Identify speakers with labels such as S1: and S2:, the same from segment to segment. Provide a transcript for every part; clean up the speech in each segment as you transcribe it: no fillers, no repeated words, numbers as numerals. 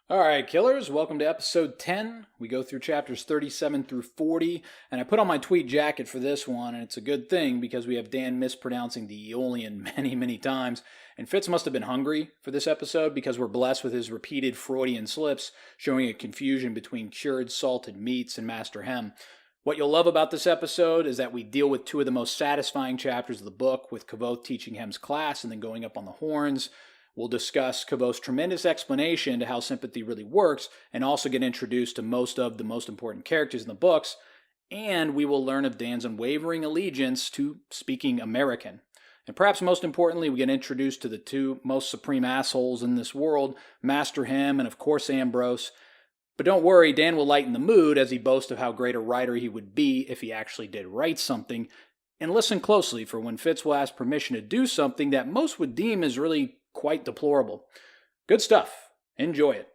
S1: All right, killers, welcome to episode 10. We go through chapters 37 through 40, and I put on my tweed jacket for this one, and it's a good thing because we have Dan mispronouncing the Eolian many times, and Fitz must have been hungry for this episode because we're blessed with his repeated Freudian slips showing a confusion between cured salted meats and Master Hemme. What you'll love about this episode is that we deal with two of the most satisfying chapters of the book, with Kvothe teaching Hemme's class and then going up on the horns. We'll discuss Kvothe's tremendous explanation to how sympathy really works and also get introduced to most of the most important characters in the books, and we will learn of Dan's unwavering allegiance to speaking American. And perhaps most importantly, we get introduced to the two most supreme assholes in this world, Master Hemme and of course Ambrose. But don't worry, Dan will lighten the mood as he boasts of how great a writer he would be if he actually did write something. And listen closely for when Fitz will ask permission to do something that most would deem as really quite deplorable. Good stuff. Enjoy it.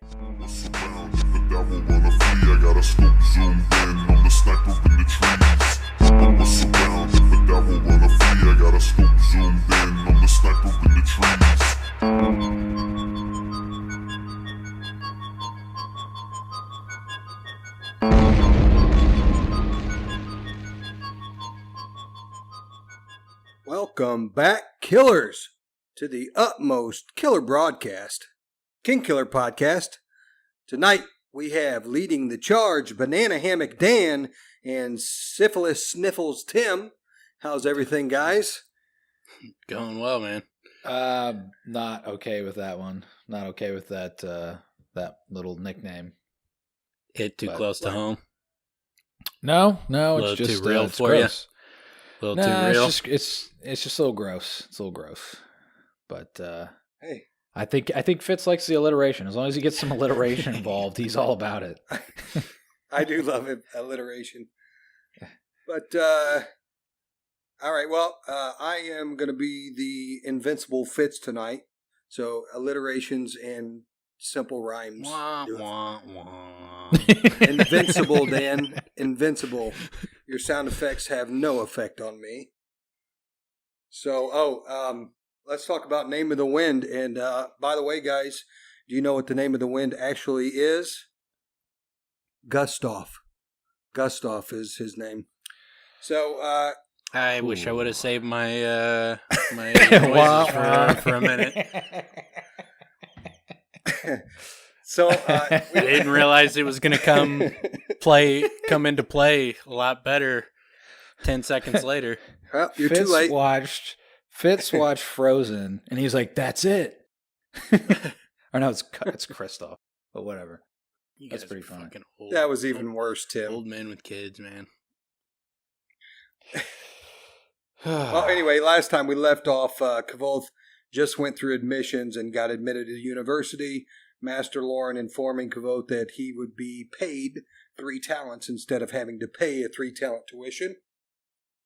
S2: Welcome back, killers, to the utmost killer broadcast, King Killer Podcast. Tonight we have leading the charge Banana Hammock Dan and Syphilis Sniffles Tim. How's everything, guys?
S3: Going well, man.
S1: Not okay with that one. Not okay with that little nickname.
S3: Hit too close to home.
S1: No,
S3: it's
S1: just
S3: too real
S1: it's
S3: for
S1: gross.
S3: you. A little too real.
S1: It's just a little gross. It's a little gross. But
S2: hey,
S1: I think Fitz likes the alliteration. As long as he gets some alliteration involved, he's all about it.
S2: I do love alliteration. But all right, well, I am going to be the invincible Fitz tonight. So alliterations and simple rhymes.
S3: Wah, wah, wah.
S2: Invincible, Dan. Invincible. Your sound effects have no effect on me. So, let's talk about Name of the Wind. And by the way, guys, do you know what the name of the wind actually is? Gustav. Gustav is his name. So,
S3: I wish I would have saved my my noises for a minute.
S2: So
S3: I didn't realize it was going to come into play a lot better 10 seconds later.
S2: Well, you're too late.
S1: Fitz watched Frozen, and he's like, "That's it." Or no, it's Kristoff, but whatever. That's pretty funny.
S3: Old,
S2: that was even worse, Tim.
S3: Old men with kids, man.
S2: Well, anyway, last time we left off, Kvothe just went through admissions and got admitted to university. Master Lauren informing Kvothe that he would be paid 3 talents instead of having to pay a 3-talent tuition.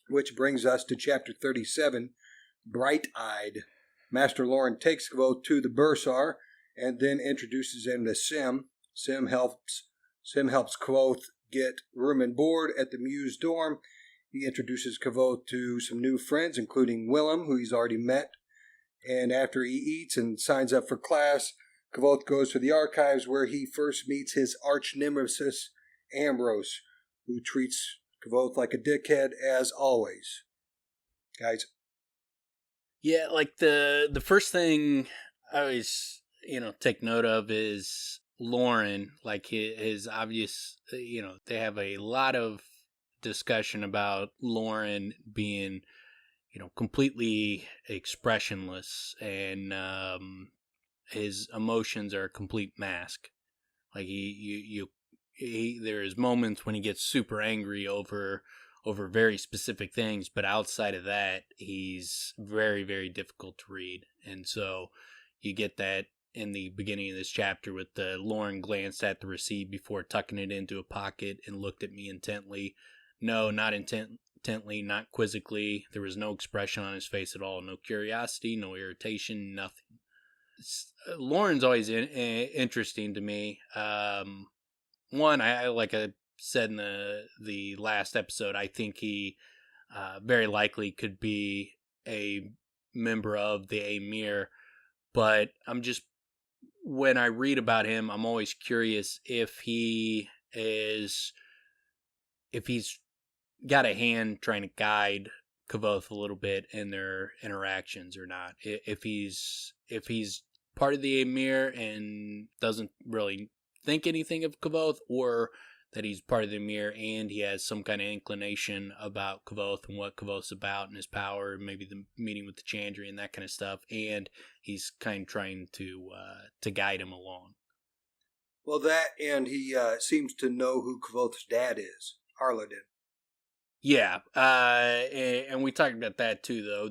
S2: Which brings us to chapter 37, Bright-Eyed. Master Lauren takes Kvothe to the bursar and then introduces him to Sim. Sim helps Kvothe get room and board at the Muse dorm. He introduces Kvothe to some new friends, including Willem, who he's already met. And after he eats and signs up for class, Kvothe goes to the archives where he first meets his arch-nemesis, Ambrose, who treats Kvothe like a dickhead as always. Guys?
S3: Yeah, like the first thing I always, take note of is Lauren, like his obvious, they have a lot of discussion about Lauren being, completely expressionless, and his emotions are a complete mask. Like he there is moments when he gets super angry over very specific things, but outside of that, he's very, very difficult to read. And so you get that in the beginning of this chapter with the Lauren glanced at the receipt before tucking it into a pocket and looked at me intently. No, not intently, not quizzically. There was no expression on his face at all. No curiosity, no irritation, nothing. Lauren's always interesting to me. One, I like I said in the last episode, I think he very likely could be a member of the Amir, but I'm just when I read about him, I'm always curious if he's got a hand trying to guide Kvothe a little bit in their interactions or not. If he's part of the Emir and doesn't really think anything of Kvothe, or that he's part of the Emir and he has some kind of inclination about Kvothe and what Kvothe's about and his power, maybe the meeting with the Chandri and that kind of stuff, and he's kind of trying to guide him along.
S2: Well, that, and he seems to know who Kvothe's dad is, Arladin.
S3: Yeah, and we talked about that too, though.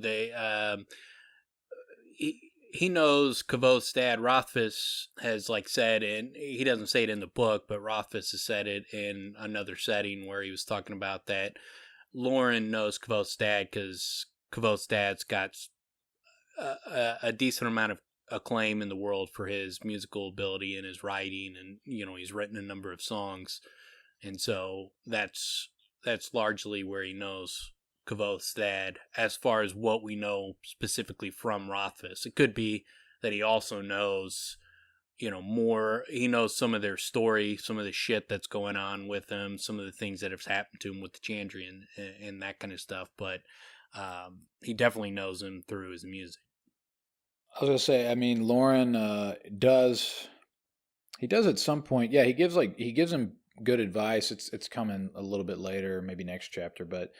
S3: He knows Kvothe's dad. Rothfuss has said, and he doesn't say it in the book, but Rothfuss has said it in another setting where he was talking about that Lauren knows Kvothe's dad because Kvothe's dad's got a decent amount of acclaim in the world for his musical ability and his writing, and he's written a number of songs, and so that's largely where he knows Kvothe's dad, as far as what we know specifically from Rothfuss. It could be that he also knows, more. He knows some of their story, some of the shit that's going on with them, some of the things that have happened to him with the Chandri and that kind of stuff. But he definitely knows him through his music.
S1: I was gonna say, I mean, Lauren does at some point. Yeah, he gives him good advice. It's coming a little bit later, maybe next chapter, but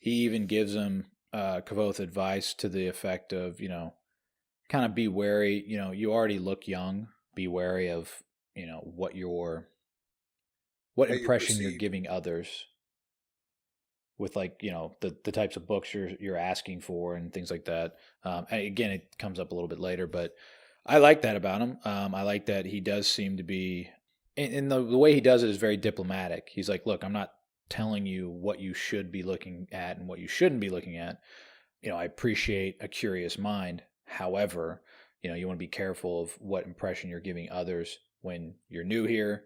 S1: he even gives him Kvothe advice to the effect of, kind of be wary. You already look young. Be wary of, what impression you're giving others with, the types of books you're asking for and things like that. And again, it comes up a little bit later, but I like that about him. I like that he does seem to be, and the way he does it is very diplomatic. He's like, look, I'm not telling you what you should be looking at and what you shouldn't be looking at. I appreciate a curious mind. However, you want to be careful of what impression you're giving others when you're new here.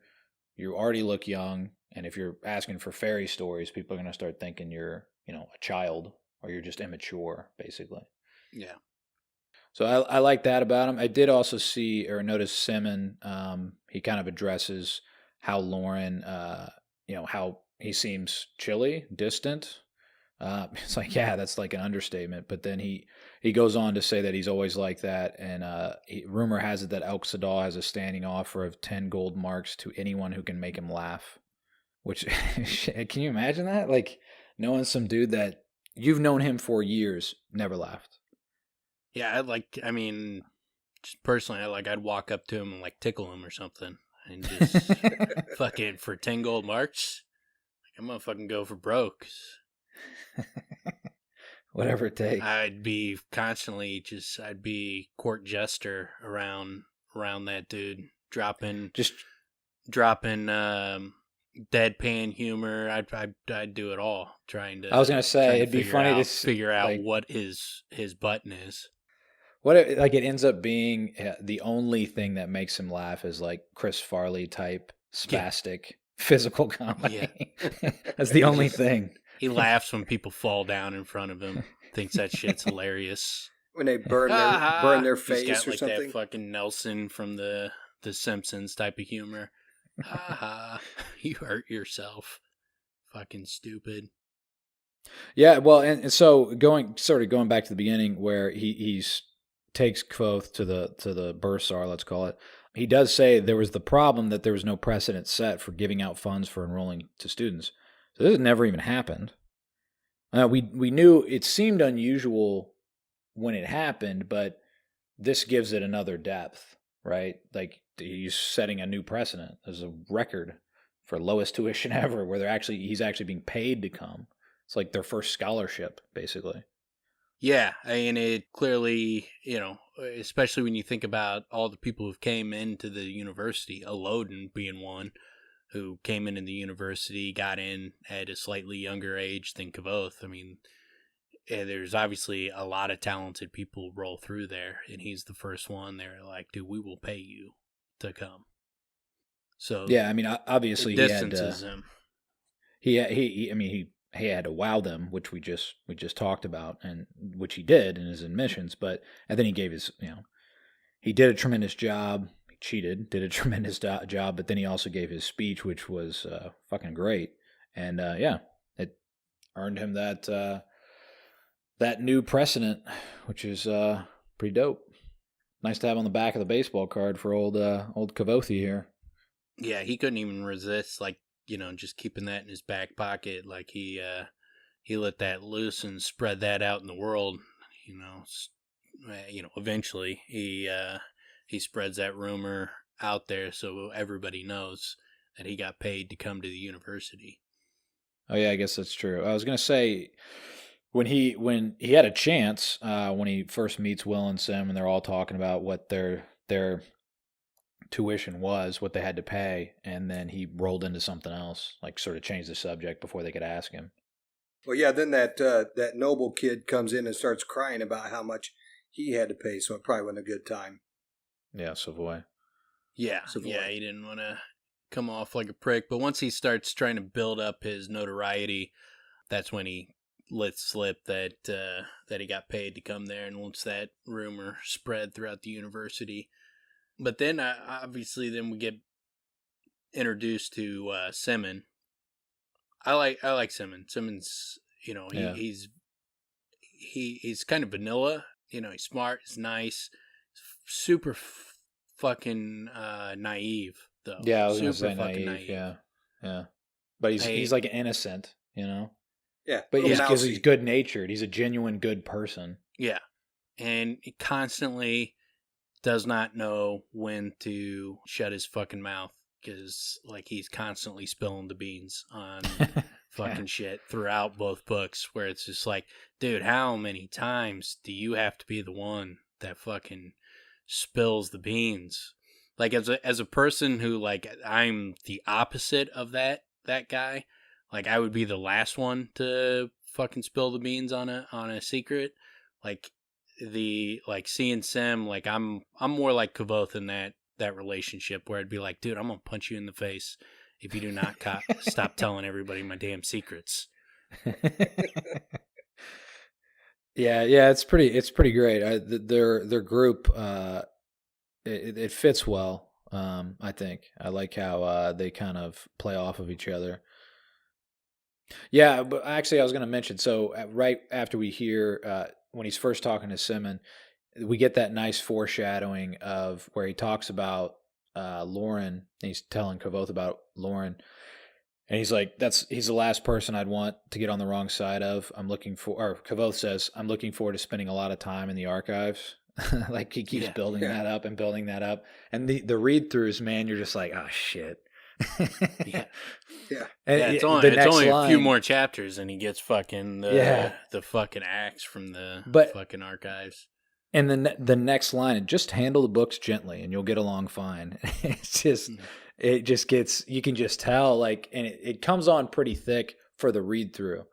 S1: You already look young. And if you're asking for fairy stories, people are going to start thinking you're, a child, or you're just immature, basically.
S3: Yeah.
S1: So I like that about him. I did also see or notice Simon. He kind of addresses how Lauren, how he seems chilly, distant. It's like, yeah, that's like an understatement. But then he goes on to say that he's always like that. And rumor has it that Elk Sadal has a standing offer of 10 gold marks to anyone who can make him laugh. Which, can you imagine that? Like, knowing some dude that you've known him for years, never laughed.
S3: Yeah, just personally, I'd walk up to him and tickle him or something, and just fucking for 10 gold marks. I'm gonna fucking go for broke.
S1: Whatever it takes.
S3: I'd be constantly I'd be court jester around that dude, dropping deadpan humor. I'd do it all, trying to.
S1: I was gonna say it'd be funny to
S3: figure out what his button is.
S1: What it ends up being the only thing that makes him laugh is Chris Farley type spastic physical comedy. Yeah. That's the only thing.
S3: He laughs when people fall down in front of him. Thinks that shit's hilarious.
S2: When they burn their face
S3: He's got,
S2: or something.
S3: That fucking Nelson from the Simpsons type of humor. Ha! You hurt yourself. Fucking stupid.
S1: Yeah, well, and so going back to the beginning where he's takes Kvothe to the bursar, let's call it. He does say there was the problem that there was no precedent set for giving out funds for enrolling to students. So this has never even happened. We knew it seemed unusual when it happened, but this gives it another depth, right? Like he's setting a new precedent. There's a record for lowest tuition ever where he's actually being paid to come. It's like their first scholarship, basically.
S3: Yeah, and it clearly, especially when you think about all the people who came into the university, Eolian being one, who came into the university, got in at a slightly younger age than Kvothe. I mean, there's obviously a lot of talented people roll through there, and he's the first one. They're like, dude, we will pay you to come. So
S1: yeah, I mean, obviously
S3: distances him.
S1: He had to wow them, which we just talked about, and which he did in his admissions. And then he gave he did a tremendous job. he cheated, did a tremendous job, but then he also gave his speech, which was fucking great. And it earned him that new precedent, which is pretty dope. Nice to have on the back of the baseball card for old Kvothe here.
S3: Yeah, he couldn't even resist, like, just keeping that in his back pocket. Like, he let that loose and spread that out in the world. Eventually he spreads that rumor out there so everybody knows that he got paid to come to the university.
S1: Oh yeah, I guess that's true. I was gonna say when he had a chance when he first meets Will and Sim, and they're all talking about what their tuition was, what they had to pay, and then he rolled into something else, like sort of changed the subject before they could ask him.
S2: Well, yeah, then that noble kid comes in and starts crying about how much he had to pay, so it probably wasn't a good time.
S1: Yeah, Savoy.
S3: Yeah,
S2: Savoy.
S3: Yeah, he didn't want to come off like a prick, but once he starts trying to build up his notoriety, that's when he let slip that he got paid to come there, and once that rumor spread throughout the university. But then, obviously, then we get introduced to Simon. I like Simon. Simon's, he's kind of vanilla. He's smart, he's nice, super fucking naive though.
S1: Yeah, I was
S3: super
S1: gonna say
S3: fucking
S1: naive. Yeah. But he's like innocent,
S2: Yeah,
S1: But
S2: because
S1: he's good natured. He's a genuine good person.
S3: Yeah, and he constantly does not know when to shut his fucking mouth, because like he's constantly spilling the beans on fucking shit throughout both books, where it's just like, dude, how many times do you have to be the one that fucking spills the beans? Like, as a person who, like, I'm the opposite of that guy. Like, I would be the last one to fucking spill the beans on a secret. Like, seeing Sim, like, I'm more like Kvothe in that relationship, where I'd be like, dude, I'm gonna punch you in the face if you do not stop telling everybody my damn secrets.
S1: Yeah, it's pretty great. Their group, it fits well. I think I like how they kind of play off of each other. Yeah, but actually, I was going to mention. So right after we hear when he's first talking to Simon, we get that nice foreshadowing of where he talks about Lauren. And he's telling Kvothe about Lauren, and he's like, he's the last person I'd want to get on the wrong side of. Kvothe says, I'm looking forward to spending a lot of time in the archives. Like he keeps building that up and building that up. And the read throughs, man, you're just like, oh shit.
S3: Yeah.
S1: And
S3: it's only a few more chapters and he gets fucking the fucking axe from the fucking archives.
S1: And then the next line, just handle the books gently and you'll get along fine. It's just it just gets, you can just tell, like, and it comes on pretty thick for the read through,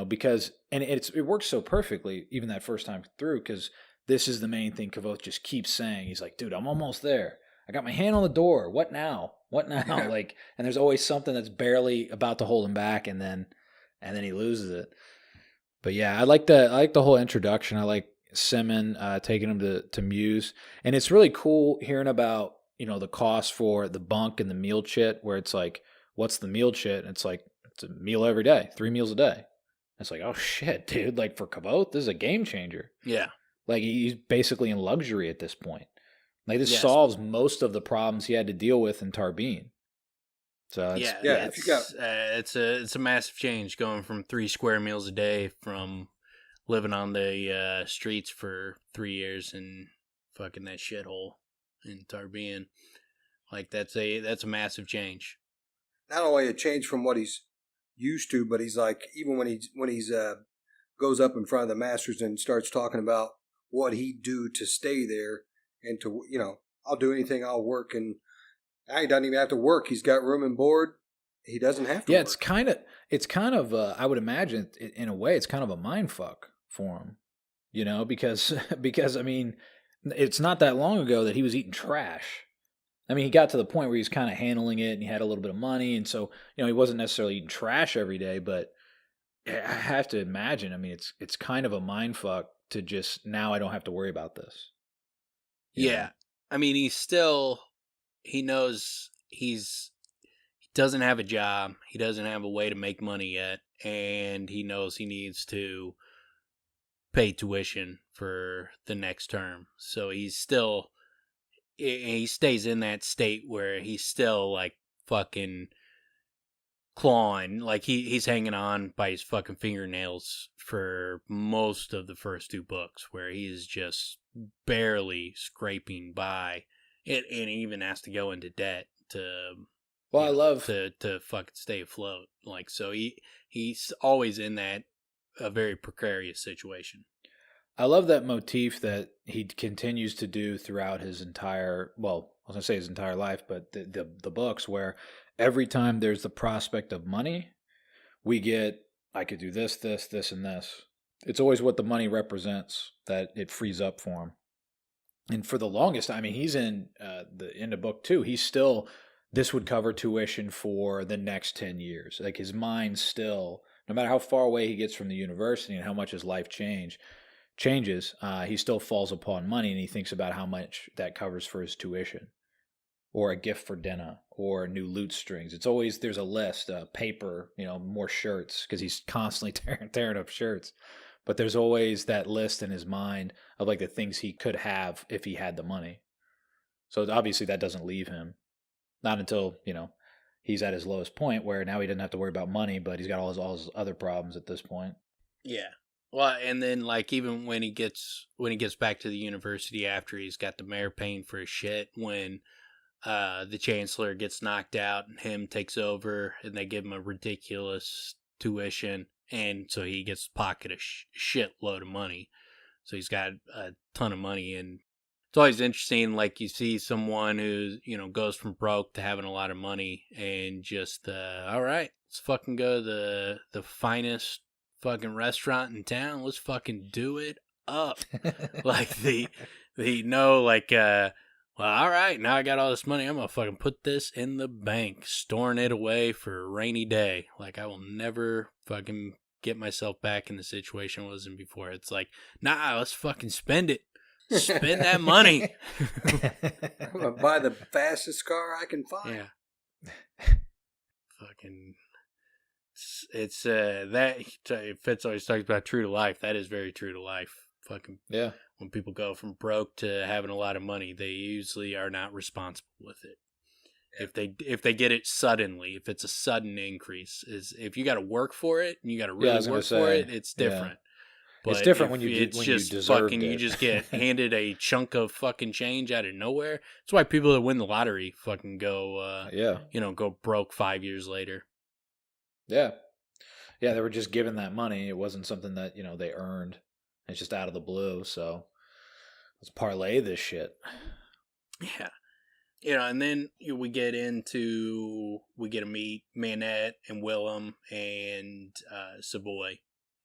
S1: because it works so perfectly even that first time through, because this is the main thing Kvothe just keeps saying. He's like, dude, I'm almost there. I got my hand on the door. What now? Yeah. Like, and there's always something that's barely about to hold him back, and then he loses it. But yeah, I like the whole introduction. I like Simon taking him to Muse, and it's really cool hearing about the cost for the bunk and the meal chit, where it's like, what's the meal chit? And it's like, it's a meal every day, 3 meals a day. It's like, oh shit, dude! Like for Kvothe, this is a game changer.
S3: Yeah. Like,
S1: he's basically in luxury at this point. Like, this solves most of the problems he had to deal with in Tarbeen. So
S3: it's a massive change going from 3 square meals a day from living on the streets for 3 years and fucking that shithole in Tarbeen. Like, that's a massive change.
S2: Not only a change from what he's used to, but he's like, even when he's goes up in front of the masters and starts talking about what he'd do to stay there, and to, I'll do anything, I'll work, and he doesn't even have to work. He's got room and board. He doesn't have to work.
S1: It's kind of I would imagine in a way it's kind of a mind fuck for him, because I mean, it's not that long ago that he was eating trash. I mean, he got to the point where he was kind of handling it and he had a little bit of money, and so, he wasn't necessarily eating trash every day, but I have to imagine, I mean, it's kind of a mind fuck to just, now I don't have to worry about this.
S3: Yeah. I mean, he's still he knows he doesn't have a job. He doesn't have a way to make money yet, and he knows he needs to pay tuition for the next term. So he stays in that state where he's still like fucking clawing, like he's hanging on by his fucking fingernails for most of the first 2 books, where he is just barely scraping by, and he even has to go into debt to
S1: I love
S3: to fucking stay afloat. Like, so he's always in that a very precarious situation.
S1: I love that motif that he continues to do throughout his entire, well, I was going to say his entire life, but the books, where every time there's the prospect of money, we get, I could do this, this, this, and this. It's always what the money represents that it frees up for him. And for the longest, I mean, he's in the end of book 2, he's still, this would cover tuition for the next 10 years. Like, his mind still, no matter how far away he gets from the university and how much his life changes, he still falls upon money, and he thinks about how much that covers for his tuition, or a gift for dinner, or new lute strings. It's always, there's a list, paper, more shirts, because he's constantly tearing up shirts. But there's always that list in his mind of like the things he could have if he had the money. So obviously that doesn't leave him. Not until, he's at his lowest point, where now he doesn't have to worry about money, but he's got all his other problems at this point.
S3: Yeah. Well, and then like even when he gets back to the university after he's got the mayor paying for his shit, when the chancellor gets knocked out and Hemme takes over, and they give him a ridiculous tuition, and so he gets to pocket a shitload of money. So he's got a ton of money, and it's always interesting. Like, you see someone who goes from broke to having a lot of money, and just all right, let's fucking go to the finest fucking restaurant in town. Let's fucking do it up. Like they know, like, well, all right, now I got all this money, I'm gonna fucking put this in the bank, storing it away for a rainy day. Like, I will never fucking get myself back in the situation I was in before. It's like, nah, let's fucking spend it. Spend that money.
S2: I'm gonna buy the fastest car I can find.
S3: Yeah. Fucking. It's that Fitz always talks about true to life. That is very true to life. Fucking
S1: yeah.
S3: When people go from broke to having a lot of money, they usually are not responsible with it. If they get it suddenly, if it's a sudden increase, is if you got to work for it and you got to really work for it, it's different.
S1: Yeah. But it's different when you
S3: just
S1: deserved
S3: fucking
S1: it.
S3: You just get handed a chunk of fucking change out of nowhere. That's why people that win the lottery fucking go go broke 5 years later.
S1: Yeah. Yeah, they were just given that money. It wasn't something that, they earned. It's just out of the blue. So let's parlay this shit.
S3: Yeah. And then we get to meet Manette and Willem and Savoy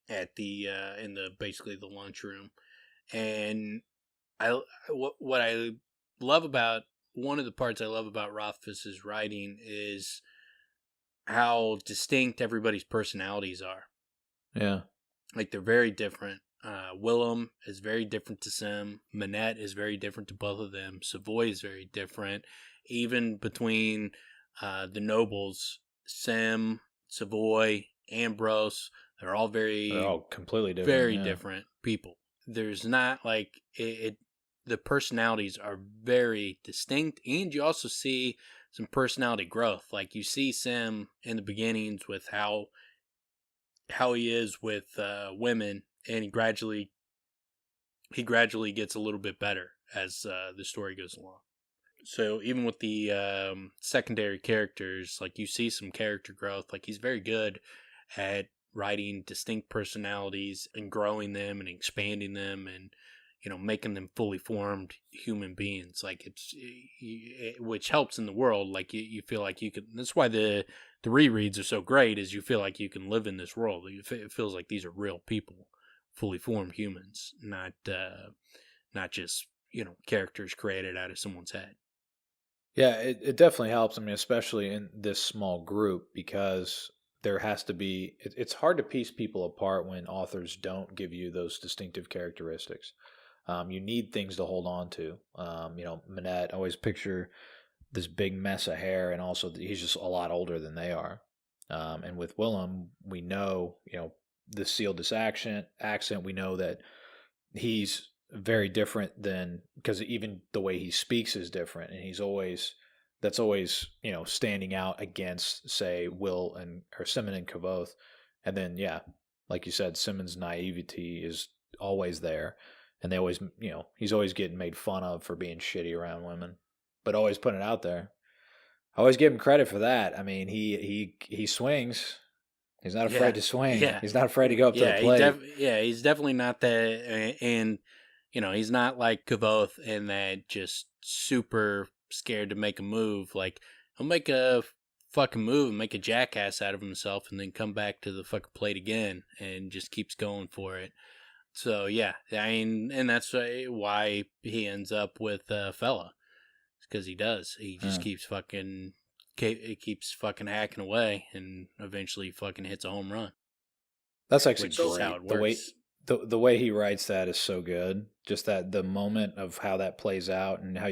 S3: at the in the basically the lunchroom. And what I love about, one of the parts I love about Rothfuss's writing is how distinct everybody's personalities are.
S1: Yeah.
S3: Like, they're very different. Willem is very different to Sim. Manette is very different to both of them. Savoy is very different. Even between the nobles, Sim, Savoy, Ambrose, they're all
S1: completely different.
S3: Very different people. There's not like the personalities are very distinct, and you also see some personality growth. Like, you see Sim in the beginnings with how he is with women, and he gradually gets a little bit better as the story goes along. So even with the secondary characters, like, you see some character growth. Like, he's very good at writing distinct personalities and growing them and expanding them and making them fully formed human beings. Like, which helps in the world. Like, you feel like you could. That's why the rereads are so great. Is you feel like you can live in this world. It feels like these are real people, fully formed humans, not just characters created out of someone's head.
S1: Yeah, it definitely helps. I mean, especially in this small group, because there has to be. It's hard to piece people apart when authors don't give you those distinctive characteristics. You need things to hold on to. Manette, I always picture this big mess of hair, and also he's just a lot older than they are. And with Willem, we know, the Sealdis accent. We know that he's very different than, because even the way he speaks is different, and that's always standing out against, say, Simon and Kvothe. And then like you said, Simon's naivety is always there, and they always he's always getting made fun of for being shitty around women, but always putting it out there. I always give him credit for that. I mean, he swings. He's not afraid to swing. Yeah. He's not afraid to go up to the plate.
S3: He's definitely not that. And, he's not like Kvothe in that just super scared to make a move. Like, he'll make a fucking move and make a jackass out of himself and then come back to the fucking plate again and just keeps going for it. So, yeah. I mean, and that's why he ends up with Fella. It's because he does. He just keeps fucking hacking away and eventually fucking hits a home run.
S1: That's actually great. How it works. The way he writes that is so good. Just that the moment of how that plays out and how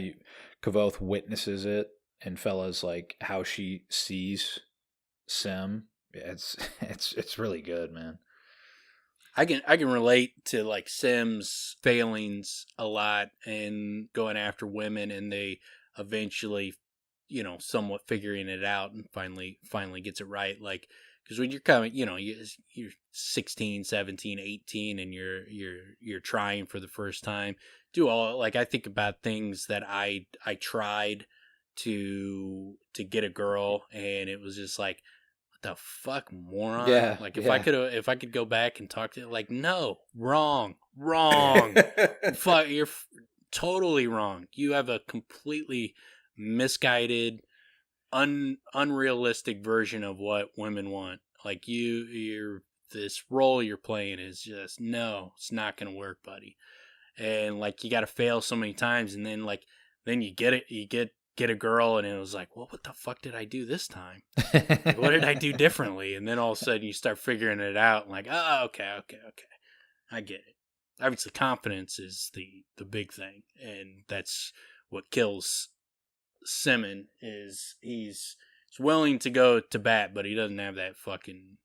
S1: Kvothe witnesses it, and Fella's like how she sees Sim. It's really good, man.
S3: I can relate to like Sim's failings a lot and going after women, and they eventually somewhat figuring it out and finally gets it right. Like, because when you're coming, you're 16, 17, 18, and you're trying for the first time. I think about things that I tried to get a girl, and it was just like, what the fuck, moron? Yeah. Like, if I could go back and talk to, like, no, wrong, fuck, you're totally wrong. You have a completely misguided, unrealistic version of what women want. Like, you're this role you're playing is just, no, it's not gonna work, buddy. And like, you got to fail so many times, and then you get it, you get a girl, and it was like, well, what the fuck did I do this time? What did I do differently? And then all of a sudden you start figuring it out, and like, oh, okay, I get it. Obviously, confidence is the big thing, and that's what kills Simon. Is he's willing to go to bat, but he doesn't have that fucking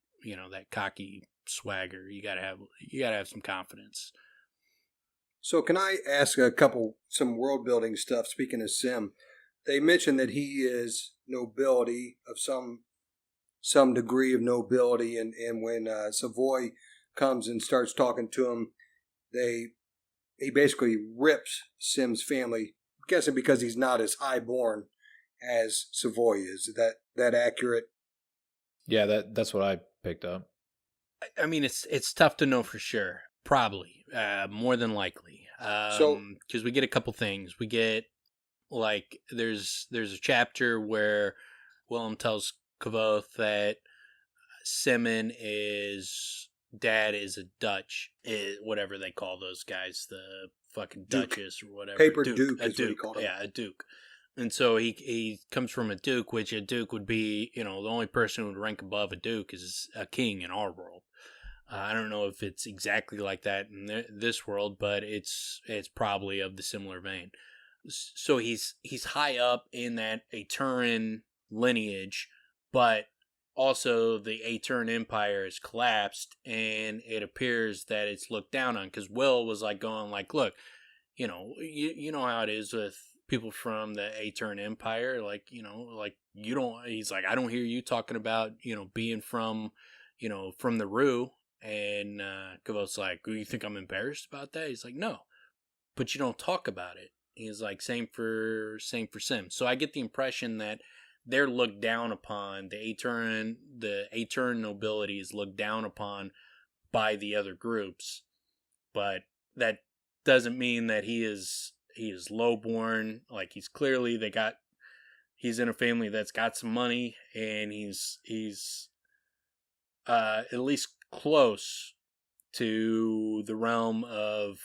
S3: that cocky swagger. You gotta have some confidence.
S2: So can I ask some world building stuff? Speaking of Sim, they mentioned that he is nobility of some degree of nobility, and when Savoy comes and starts talking to him, he basically rips Sim's family. I'm guessing because he's not as highborn as Savoy is. Is that accurate?
S1: Yeah, that's what I picked up.
S3: I mean, it's tough to know for sure. Probably, more than likely. Because we get a couple things. We get, like, there's a chapter where Willem tells Kvothe that Simon's dad is a Dutch, whatever they call those guys, the fucking
S2: Duke.
S3: Duchess or whatever.
S2: Paper Duke is what he called him.
S3: Yeah, a Duke. And so he comes from a Duke, which a Duke would be, the only person who would rank above a Duke is a king in our world. I don't know if it's exactly like that in this world, but it's probably of the similar vein. So he's high up in that Aturan lineage, but also the Aturan Empire has collapsed, and it appears that it's looked down on. Because Will was like going like, look, you know how it is with people from the Aturan Empire, like you don't. He's like, I don't hear you talking about being from from the Rue. And Kvothe's like, do you think I'm embarrassed about that? He's like, no, but you don't talk about it. He's like, same for Sim. So I get the impression that they're looked down upon. The Aturan nobility is looked down upon by the other groups, but that doesn't mean that he is lowborn. Like, he's clearly he's in a family that's got some money, and he's at least close to the realm of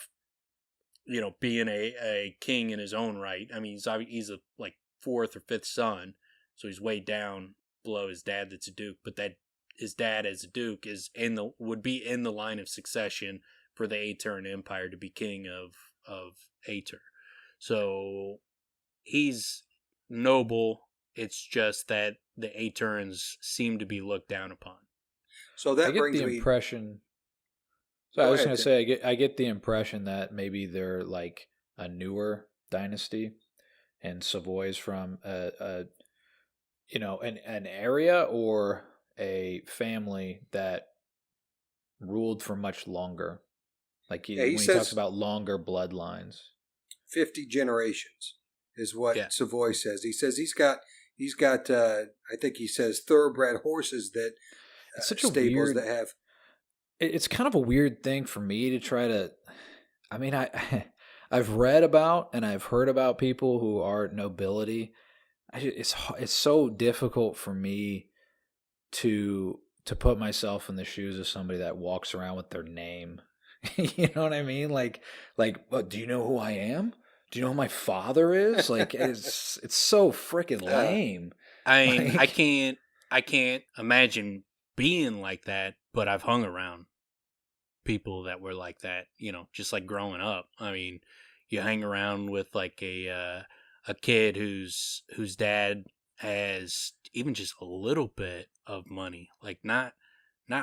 S3: being a king in his own right. I mean, he's a like fourth or fifth son, so he's way down below his dad that's a duke, but that his dad as a duke would be in the line of succession for the Aturan Empire to be king of Atur. So he's noble. It's just that the Aturans seem to be looked down upon.
S2: So
S1: I
S2: that
S1: get
S2: brings
S1: the
S2: me.
S1: impression. So I
S2: Go
S1: was
S2: ahead,
S1: going to
S2: Tim.
S1: say, I get the impression that maybe they're like a newer dynasty, and Savoy's from an area or a family that ruled for much longer. Like
S2: Yeah, he
S1: when he talks
S2: says
S1: about longer bloodlines.
S2: 50 generations is what
S3: Yeah.
S2: Savoy says. He says he's got I think he says thoroughbred horses that
S1: It's such a
S2: stables
S1: weird.
S2: that have.
S1: It's kind of a weird thing for me to try to. I mean, I've read about and I've heard about people who are nobility. It's so difficult for me to put myself in the shoes of somebody that walks around with their name. You know what I mean? What, do you know who I am? Do you know who my father is? Like, it's so freaking lame.
S3: I mean,
S1: Like,
S3: I can't imagine being like that, but I've hung around people that were like that, just like growing up. I mean, you hang around with like a kid whose dad has even just a little bit of money, like not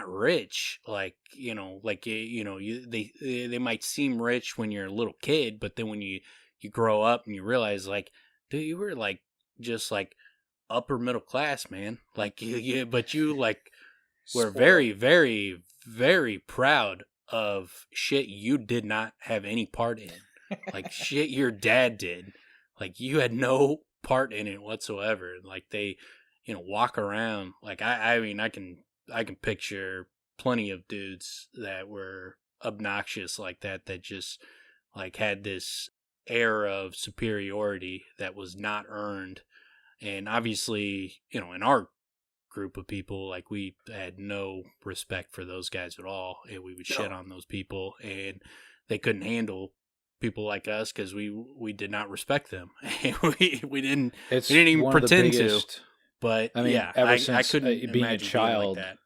S3: rich, like they might seem rich when you're a little kid, but then when you grow up and you realize, like, dude, you were like just like upper middle class, man, like but you like were
S2: Spoiled.
S3: very, very, very proud of shit you did not have any part in. Like shit your dad did. Like you had no part in it whatsoever. Like they, walk around. Like I mean I can picture plenty of dudes that were obnoxious like that just like had this air of superiority that was not earned. And obviously, in our group of people, like we had no respect for those guys at all, and we would shit on those people, and they couldn't handle people like us because we did not respect them. we didn't
S1: it's
S3: even
S1: one of the
S3: pretend to.
S1: biggest.
S3: But
S1: I mean,
S3: yeah,
S1: ever
S3: I
S1: since
S3: couldn't
S1: being a
S3: imagine
S1: child,
S3: being like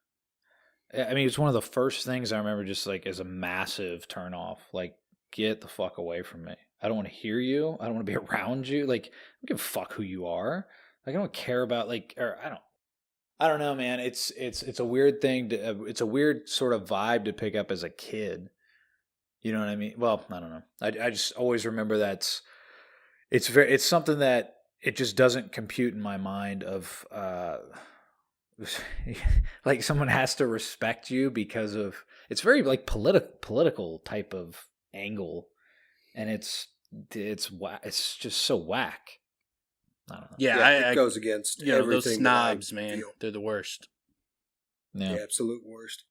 S3: that.
S1: I mean, it's one of the first things I remember just like as a massive turnoff. Like, get the fuck away from me. I don't want to hear you. I don't want to be around you. Like, I don't give a fuck who you are. Like, I don't care about I don't know, man. It's a weird thing it's a weird sort of vibe to pick up as a kid. You know what I mean? Well, I don't know. I just always remember it's something that it just doesn't compute in my mind of like someone has to respect you because of it's very like political type of angle, and it's just so whack. I don't know.
S3: Yeah,
S2: It goes against
S3: those
S2: everything
S3: snobs,
S2: that I
S3: man,
S2: feel.
S3: they're the worst.
S1: Yeah.
S2: The absolute worst.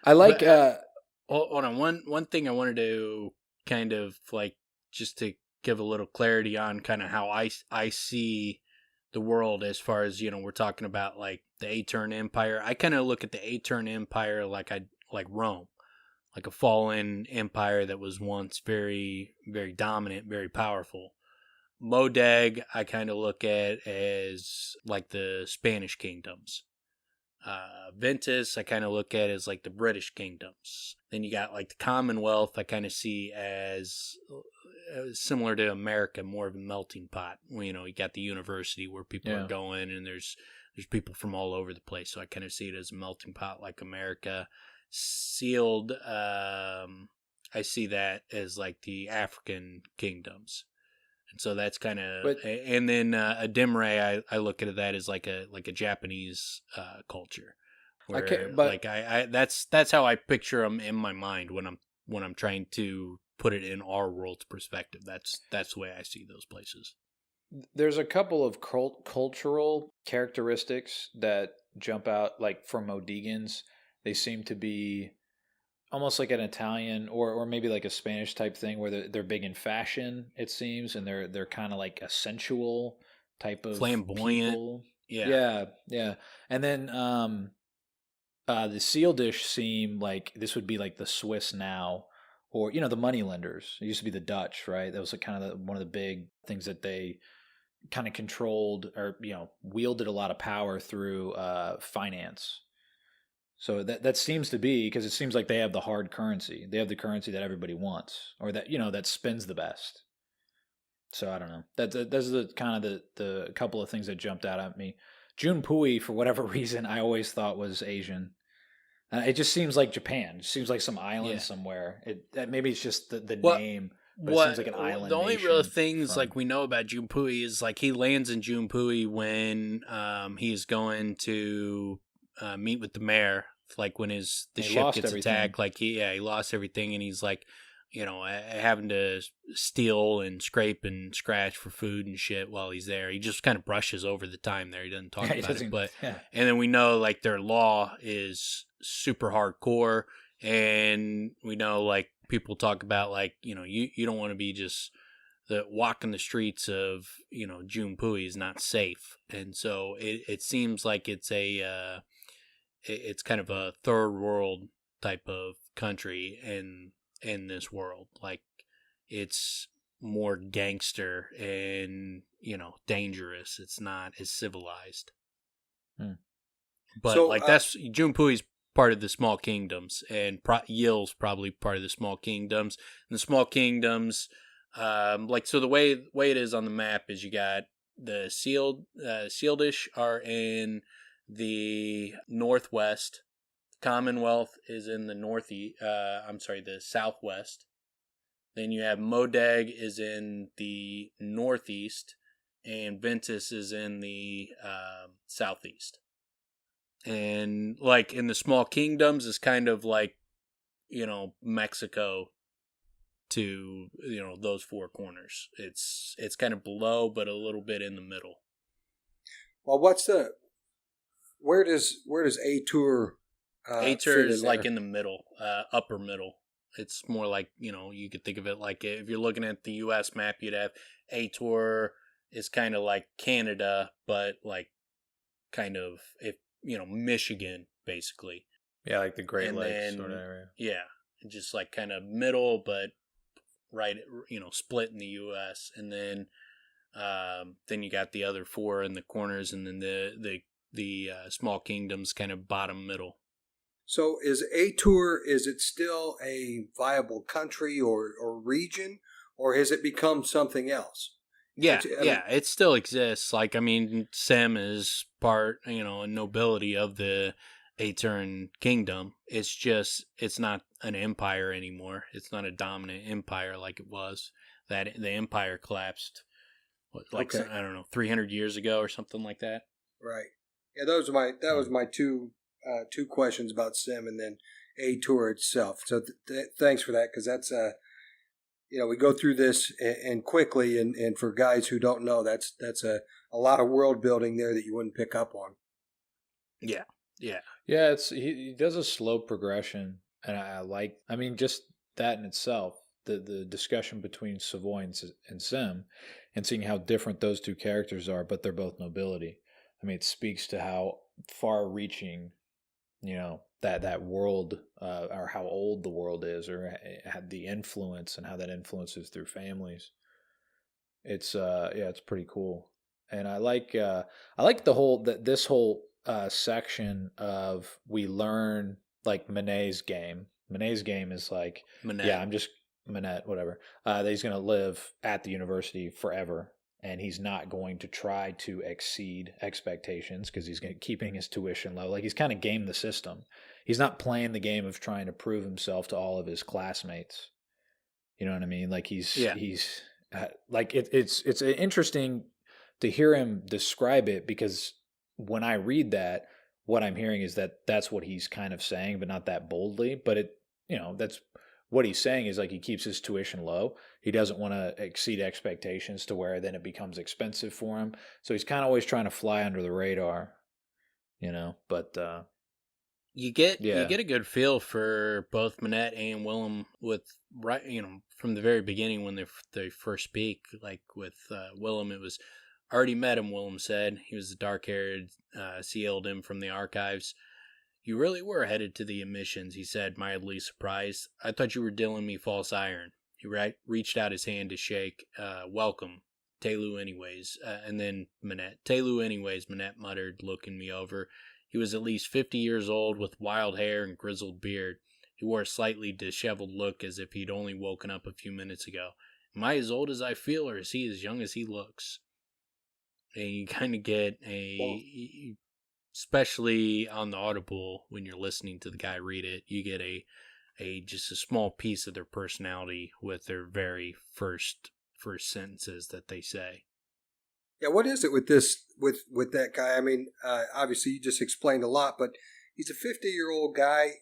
S1: I like
S3: But, hold on, one thing I wanted to kind of like just to give a little clarity on kind of how I see the world as far as we're talking about like the Aturn Empire. I kind of look at the Aturn Empire like Rome, like a fallen empire that was once very, very dominant, very powerful. Modeg I kind of look at as like the Spanish kingdoms. Ventus I kind of look at as like the British kingdoms. Then you got like the Commonwealth I kind of see as similar to America, more of a melting pot. You got the university where people are going, and there's people from all over the place. So I kind of see it as a melting pot like America. Sealed, I see that as like the African kingdoms. And so that's kind of, and then Adimre, I look at that as like a Japanese culture, where that's how I picture them in my mind when I'm trying to put it in our world's perspective. That's the way I see those places.
S1: There's a couple of cultural characteristics that jump out, like from Modegans. They seem to be almost like an Italian or maybe like a Spanish type thing where they're big in fashion, it seems, and they're kind of like a sensual type of
S3: flamboyant
S1: people.
S3: Yeah.
S1: And then the Seal Dish seem like this would be like the Swiss now, or the moneylenders. It used to be the Dutch, right? That was kind of one of the big things that they kind of controlled or wielded a lot of power through finance. So that seems to be because it seems like they have the hard currency. They have the currency that everybody wants, or that that spins the best. So I don't know. Those are the kind of the couple of things that jumped out at me. Junpui, for whatever reason, I always thought was Asian. It just seems like Japan. It seems like some island somewhere. Maybe it's just the name, but it seems like an island.
S3: The only real things
S1: from...
S3: like we know about Junpui is like he lands in Junpui when he's going to meet with the mayor. Like when the ship gets attacked, like he lost everything, and he's like, having to steal and scrape and scratch for food and shit while he's there. He just kind of brushes over the time there. He doesn't talk about it, but and then we know like their law is super hardcore, and we know like people talk about like you don't want to be just walking the streets of Junpui is not safe, and so it seems like it's it's kind of a third world type of country in this world. Like it's more gangster and dangerous. It's not as civilized. But so, that's Junpui's part of the small kingdoms, and Yill's probably part of the small kingdoms. And the small kingdoms, so the way it is on the map is you got the Sealdish are in the northwest. Commonwealth is in the the southwest. Then you have Modeg is in the northeast, and Ventus is in the southeast. And like in the small kingdoms is kind of like Mexico to those four corners. It's kind of below, but a little bit in the middle.
S2: Well, where does Atur
S3: Atur is like in the middle, upper middle. It's more like you could think of it like if you're looking at the U.S. map, you'd have Atur is kind of like Canada, but like kind of Michigan basically.
S1: Yeah, like the Great Lakes sort of area.
S3: Yeah, just like kind of middle, but right, split in the U.S. And then you got the other four in the corners, and then the small kingdoms kind of bottom middle.
S2: So is Atur, is it still a viable country or region, or has it become something else?
S3: Yeah, it still exists. Like, I mean, Sem is part, a nobility of the Aturn kingdom. It's just, it's not an empire anymore. It's not a dominant empire like it was. That the empire collapsed, I don't know, 300 years ago or something like that.
S2: Right. Yeah, that was my two questions about Sem and then Atur itself. So thanks for that, because that's we go through this and quickly, and for guys who don't know, that's a lot of world building there that you wouldn't pick up on.
S3: Yeah.
S1: He does a slow progression, and I mean just that in itself, the discussion between Savoy and Sem, and seeing how different those two characters are, but they're both nobility. I mean, it speaks to how far-reaching, that world, or how old the world is, or had the influence and how that influences through families. It's it's pretty cool, and I like this whole section of we learn like Manet's game. Manet's game is like Manet, whatever. That he's going to live at the university forever. And he's not going to try to exceed expectations because he's keeping his tuition low. Like he's kind of gamed the system. He's not playing the game of trying to prove himself to all of his classmates. You know what I mean? Like he's like it's interesting to hear him describe it, because when I read that, what I'm hearing is that that's what he's kind of saying, but not that boldly. But that's what he's saying is like he keeps his tuition low. He doesn't want to exceed expectations to where then it becomes expensive for him. So he's kind of always trying to fly under the radar, but
S3: you get a good feel for both Manet and Willem from the very beginning when they first speak. Like with Willem, it was already met him. Willem said he was the dark-haired, sealed him from the archives. You really were headed to the emissions, he said, mildly surprised. I thought you were dealing me false iron. He reached out his hand to shake. Welcome. Telu anyways. And then Manette. Telu anyways, Manette muttered, looking me over. He was at least 50 years old, with wild hair and grizzled beard. He wore a slightly disheveled look, as if he'd only woken up a few minutes ago. am I as old as I feel, or is he as young as he looks? And you kind of get especially on the Audible, when you're listening to the guy read it, you get just a small piece of their personality with their very first sentences that they say.
S2: Yeah, what is it with with that guy? I mean, obviously you just explained a lot, but he's a 50-year-old guy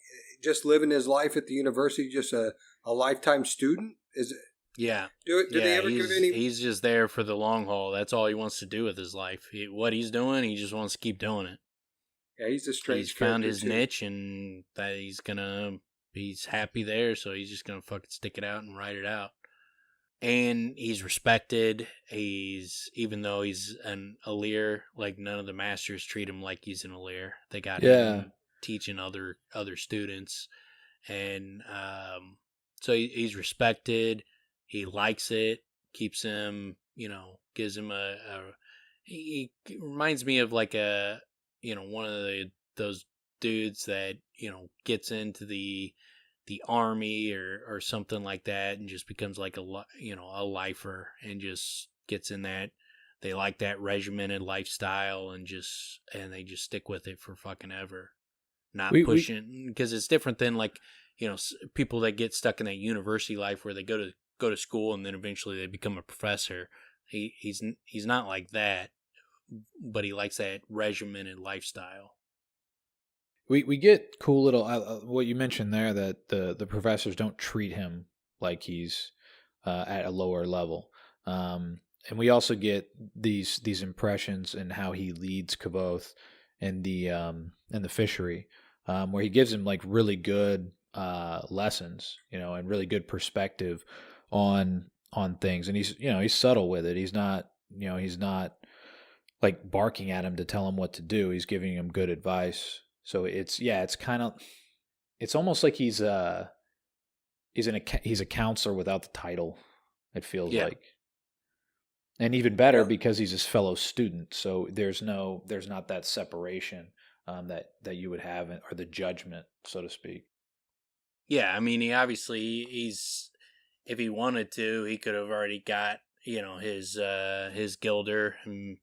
S2: just living his life at the university, just a lifetime student. Is it?
S3: Yeah.
S2: Do they ever give any?
S3: He's just there for the long haul. That's all he wants to do with his life. What he's doing, he just wants to keep doing it.
S2: Yeah, he's a strange.
S3: He's found his niche, and that he's happy there, so he's just gonna fucking stick it out and ride it out. And he's respected. Even though he's an Eolian, like none of the masters treat him like he's an Eolian. They got him teaching other students, and so he's respected. He likes it. Keeps him, gives him he reminds me of like one of those dudes that gets into the army or something like that, and just becomes like a lifer, and just gets in that. They like that regimented lifestyle, and they just stick with it for fucking ever, not pushing, because it's different than like people that get stuck in that university life where they go to school and then eventually they become a professor. He's not like that, but he likes that regimented lifestyle.
S1: We get cool little what you mentioned there, that the professors don't treat him like he's at a lower level, and we also get these impressions in how he leads Kvothe in the fishery, where he gives him like really good lessons, and really good perspective on things, and he's subtle with it. He's not like barking at him to tell him what to do. He's giving him good advice. So it's almost like he's a counselor without the title. It feels like, and even better because he's his fellow student. So there's not that separation that you would have, or the judgment, so to speak.
S3: Yeah, I mean, he's if he wanted to, he could have already got his gilder and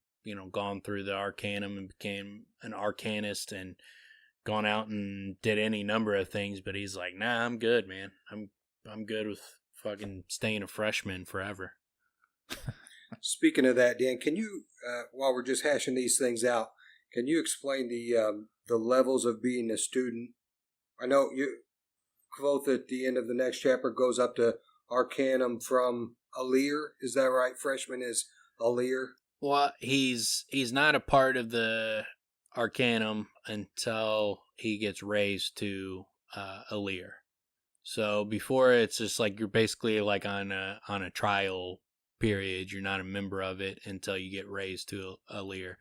S3: gone through the Arcanum and became an Arcanist and gone out and did any number of things, but he's like, nah, I'm good, man. I'm good with fucking staying a freshman forever.
S2: Speaking of that, Dan, can you, while we're just hashing these things out, can you explain the levels of being a student? I know Kvothe at the end of the next chapter goes up to Arcanum from Eolian. Is that right? Freshman is Eolian.
S3: Well, he's not a part of the Arcanum until he gets raised to Eolian. So before, it's just like you're basically like on a trial period. You're not a member of it until you get raised to Eolian.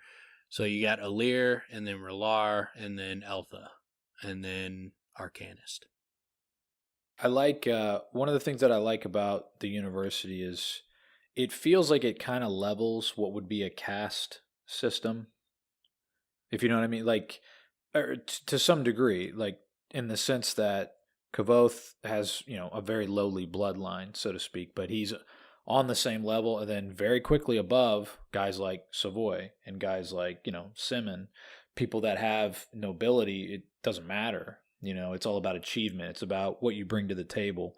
S3: So you got Eolian, and then Relar, and then Eltha, and then Arcanist.
S1: I like one of the things that I like about the university is it feels like it kind of levels what would be a caste system, if you know what I mean, like, or to some degree, like in the sense that Kvothe has a very lowly bloodline, so to speak, but he's on the same level, and then very quickly above guys like Savoy and guys like Simon, people that have nobility. It doesn't matter. It's all about achievement. It's about what you bring to the table,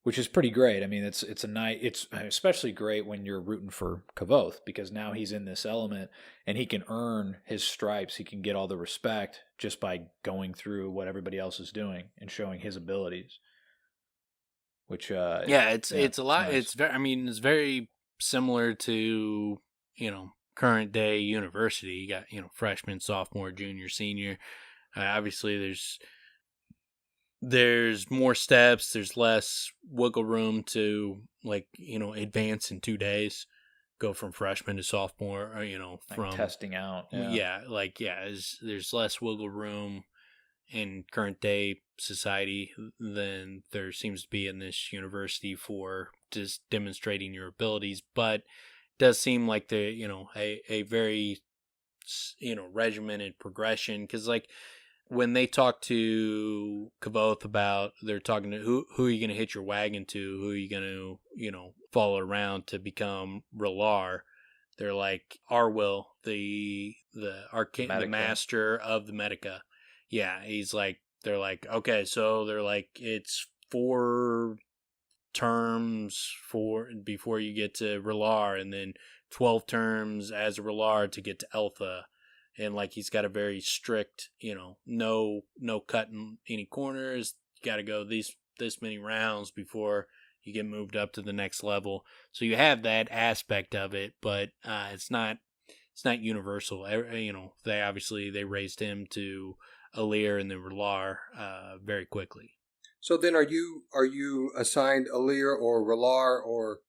S1: which is pretty great. I mean, it's especially great when you're rooting for Kvothe, because now he's in this element and he can earn his stripes. He can get all the respect just by going through what everybody else is doing and showing his abilities. Which
S3: it's a lot.
S1: Nice.
S3: It's very similar to current day university. You got freshman, sophomore, junior, senior. Obviously, there's more steps, there's less wiggle room to advance in 2 days, go from freshman to sophomore, or from
S1: testing out.
S3: There's less wiggle room in current day society than there seems to be in this university for just demonstrating your abilities. But it does seem like a very regimented progression, because when they talk to Kvothe about, they're talking to who are you going to hitch your wagon to? Who are you going to, follow around to become Relar? They're like Arwill, the master of the Medica. Yeah, they're like, okay, so they're like, it's 4 terms before you get to Relar, and then 12 terms as a Relar to get to Eltha. And like, he's got a very strict, no cutting any corners. You got to go this many rounds before you get moved up to the next level. So you have that aspect of it, but it's not universal. They raised him to Alir and then Relar very quickly.
S2: So then are you assigned Alir or Relar or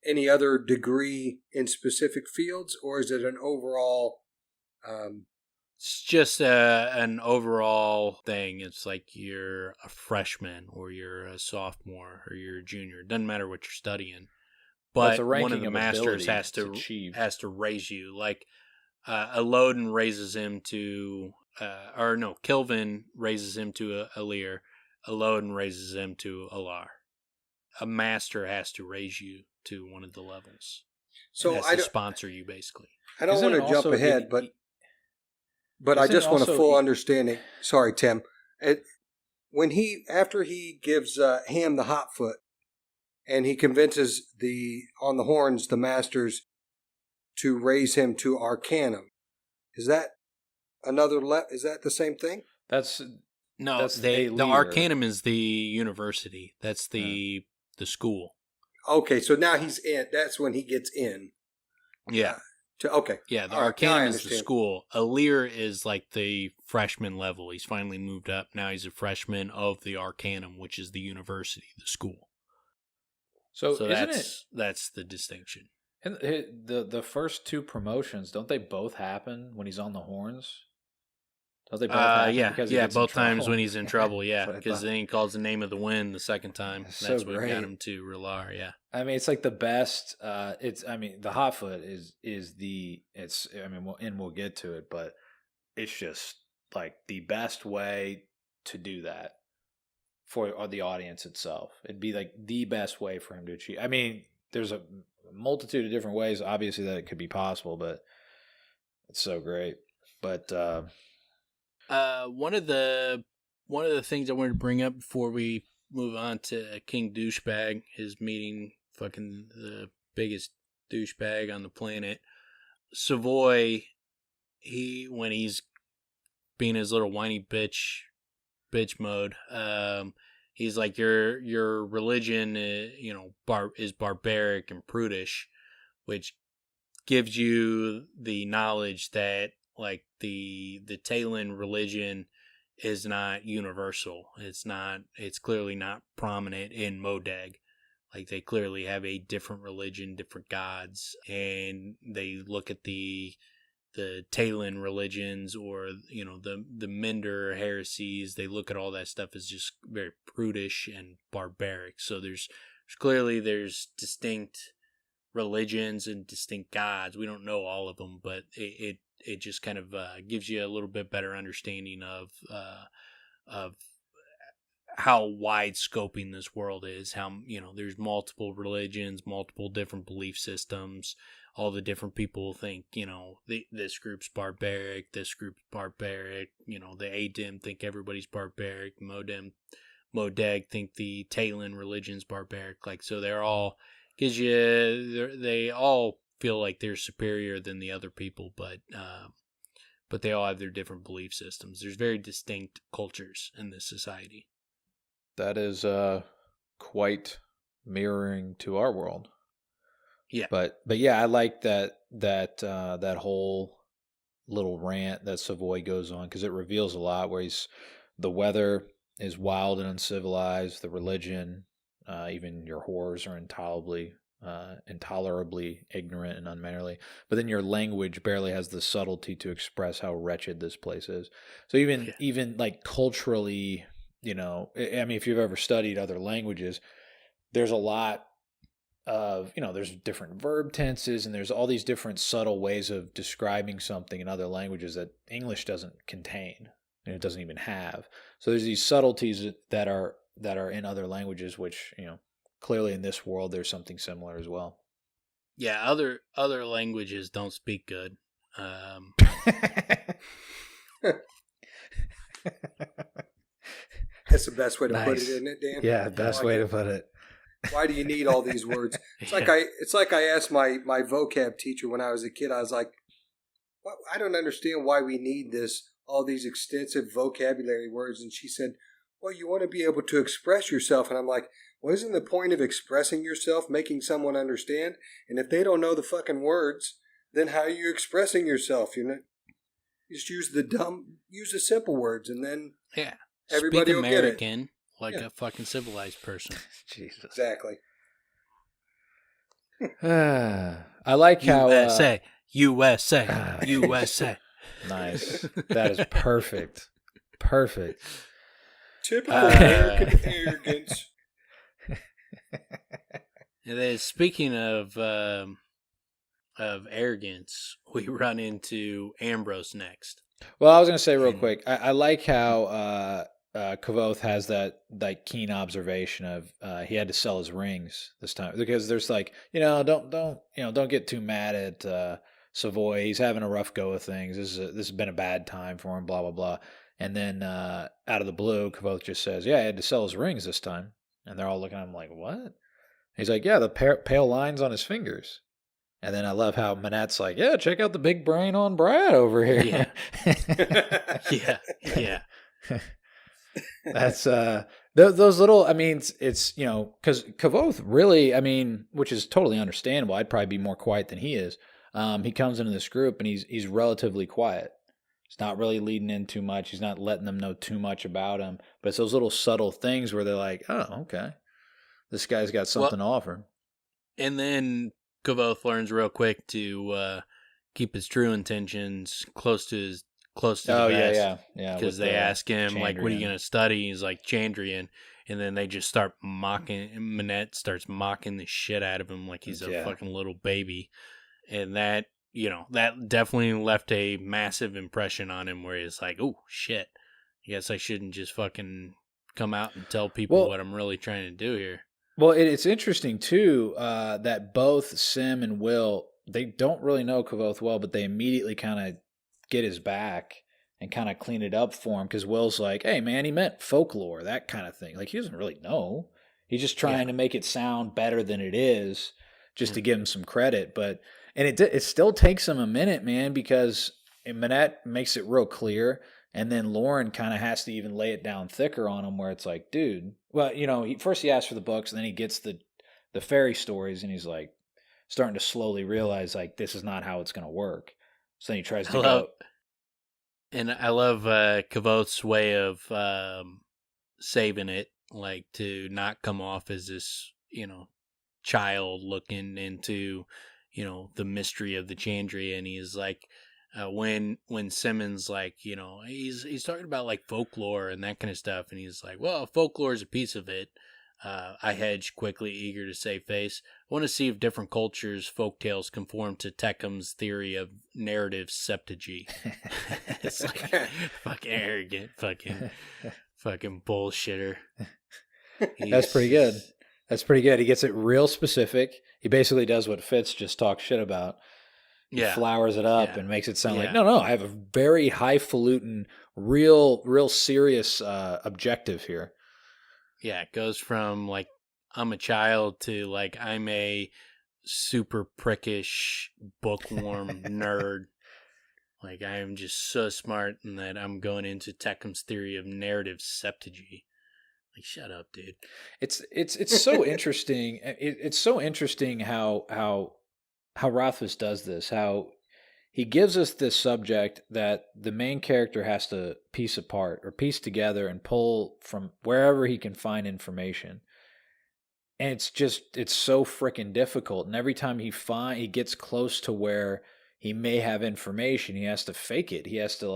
S2: any other degree in specific fields, or is it an overall?
S3: It's just an overall thing. It's like you're a freshman or you're a sophomore or you're a junior. It doesn't matter what you're studying. But one of the masters has to raise you. Like Eloden raises him to, Kilvin raises him to Alir. Eloden raises him to Alar. A master has to raise you to one of the levels. So has to sponsor you, basically.
S2: I don't want to jump ahead, but I just want a full understanding. Sorry, Tim. After he gives Ham the hot foot, and he convinces on the horns the masters to raise him to Arcanum, is that another? Is that the same thing?
S3: The Arcanum is the university. That's the school.
S2: Okay, so now he's in. That's when he gets in.
S3: Yeah.
S2: The
S3: Arcanum is the school. Alir is like the freshman level. He's finally moved up. Now he's a freshman of the Arcanum, which is the university, the school. So that's the distinction.
S4: And the first 2 promotions, don't they both happen when he's on the horns? Don't they both happen?
S3: Both times when he's in trouble, because then he calls the name of the wind the second time. That's what got him to Relar, yeah.
S4: I mean, it's like the best. The hot foot we'll get to it, but it's just like the best way to do that for the audience itself. It'd be like the best way for him to achieve. I mean, there's a multitude of different ways, obviously, that it could be possible, but it's so great. But
S3: one of the things I wanted to bring up before we move on to King Douchebag is meeting fucking the biggest douchebag on the planet. Savoy, when he's being his little whiny bitch mode, he's like, your religion, is barbaric and prudish, which gives you the knowledge that like the Talon religion is not universal. It's clearly not prominent in Modeg. Like, they clearly have a different religion, different gods, and they look at the Talon religions or, the Minder heresies. They look at all that stuff as just very prudish and barbaric. So there's distinct religions and distinct gods. We don't know all of them, but it just kind of gives you a little bit better understanding of how wide scoping this world is, how, there's multiple religions, multiple different belief systems, all the different people think, this group's barbaric, this group's barbaric, the Adim think everybody's barbaric, Modeg think the Talon religion's barbaric, like, so they all feel like they're superior than the other people, but they all have their different belief systems. There's very distinct cultures in this society.
S4: That is quite mirroring to our world.
S3: Yeah.
S4: But yeah, I like that whole little rant that Savoy goes on, because it reveals a lot, where the weather is wild and uncivilized, the religion, even your whores are intolerably ignorant and unmannerly, but then your language barely has the subtlety to express how wretched this place is. So even like culturally, I mean, if you've ever studied other languages, there's a lot of, there's different verb tenses, and there's all these different subtle ways of describing something in other languages that English doesn't contain.
S1: and it doesn't even have. So there's these subtleties that are in other languages, which, clearly in this world there's something similar as well.
S3: Yeah, other languages don't speak good.
S2: That's the best way to put
S1: Nice.
S2: it, isn't it, Dan?
S1: Yeah, best way to put it.
S2: Why do you need all these words? It's like I asked my vocab teacher when I was a kid. I was like, well, I don't understand why we need all these extensive vocabulary words. And she said, well, you want to be able to express yourself. And I'm like, well, isn't the point of expressing yourself making someone understand? And if they don't know the fucking words, then how are you expressing yourself? You just use the simple words, and then everybody will get it.
S3: Speak American like a fucking civilized person.
S1: Jesus.
S2: Exactly.
S1: I like how
S3: USA.
S1: Nice. That is perfect. Perfect.
S2: Typical American arrogance.
S3: And then speaking of arrogance, we run into Ambrose next.
S1: Well, I was going to say real quick, I like how Kvothe has that keen observation of he had to sell his rings this time, because there's don't get too mad at Savoy. He's having a rough go of things. This has been a bad time for him. Blah blah blah. And then out of the blue, Kvothe just says, "Yeah, he had to sell his rings this time." And they're all looking at him like, "What?" He's like, "Yeah, the pale lines on his fingers." And then I love how Manette's like, "Yeah, check out the big brain on Brad over here."
S3: Yeah. yeah.
S1: That's those little. I mean, it's because Kvothe really, which is totally understandable. I'd probably be more quiet than he is. He comes into this group and he's relatively quiet. He's not really leading in too much. He's not letting them know too much about him. But it's those little subtle things where they're like, "Oh, okay, this guy's got something to offer."
S3: And then Kvothe learns real quick to keep his true intentions close to the vest.
S1: Yeah.
S3: Because they ask him,
S1: Chandrian.
S3: like, what are you going to study? He's like, Chandrian. And then they just start mocking, Manette starts mocking the shit out of him like he's a fucking little baby. And that, that definitely left a massive impression on him, where he's like, oh, shit. I guess I shouldn't just fucking come out and tell people what I'm really trying to do here.
S1: Well, it's interesting, too, that both Sim and Will, they don't really know Kvothe well, but they immediately kind of get his back and kind of clean it up for him, because Will's like, "Hey, man, he meant folklore," that kind of thing. Like, he doesn't really know. He's just trying to make it sound better than it is, just to give him some credit. And it still takes him a minute, man, because Manette makes it real clear, and then Lauren kind of has to even lay it down thicker on him, where it's like, dude, well, first he asks for the books, and then he gets the fairy stories, and he's like starting to slowly realize, like, this is not how it's going to work. So then he tries to go.
S3: And I love Kvothe's way of saving it, like, to not come off as this, child looking into, the mystery of the Chandria. And he's like, when Simmons, like, he's talking about like folklore and that kind of stuff, and he's like, well, folklore is a piece of it. I hedge quickly, eager to save face. I want to see if different cultures' folktales conform to Teckham's theory of narrative septuagy. It's like fucking arrogant, fucking bullshitter.
S1: That's pretty good. That's pretty good. He gets it real specific. He basically does what Fitz just talked shit about. He flowers it up and makes it sound like, no, I have a very highfalutin, real serious objective here.
S3: Yeah, it goes from, like, I'm a child to, like, I'm a super prickish, bookworm nerd. Like, I am just so smart in that I'm going into Teckham's theory of narrative septuagy. Like, shut up, dude.
S1: It's so interesting. It's so interesting how Rothfuss does this, how he gives us this subject that the main character has to piece apart or piece together and pull from wherever he can find information. And it's so freaking difficult. And every time he gets close to where he may have information, he has to fake it. He has to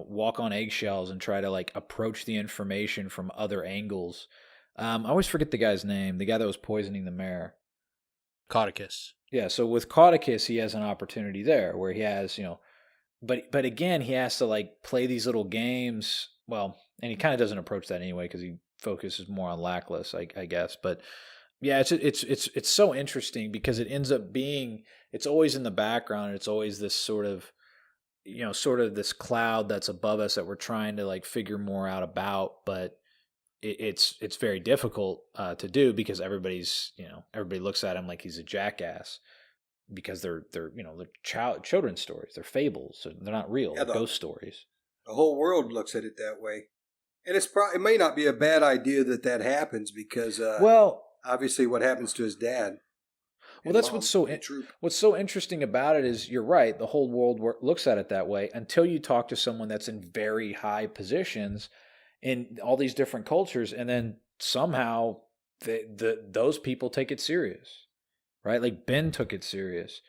S1: walk on eggshells and try to like approach the information from other angles. I always forget the guy's name, the guy that was poisoning the mare.
S3: Caudicus.
S1: Yeah, so with Caudicus, he has an opportunity there where he has, but again, he has to like play these little games. Well, and he kind of doesn't approach that anyway because he focuses more on Lackless, I guess. But yeah, it's so interesting because it ends up being, it's always in the background. It's always this sort of, sort of this cloud that's above us that we're trying to like figure more out about, but it's very difficult to do because everybody looks at him like he's a jackass because they're children's stories, they're fables, so they're not real, they're ghost stories.
S2: The whole world looks at it that way, and it may not be a bad idea that happens because obviously what happens to his dad.
S1: Well, that's what's so interesting about it is you're right. The whole world looks at it that way until you talk to someone that's in very high positions in all these different cultures, and then somehow those people take it serious, right? Like Ben took it serious.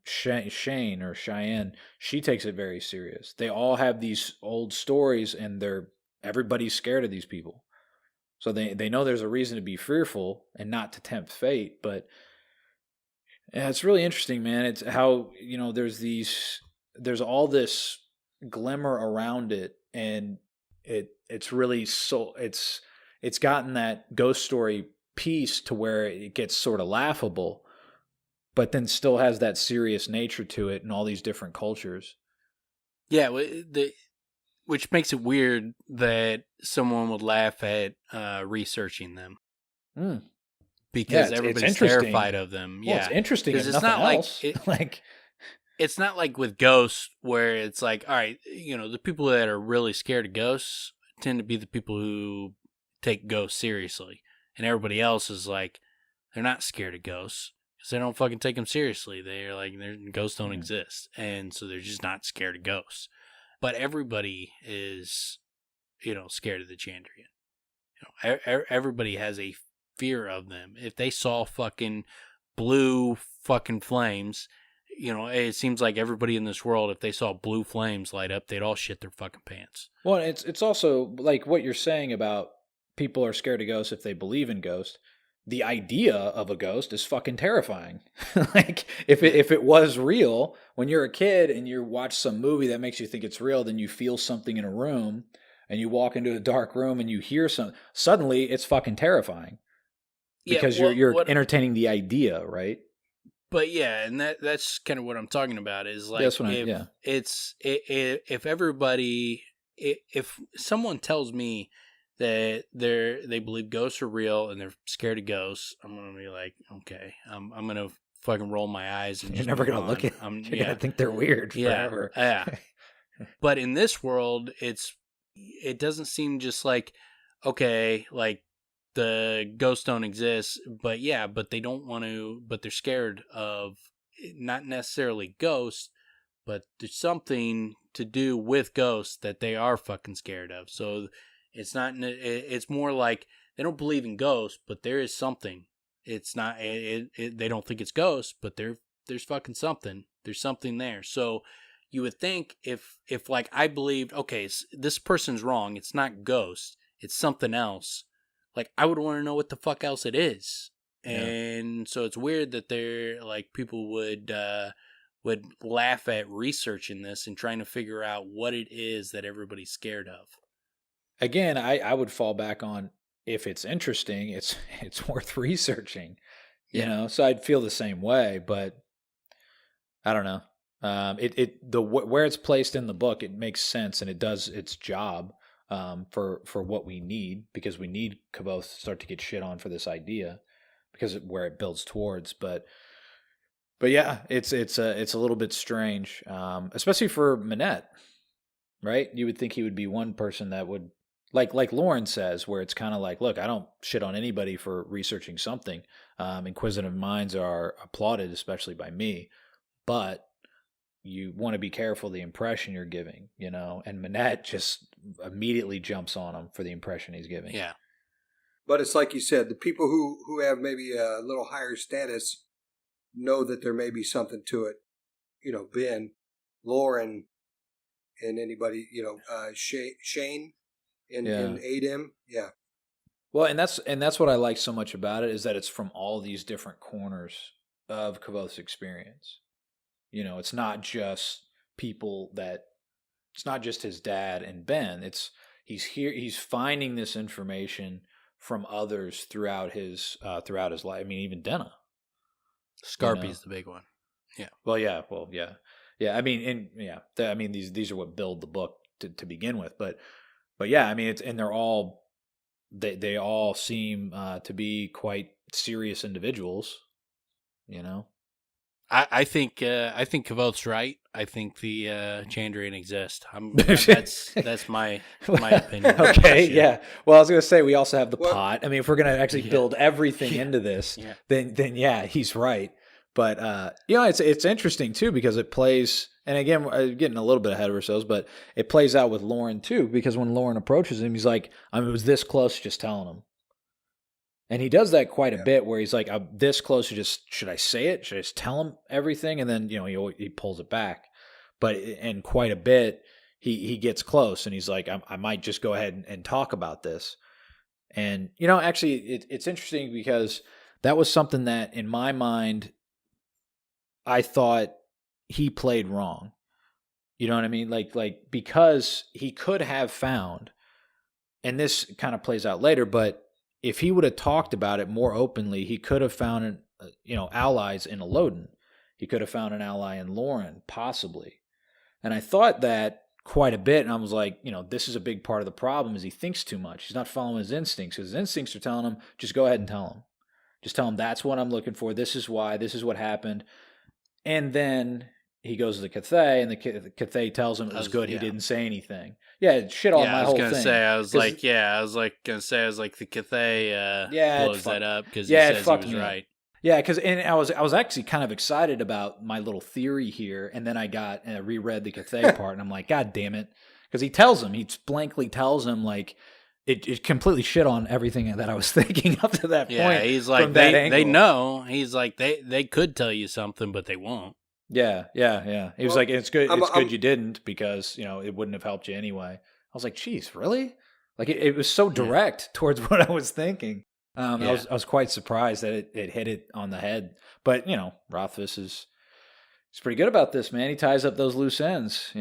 S1: Shane or Cheyenne, she takes it very serious. They all have these old stories, and everybody's scared of these people. So they know there's a reason to be fearful and not to tempt fate, but. Yeah, it's really interesting, man. It's how, there's all this glimmer around it, and it's really it's gotten that ghost story piece to where it gets sort of laughable, but then still has that serious nature to it in all these different cultures.
S3: Yeah, which makes it weird that someone would laugh at researching them.
S1: Mm.
S3: Because everybody's terrified of them.
S1: Well, it's interesting if nothing else.
S3: It's not like with ghosts where it's like, all right, the people that are really scared of ghosts tend to be the people who take ghosts seriously. And everybody else is like, they're not scared of ghosts because they don't fucking take them seriously. They're like, ghosts don't exist. And so they're just not scared of ghosts. But everybody is, scared of the Chandrian. Everybody has a fear of them. If they saw fucking blue fucking flames, it seems like everybody in this world, if they saw blue flames light up, they'd all shit their fucking pants.
S1: Well, it's also like what you're saying about people are scared of ghosts if they believe in ghosts. The idea of a ghost is fucking terrifying. Like if it was real, when you're a kid and you watch some movie that makes you think it's real, then you feel something in a room and you walk into a dark room and you hear something, suddenly it's fucking terrifying. Because you're entertaining the idea, right?
S3: But yeah, and that's kind of what I'm talking about is like if someone tells me that they believe ghosts are real and they're scared of ghosts, I'm gonna be like, okay, I'm gonna fucking roll my eyes and
S1: you're never gonna look at them. You're gonna think they're weird forever.
S3: Yeah. But in this world, it doesn't seem just like, okay, like the ghosts don't exist, but they don't want to, but they're scared of not necessarily ghosts, but there's something to do with ghosts that they are fucking scared of. So it's more like they don't believe in ghosts, but there is something. It's not, they don't think it's ghosts, but there's fucking something. There's something there. So you would think if like I believed, okay, this person's wrong, it's not ghosts, it's something else. Like, I would want to know what the fuck else it is. Yeah. And so it's weird that they're like people would laugh at researching this and trying to figure out what it is that everybody's scared of.
S1: Again, I would fall back on if it's interesting, it's worth researching. So I'd feel the same way, but I don't know. Where it's placed in the book, it makes sense and it does its job. For what we need, because we need Kvothe to start to get shit on for this idea, because where it builds towards. But yeah, it's a little bit strange, especially for Manette, right? You would think he would be one person that would like Lauren says, where it's kind of like, look, I don't shit on anybody for researching something. Inquisitive minds are applauded, especially by me, but you want to be careful the impression you're giving, and Manette just immediately jumps on him for the impression he's giving.
S3: Yeah.
S2: But it's like you said, the people who have maybe a little higher status know that there may be something to it. Ben, Lauren, and anybody, Shane and Adam. Yeah.
S1: Well, and that's what I like so much about it is that it's from all these different corners of Kvothe's experience. It's not just people that it's not just his dad and Ben. He's finding this information from others throughout his life. I mean, even Denna.
S3: Scarpy's the big one. Yeah.
S1: Well, yeah. I mean, these are what build the book to begin with, but yeah, I mean, they're all they all seem to be quite serious individuals, you know.
S3: I think Kvothe's right. I think the Chandrian exist. That's my opinion.
S1: Okay, yeah. Well, I was gonna say we also have the pot. I mean, if we're gonna actually build everything into this, then yeah, he's right. But it's interesting too because it plays. And again, we're getting a little bit ahead of ourselves, but it plays out with Lauren too because when Lauren approaches him, he's like, "I was this close to just telling him." And he does that quite a bit where he's like, I'm this close to just, should I say it? Should I just tell him everything? And then, he pulls it back. But in quite a bit, he gets close and he's like, I might just go ahead and talk about this. And, actually it's interesting because that was something that in my mind, I thought he played wrong. You know what I mean? Like because he could have found, and this kind of plays out later, but if he would have talked about it more openly, he could have found, allies in Eolian. He could have found an ally in Lauren, possibly. And I thought that quite a bit, and I was like, this is a big part of the problem is he thinks too much. He's not following his instincts. His instincts are telling him, just go ahead and tell him. Just tell him that's what I'm looking for. This is why. This is what happened. And then he goes to the Kvothe, and the Kvothe tells him it was good. He didn't say anything. Yeah, shit on my whole thing.
S3: I was like, the Kvothe blows that up because he says he was right.
S1: Yeah, because I was actually kind of excited about my little theory here, and then I got reread the Kvothe part, and I'm like, God damn it, because he blankly tells him like it completely shit on everything that I was thinking up to that point.
S3: Yeah, he's like they know. He's like they could tell you something, but they won't.
S1: Yeah. He was like, it's good. It's good you didn't because, it wouldn't have helped you anyway. I was like, geez, really? Like it was so direct towards what I was thinking. I was quite surprised that it hit it on the head. But, Rothfuss he's pretty good about this, man. He ties up those loose ends,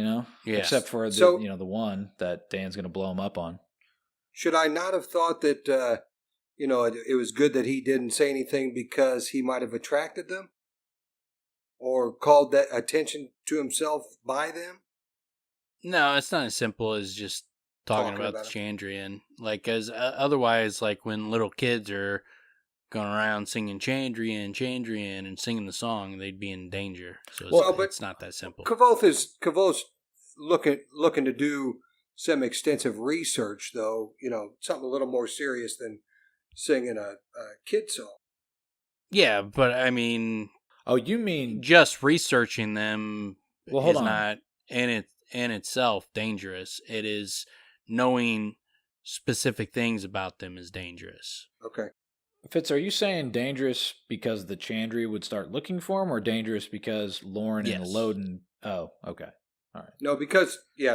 S1: except for the one that Dan's going to blow him up on.
S2: Should I not have thought that, it was good that he didn't say anything because he might have attracted them? Or called that attention to himself by them?
S3: No, it's not as simple as just talking about the Chandrian. Like, as otherwise, like when little kids are going around singing Chandrian, and singing the song, they'd be in danger. So it's not that simple.
S2: Kvothe's looking to do some extensive research, though. Something a little more serious than singing a kid song.
S3: Yeah, but I mean.
S1: Oh, you mean
S3: just researching them
S1: is
S3: not in itself dangerous. It is knowing specific things about them is dangerous.
S2: Okay.
S1: Fitz, are you saying dangerous because the Chandri would start looking for him, or dangerous because Lauren and Eolian? Oh, okay. All right.
S2: No,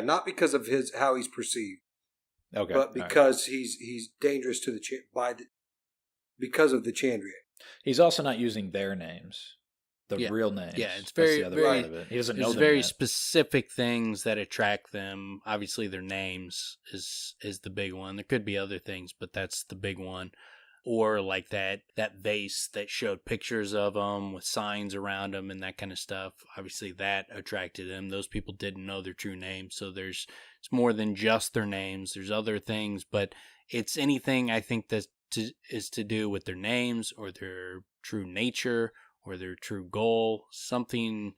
S2: not because of how he's perceived.
S1: Okay.
S2: But because he's dangerous to because of the Chandrian.
S1: He's also not using their names. The real names.
S3: Yeah, it's very,
S1: That's the other part of it. He doesn't know them
S3: very
S1: yet.
S3: specific things that attract them. Obviously, their names is the big one. There could be other things, but that's the big one. Or like that vase that showed pictures of them with signs around them and that kind of stuff. Obviously, that attracted them. Those people didn't know their true names, so it's more than just their names. There's other things, but it's anything I think that is to do with their names or their true nature or their true goal, something,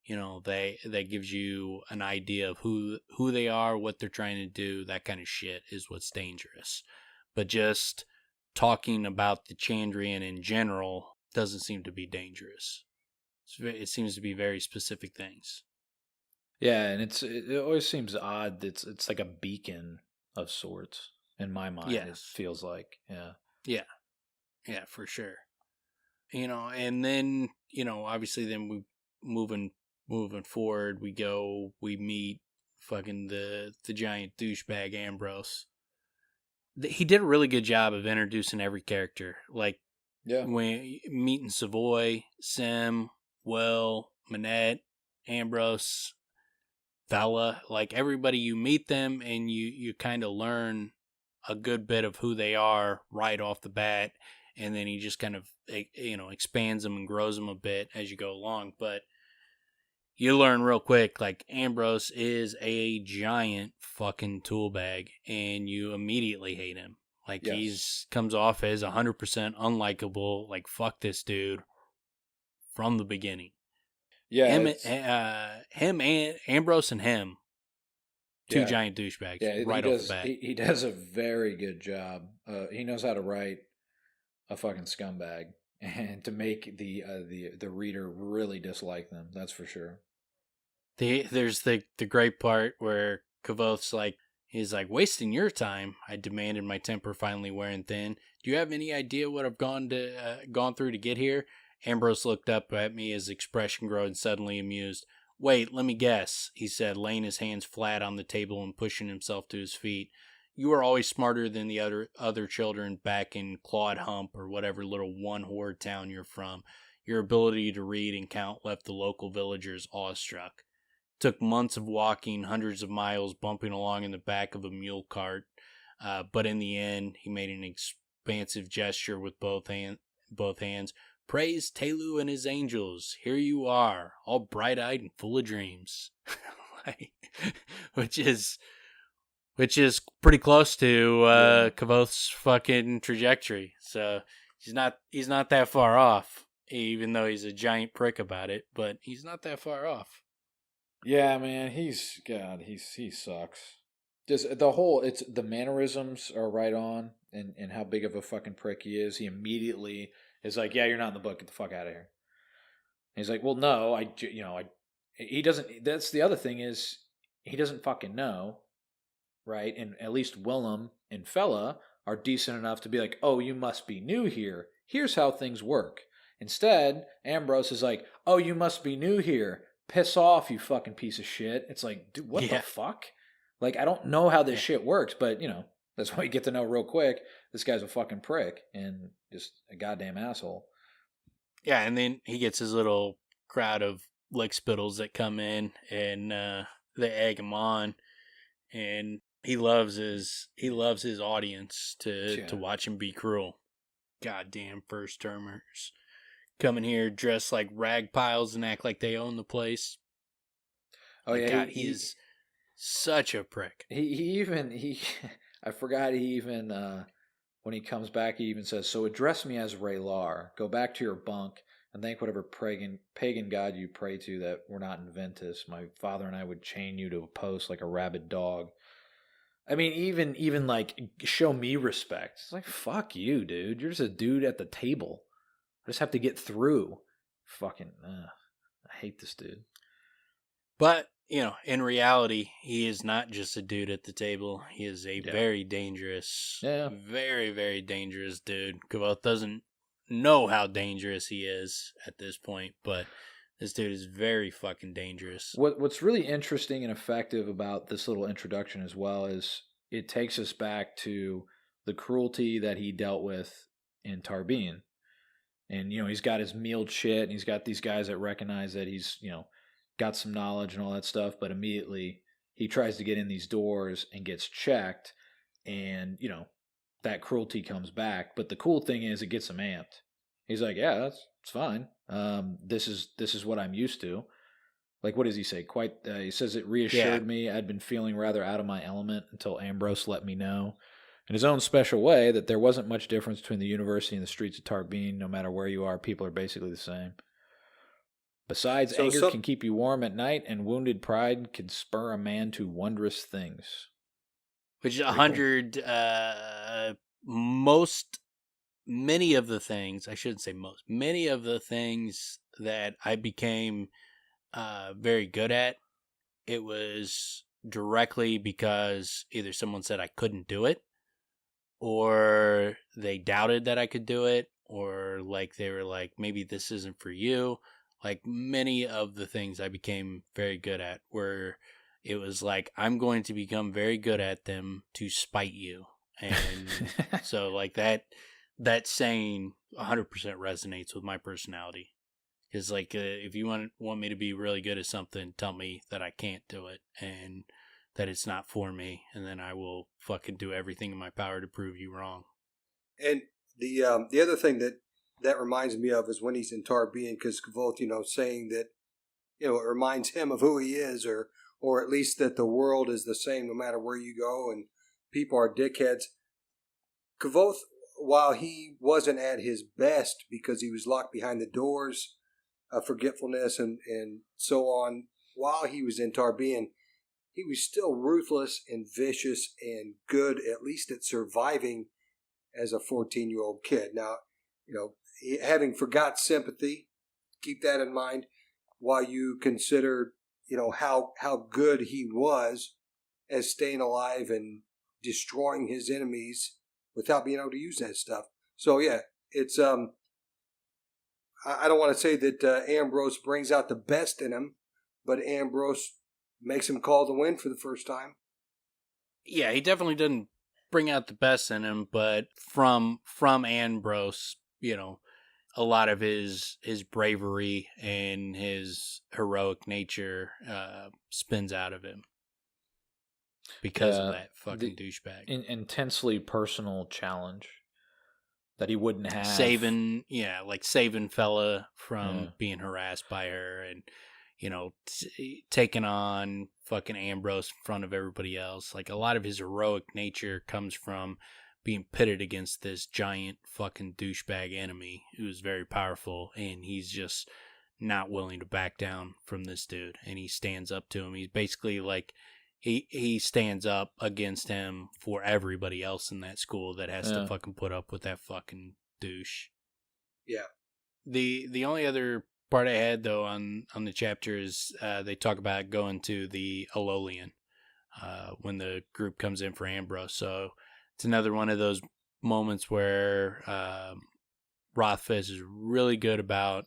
S3: that gives you an idea of who they are, what they're trying to do, that kind of shit is what's dangerous. But just talking about the Chandrian in general doesn't seem to be dangerous. It seems to be very specific things.
S1: Yeah, and it always seems odd. It's like a beacon of sorts in my mind. Yes. It feels like,
S3: yeah, for sure. And then, obviously then we moving forward, we meet fucking the giant douchebag Ambrose. He did a really good job of introducing every character. Like, when meeting Savoy, Sim, Will, Manette, Ambrose, fella. Like, everybody, you meet them and you kind of learn a good bit of who they are right off the bat, and then he just kind of, expands them and grows them a bit as you go along. But you learn real quick, like, Ambrose is a giant fucking tool bag, and you immediately hate him. Like,
S1: Yes.
S3: he's comes off as 100% unlikable, like, fuck this dude from the beginning.
S1: Yeah,
S3: Him and Ambrose and Hemme, two
S1: Yeah.
S3: giant douchebags,
S1: yeah,
S3: right off the bat.
S1: He does a very good job. He knows how to write a fucking scumbag and to make the reader really dislike them. That's for sure.
S3: There's the great part where Kvothe's like, he's like, wasting your time, I demanded, my temper finally wearing thin. Do you have any idea what I've gone through to get here? Ambrose looked up at me, his expression growing suddenly amused. Wait, let me guess, he said, laying his hands flat on the table and pushing himself to his feet. You were always smarter than the other children back in Claude Hump or whatever little one-horde town you're from. Your ability to read and count left the local villagers awestruck. Took months of walking, hundreds of miles, bumping along in the back of a mule cart. But in the end, he made an expansive gesture with both hands. Praise Telu and his angels. Here you are, all bright-eyed and full of dreams. Which is pretty close to Kvothe's fucking trajectory. So he's not that far off, even though he's a giant prick about it. But he's not that far off.
S1: Yeah, man, he sucks. Just it's the mannerisms are right on, and how big of a fucking prick he is. He immediately is like, yeah, you're not in the book. Get the fuck out of here. And he's like, well, no, he doesn't. That's the other thing is he doesn't fucking know, right? And at least Willem and Fella are decent enough to be like, oh, you must be new here. Here's how things work. Instead, Ambrose is like, oh, you must be new here. Piss off, you fucking piece of shit. It's like, dude, what the fuck? Like, I don't know how this shit works, but, that's why you get to know real quick. This guy's a fucking prick and just a goddamn asshole.
S3: Yeah, and then he gets his little crowd of lickspittles that come in, and they egg him on, and he loves his audience to watch him be cruel. Goddamn first termers coming here dressed like rag piles and act like they own the place.
S1: Oh yeah,
S3: God, he is such a prick.
S1: I forgot he even when he comes back, he even says, so address me as Raylar. Go back to your bunk and thank whatever pagan god you pray to that we're not in Ventus. My father and I would chain you to a post like a rabid dog. I mean, even like, show me respect. It's like, fuck you, dude. You're just a dude at the table. I just have to get through. Fucking, I hate this dude.
S3: But, in reality, he is not just a dude at the table. He is a very dangerous, very, very dangerous dude. Kvothe doesn't know how dangerous he is at this point, but this dude is very fucking dangerous.
S1: What's really interesting and effective about this little introduction as well is it takes us back to the cruelty that he dealt with in Tarbeen. And, he's got his mealed shit, and he's got these guys that recognize that he's, got some knowledge and all that stuff, but immediately he tries to get in these doors and gets checked, and, that cruelty comes back. But the cool thing is it gets him amped. He's like, yeah, that's fine. This is what I'm used to. Like, what does he say? He says it reassured me. I'd been feeling rather out of my element until Ambrose let me know, in his own special way, that there wasn't much difference between the university and the streets of Tarbeen. No matter where you are, people are basically the same. Besides, anger can keep you warm at night, and wounded pride can spur a man to wondrous things.
S3: Which is 100, many of the things that I became very good at, it was directly because either someone said I couldn't do it, or they doubted that I could do it, or like they were like, maybe this isn't for you. Like, many of the things I became very good at were, it was like, I'm going to become very good at them to spite you. And so, like, that saying 100% resonates with my personality. Is like, if you want me to be really good at something, tell me that I can't do it and that it's not for me, and then I will fucking do everything in my power to prove you wrong.
S2: And the other thing that reminds me of is when he's in Tarbean, because Kvothe, saying that, it reminds him of who he is, or at least that the world is the same no matter where you go, and people are dickheads. Kvothe, while he wasn't at his best because he was locked behind the doors, forgetfulness and so on, while he was in Tarbean, he was still ruthless and vicious and good, at least at surviving as a 14-year-old kid. Now, having forgot sympathy, keep that in mind while you consider, how good he was as staying alive and destroying his enemies without being able to use that stuff. So yeah, it's I don't want to say that Ambrose brings out the best in him, but Ambrose makes him call the win for the first time.
S3: Yeah, he definitely didn't bring out the best in him, but from Ambrose, a lot of his bravery and his heroic nature spins out of him because of that fucking douchebag.
S4: Intensely personal challenge that he wouldn't have.
S3: Saving fella from being harassed by her, and taking on fucking Ambrose in front of everybody else. Like, a lot of his heroic nature comes from being pitted against this giant fucking douchebag enemy who's very powerful, and he's just not willing to back down from this dude, and he stands up to him. He's basically like, he stands up against him for everybody else in that school that has to fucking put up with that fucking douche.
S2: Yeah.
S3: The only other part I had, though, on the chapter is they talk about going to the Eolian when the group comes in for Ambrose. So it's another one of those moments where Rothfuss is really good about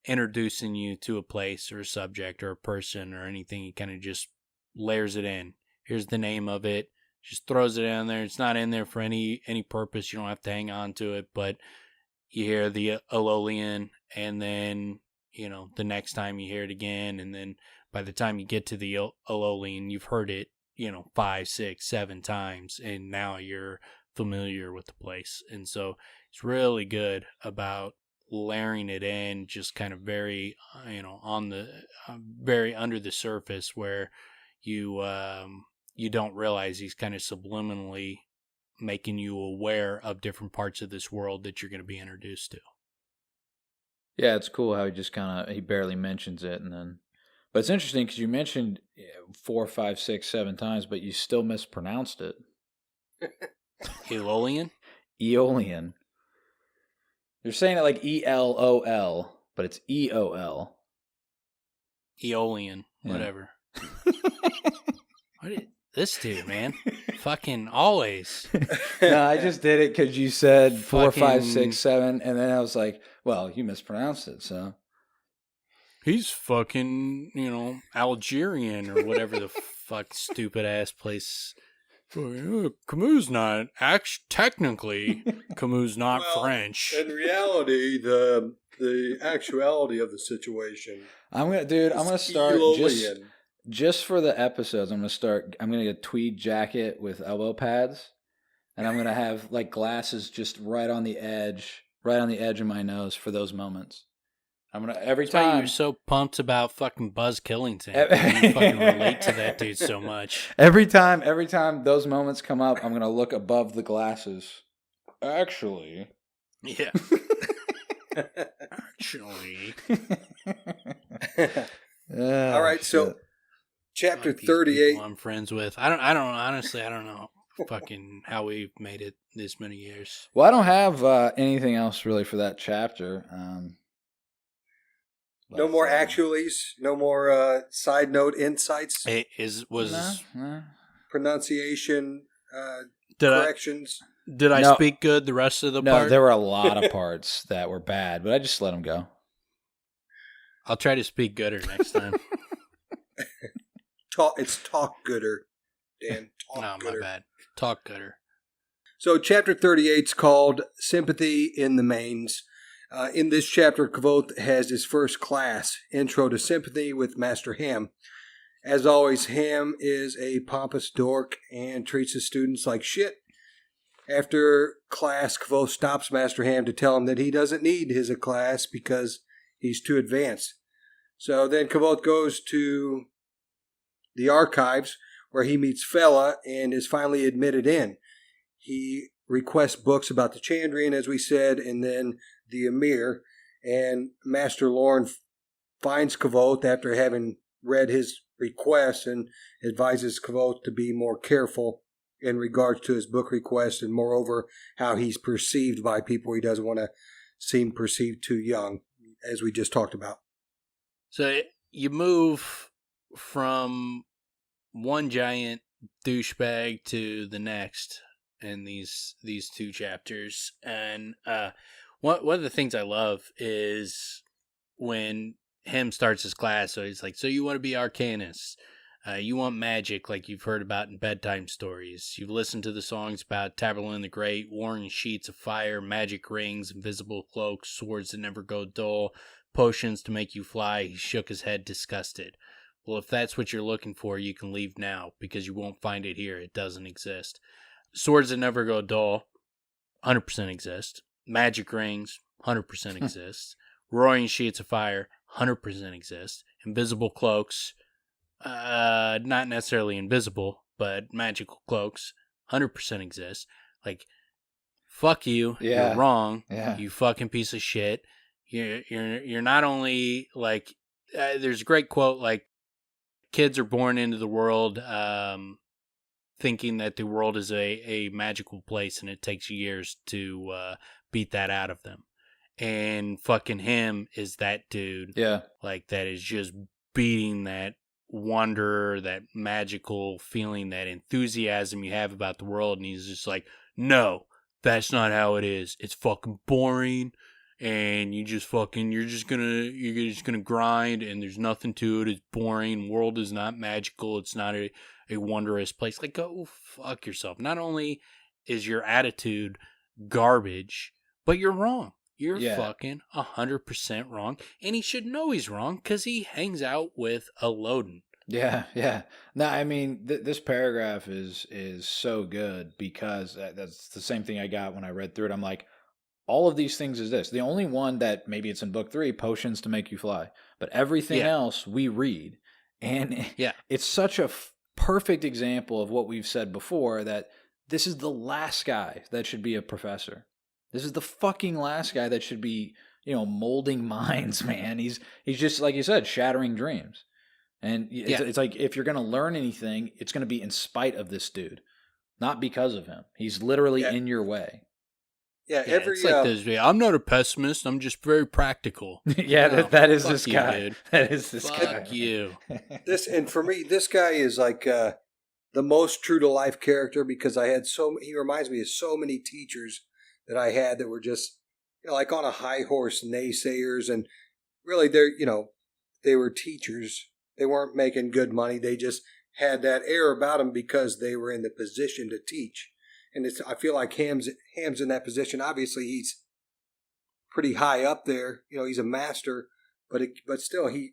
S3: introducing you to a place or a subject or a person or anything. He kind of just layers it in. Here's the name of it. Just throws it in there. It's not in there for any purpose. You don't have to hang on to it, but you hear the Eolian, and then, the next time you hear it again, and then by the time you get to the Eolian, you've heard it, 5, 6, 7 times, and now you're familiar with the place. And so it's really good about layering it in, just kind of very, on the very under the surface, where you don't realize he's kind of subliminally making you aware of different parts of this world that you're going to be introduced to.
S4: Yeah, it's cool how he just he barely mentions it, and then, but it's interesting because you mentioned 4, 5, 6, 7 times, but you still mispronounced it.
S3: Eolian?
S4: Eolian. You're saying it like ELOL, but it's EOL.
S3: Eolian, whatever. This dude, man. Fucking always.
S4: No, I just did it because you said 4, 5, 6, 7, and then I was like, well, you mispronounced it, so.
S3: He's fucking, Algerian or whatever the fuck stupid ass place. Camus not technically Camus not French.
S2: In reality, the actuality of the situation.
S4: I'm gonna start
S2: Eolian.
S4: Just for the episodes. I'm gonna get a tweed jacket with elbow pads, and I'm gonna have like glasses just right on the edge of my nose for those moments. I'm gonna every
S3: That's
S4: time.
S3: why you're so pumped about fucking Buzz Killington. You fucking relate to that dude so much.
S4: Every time those moments come up, I'm gonna look above the glasses. Actually.
S3: Yeah. Actually.
S2: All right, so chapter 38.
S3: I'm friends with. I don't know fucking how we've made it this many years.
S4: Well, I don't have anything else really for that chapter.
S2: No more actuallys, no more side note insights.
S3: It was
S2: pronunciation corrections.
S3: Did I speak good the rest of the part?
S4: No, there were a lot of parts that were bad, but I just let them go.
S3: I'll try to speak gooder next time.
S2: It's talk gooder, Dan. Talk gooder.
S3: My bad. Talk gooder.
S2: So chapter 38 is called Sympathy in the Mains. In this chapter, Kvothe has his first class, Intro to Sympathy, with Master Hemme. As always, Hemme is a pompous dork and treats his students like shit. After class, Kvothe stops Master Hemme to tell him that he doesn't need his class because he's too advanced. So then Kvothe goes to the archives where he meets Fela and is finally admitted in. He requests books about the Chandrian, as we said, and then the Emir. And Master Lorne finds Kvothe after having read his request and advises Kvothe to be more careful in regards to his book request, and moreover, how he's perceived by people. He doesn't want to seem perceived too young, as we just talked about.
S3: So you move from one giant douchebag to the next in these two chapters, and one of the things I love is when Hemme starts his class. So he's like, so you want to be arcanist, you want magic like you've heard about in bedtime stories, you've listened to the songs about Taborlin the Great, warring sheets of fire, magic rings, invisible cloaks, swords that never go dull, potions to make you fly. He shook his head, disgusted. Well, if that's what you're looking for, you can leave now, because you won't find it here. It doesn't exist. Swords that never go dull, 100% exist. Magic rings, 100% exist. Roaring sheets of fire, 100% exist. Invisible cloaks, not necessarily invisible, but magical cloaks, 100% exist. Like, fuck you.
S4: Yeah.
S3: You're wrong.
S4: Yeah.
S3: You fucking piece of shit. You're not only like, there's a great quote like, kids are born into the world thinking that the world is a magical place, and it takes years to beat that out of them. And fucking Hemme is that dude.
S4: Yeah.
S3: Like, that is just beating that wonder, that magical feeling, that enthusiasm you have about the world. And he's just like, no, that's not how it is. It's fucking boring. And you're just gonna grind, and there's nothing to it. It's boring. World is not magical. It's not a wondrous place. Like, go fuck yourself. Not only is your attitude garbage, but you're wrong. You're fucking 100% wrong. And he should know he's wrong, because he hangs out with a Loden.
S4: Yeah, yeah. No, I mean, this paragraph is so good, because that's the same thing I got when I read through it. I'm like, all of these things is this. The only one that maybe it's in book 3, potions to make you fly. But everything else we read. And it's such a perfect example of what we've said before, that this is the last guy that should be a professor. This is the fucking last guy that should be, molding minds, man. He's just, like you said, shattering dreams. And it's like, if you're going to learn anything, it's going to be in spite of this dude, not because of him. He's literally in your way.
S2: Yeah,
S3: it's like this. I'm not a pessimist. I'm just very practical.
S4: That is this guy.
S3: Dude.
S4: That is this guy.
S3: Fuck you.
S2: And for me, this guy is like the most true to life character, because he reminds me of so many teachers that I had that were just, like on a high horse naysayers, and really they were teachers. They weren't making good money. They just had that air about them because they were in the position to teach. And I feel like Hemme's in that position. Obviously, he's pretty high up there. He's a master, but still, he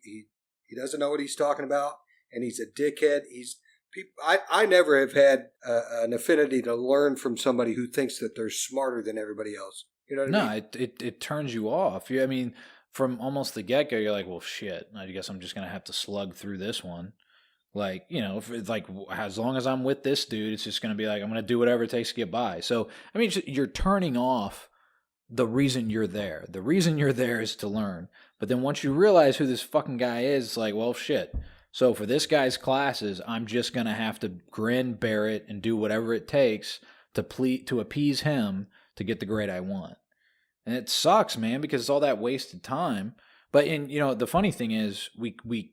S2: doesn't know what he's talking about, and he's a dickhead. I never have had an affinity to learn from somebody who thinks that they're smarter than everybody else. You know what I mean?
S4: No, it turns you off. I mean, from almost the get-go, you're like, well, shit, I guess I'm just going to have to slug through this one. Like, if it's like, as long as I'm with this dude, it's just going to be like, I'm going to do whatever it takes to get by. So, I mean, you're turning off the reason you're there. The reason you're there is to learn. But then once you realize who this fucking guy is, it's like, well, shit. So for this guy's classes, I'm just going to have to grin, bear it, and do whatever it takes to appease him to get the grade I want. And it sucks, man, because it's all that wasted time. But the funny thing is, we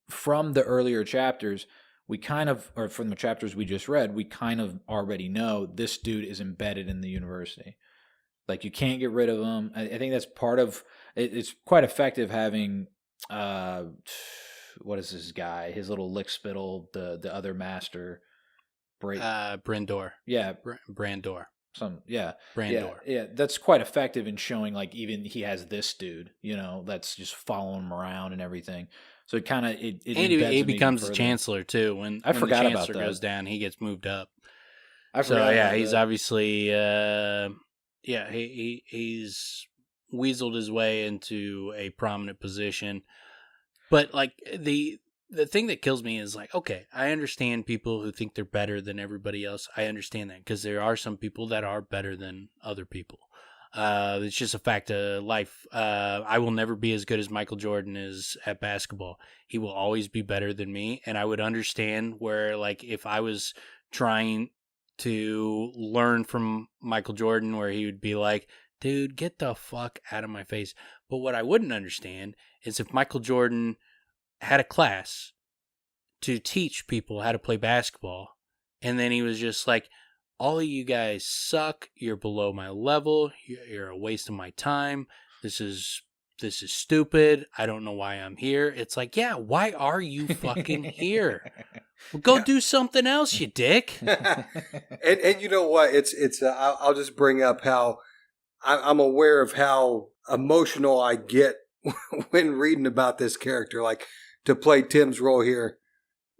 S4: from the earlier chapters, or from the chapters we just read, we kind of already know this dude is embedded in the university. Like, you can't get rid of him. I think that's part of it. It's quite effective having, what is this guy? His little lickspittle, the other master.
S3: Brandor.
S4: Yeah.
S3: Brandor. Brandor.
S1: Yeah, that's quite effective in showing like even he has this dude, that's just following him around and everything. So it kind of it
S3: And
S1: embeds
S3: he
S1: him
S3: becomes
S1: even
S3: the
S1: further.
S3: chancellor too. When
S1: I forgot
S3: the
S1: about
S3: chancellor
S1: that.
S3: goes down, he gets moved up.
S1: I
S3: So
S1: forgot
S3: yeah,
S1: about
S3: he's
S1: that.
S3: obviously he's weaseled his way into a prominent position. But like the thing that kills me is like, okay, I understand people who think they're better than everybody else. I understand that because there are some people that are better than other people. It's just a fact of life. I will never be as good as Michael Jordan is at basketball. He will always be better than me. And I would understand where, like, if I was trying to learn from Michael Jordan, where he would be like, dude, get the fuck out of my face. But what I wouldn't understand is if Michael Jordan had a class to teach people how to play basketball, and then he was just like, all of you guys suck. You're below my level. You're a waste of my time. This is stupid. I don't know why I'm here. It's like, yeah, why are you fucking here? Well, go do something else, you dick.
S2: and you know what? I'll just bring up how I'm aware of how emotional I get when reading about this character. Like, to play Tim's role here,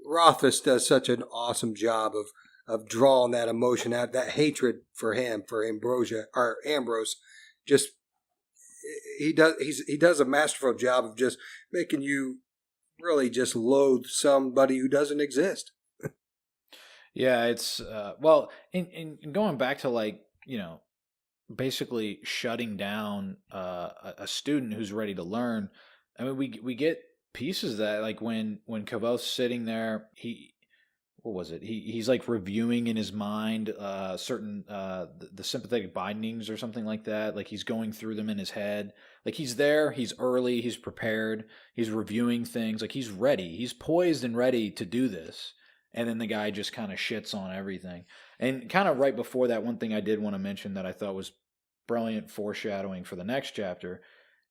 S2: Rothfuss does such an awesome job of drawing that emotion out, that hatred for him, for Ambrose. Just he does a masterful job of just making you really just loathe somebody who doesn't exist.
S1: Yeah, it's well, in going back to like, basically shutting down a student who's ready to learn. I mean, we get pieces of that, like when Kvothe's sitting there, what was it? He's like reviewing in his mind certain the sympathetic bindings or something like that. Like he's going through them in his head. Like he's there, he's early, he's prepared, he's reviewing things. Like he's ready, he's poised and ready to do this. And then the guy just kind of shits on everything. And kind of right before that, one thing I did want to mention that I thought was brilliant foreshadowing for the next chapter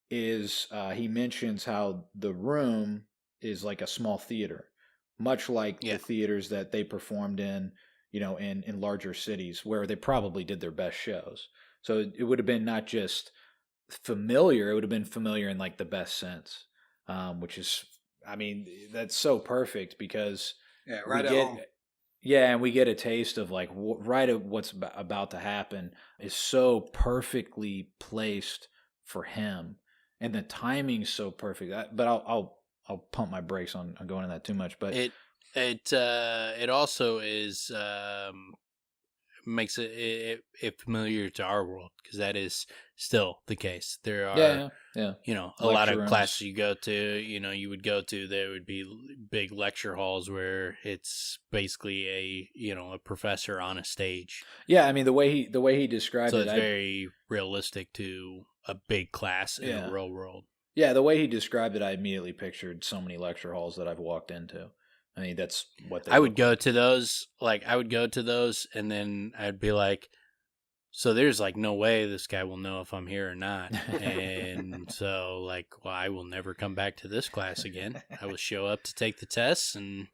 S1: is he mentions how the room is like a small theater, much like the theaters that they performed in, in larger cities where they probably did their best shows. So it would have been not just familiar, it would have been familiar in like the best sense, which is, I mean, that's so perfect because
S2: right at home.
S1: Yeah, and we get a taste of like right at what's about to happen is so perfectly placed for him, and the timing's so perfect. But I'll pump my brakes on going into that too much. But
S3: it also is makes it familiar to our world because that is still the case. There are a lot of classes you go to, you would go to, there would be big lecture halls where it's basically a professor on a stage.
S1: Yeah, I mean the way he described it,
S3: so it's very realistic to a big class in the real world.
S1: Yeah, the way he described it, I immediately pictured so many lecture halls that I've walked into. I mean, that's what
S3: I would go to those. Like, I would go to those, and then I'd be like, so there's like no way this guy will know if I'm here or not. And so, like, well, I will never come back to this class again. I will show up to take the tests and,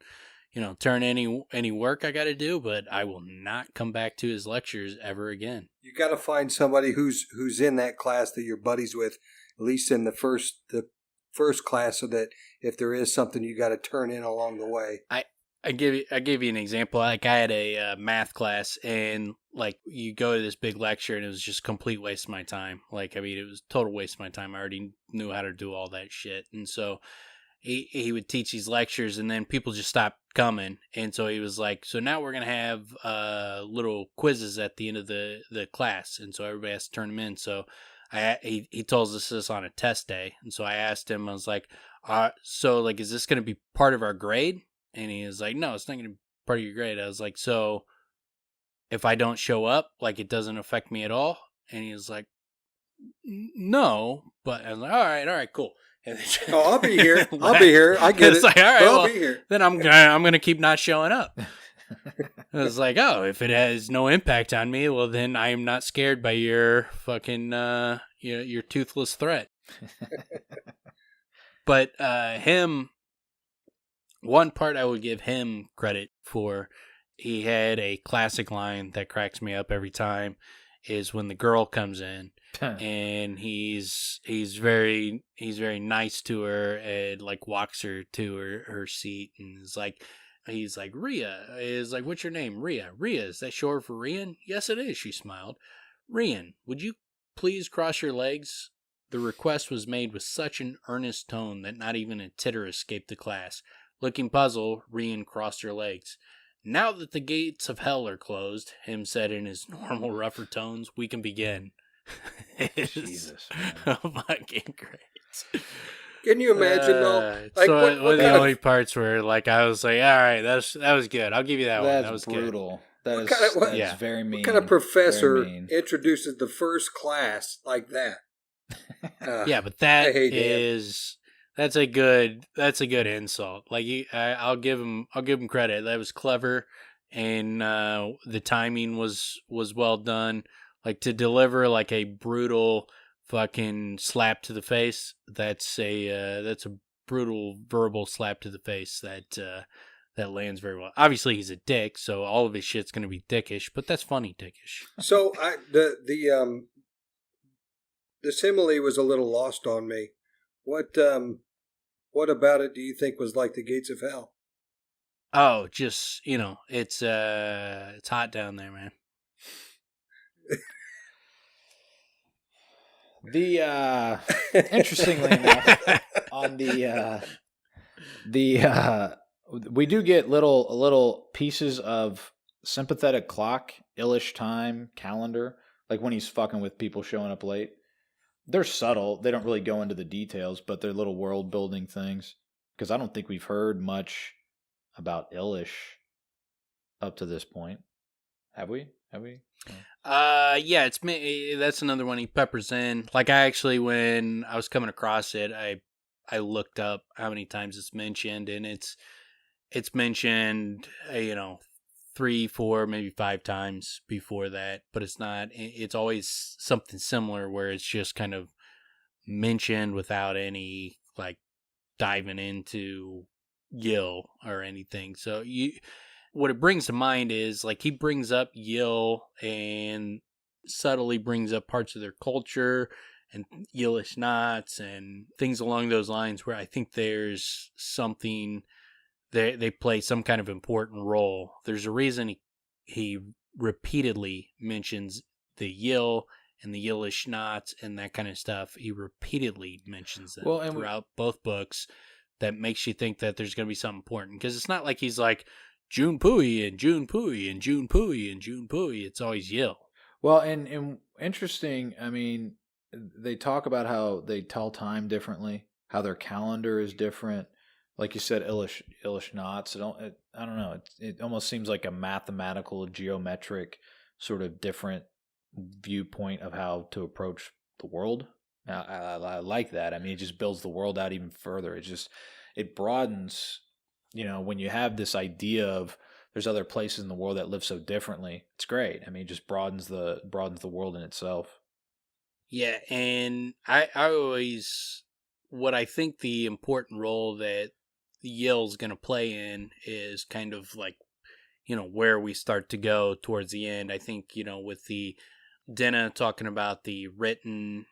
S3: turn any work I got to do, but I will not come back to his lectures ever again.
S2: You got to find somebody who's in that class that you're buddies with, at least in the first class, so that if there is something you got to turn in along the way.
S3: I give you an example. Like, I had a math class, and like you go to this big lecture, and it was just a complete waste of my time. Like, I mean, it was a total waste of my time. I already knew how to do all that shit, and so he would teach these lectures, and then people just stopped coming, and so he was like, so now we're gonna have little quizzes at the end of the class, and so everybody has to turn them in. So he tells us this on a test day, and so I asked him, I was like, so like, is this going to be part of our grade? And he was like, no, it's not going to be part of your grade. I was like, so if I don't show up, like, it doesn't affect me at all? And he was like, no, but I was like, all right, cool.
S2: I'll be here. I get it.
S3: Like, all right,
S2: I'll be here.
S3: Then I'm gonna keep not showing up. I was like, oh, if it has no impact on me, well, then I am not scared by your fucking your toothless threat. But him, one part I would give him credit for, he had a classic line that cracks me up every time, is when the girl comes in and he's very nice to her and like walks her to her seat and he's like, Rhea is like, what's your name? Rhea, is that short for Rian? Yes, it is, she smiled. Rian, would you please cross your legs? The request was made with such an earnest tone that not even a titter escaped the class. Looking puzzled, Rian crossed her legs. Now that the gates of hell are closed, Hemme said in his normal, rougher tones, we can begin.
S4: Jesus, man.
S3: Fucking great.
S2: Can you imagine though? Like,
S3: so
S2: what
S3: one of the
S2: kind
S3: only
S2: of,
S3: parts where like I was like, all right, that was good. I'll give you that one. That was
S1: brutal.
S3: Good.
S1: That's very mean.
S2: what kind of professor introduces the first class like that?
S3: Yeah, but that's a good insult. Like I'll give him credit. That was clever, and the timing was well done. Like to deliver like a brutal fucking slap to the face. That's a brutal verbal slap to the face that lands very well. Obviously, he's a dick, so all of his shit's gonna be dickish, but that's funny dickish.
S2: So the simile was a little lost on me. What about it do you think was like the gates of hell?
S3: Oh, just it's hot down there, man.
S1: The interestingly enough, on the we do get little pieces of sympathetic clock, illish time, calendar, like when he's fucking with people showing up late. They're subtle. They don't really go into the details, but they're little world building things. Because I don't think we've heard much about illish up to this point. Have we?
S3: Yeah, that's another one he peppers in. Like I actually, when I was coming across it, I looked up how many times it's mentioned, and it's mentioned 3, 4, maybe 5 times before that, but it's always something similar where it's just kind of mentioned without any like diving into Yil or anything. So what it brings to mind is like he brings up Yil and subtly brings up parts of their culture and Yilish knots and things along those lines where I think there's something they play some kind of important role. There's a reason he repeatedly mentions the Yil and the Yilish knots and that kind of stuff. He repeatedly mentions them throughout both books. That makes you think that there's going to be something important, because it's not like he's like June Pui and June Pui and June Pui and June Pui. It's always Yil.
S1: Well, and interesting. I mean, they talk about how they tell time differently, how their calendar is different. Like you said, illish knots. I don't know. It almost seems like a mathematical, geometric sort of different viewpoint of how to approach the world. I like that. I mean, it just builds the world out even further. It broadens. When you have this idea of there's other places in the world that live so differently, it's great. I mean, it just broadens the world in itself.
S3: Yeah, and I always, what I think the important role that Yale's going to play in is kind of like, where we start to go towards the end. I think, with the Denna talking about the written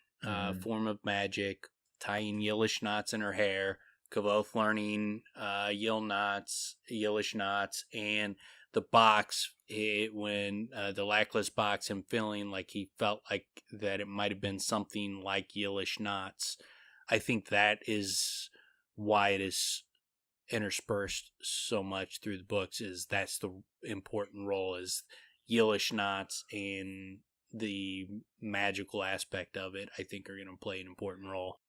S3: form of magic, tying Yilish knots in her hair, Kvothe learning Yilish knots, and the box, when the Lackless box, him feeling like he felt like that it might have been something like Yilish knots. I think that is why it is interspersed so much through the books, is that's the important role, is Yilish knots and the magical aspect of it, I think, are going to play an important role.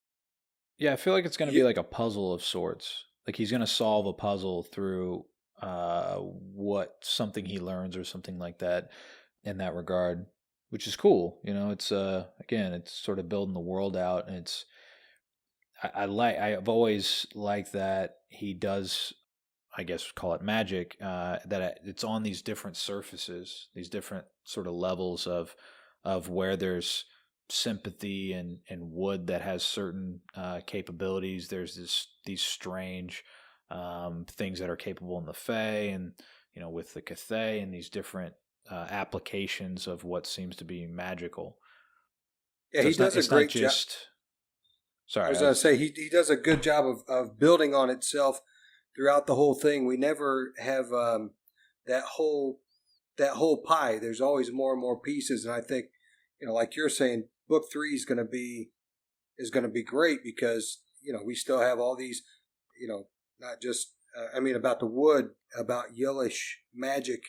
S1: Yeah, I feel like it's going to be like a puzzle of sorts. Like he's going to solve a puzzle through something he learns or something like that in that regard, which is cool. It's again, it's sort of building the world out, and I've always liked that he does, I guess, call it magic, that it's on these different surfaces, these different sort of levels of where there's sympathy and wood that has certain capabilities. There's these strange things that are capable in the Fae, and with the Kvothe, and these different
S4: applications of what seems to be magical.
S2: Yeah,
S4: So
S2: he does a great job.
S4: Sorry,
S2: I was going to say he does a good job of building on itself throughout the whole thing. We never have that whole pie. There's always more and more pieces, and I think, like you're saying, book 3 is going to be great because we still have all these, not just about the wood, about Yillish magic,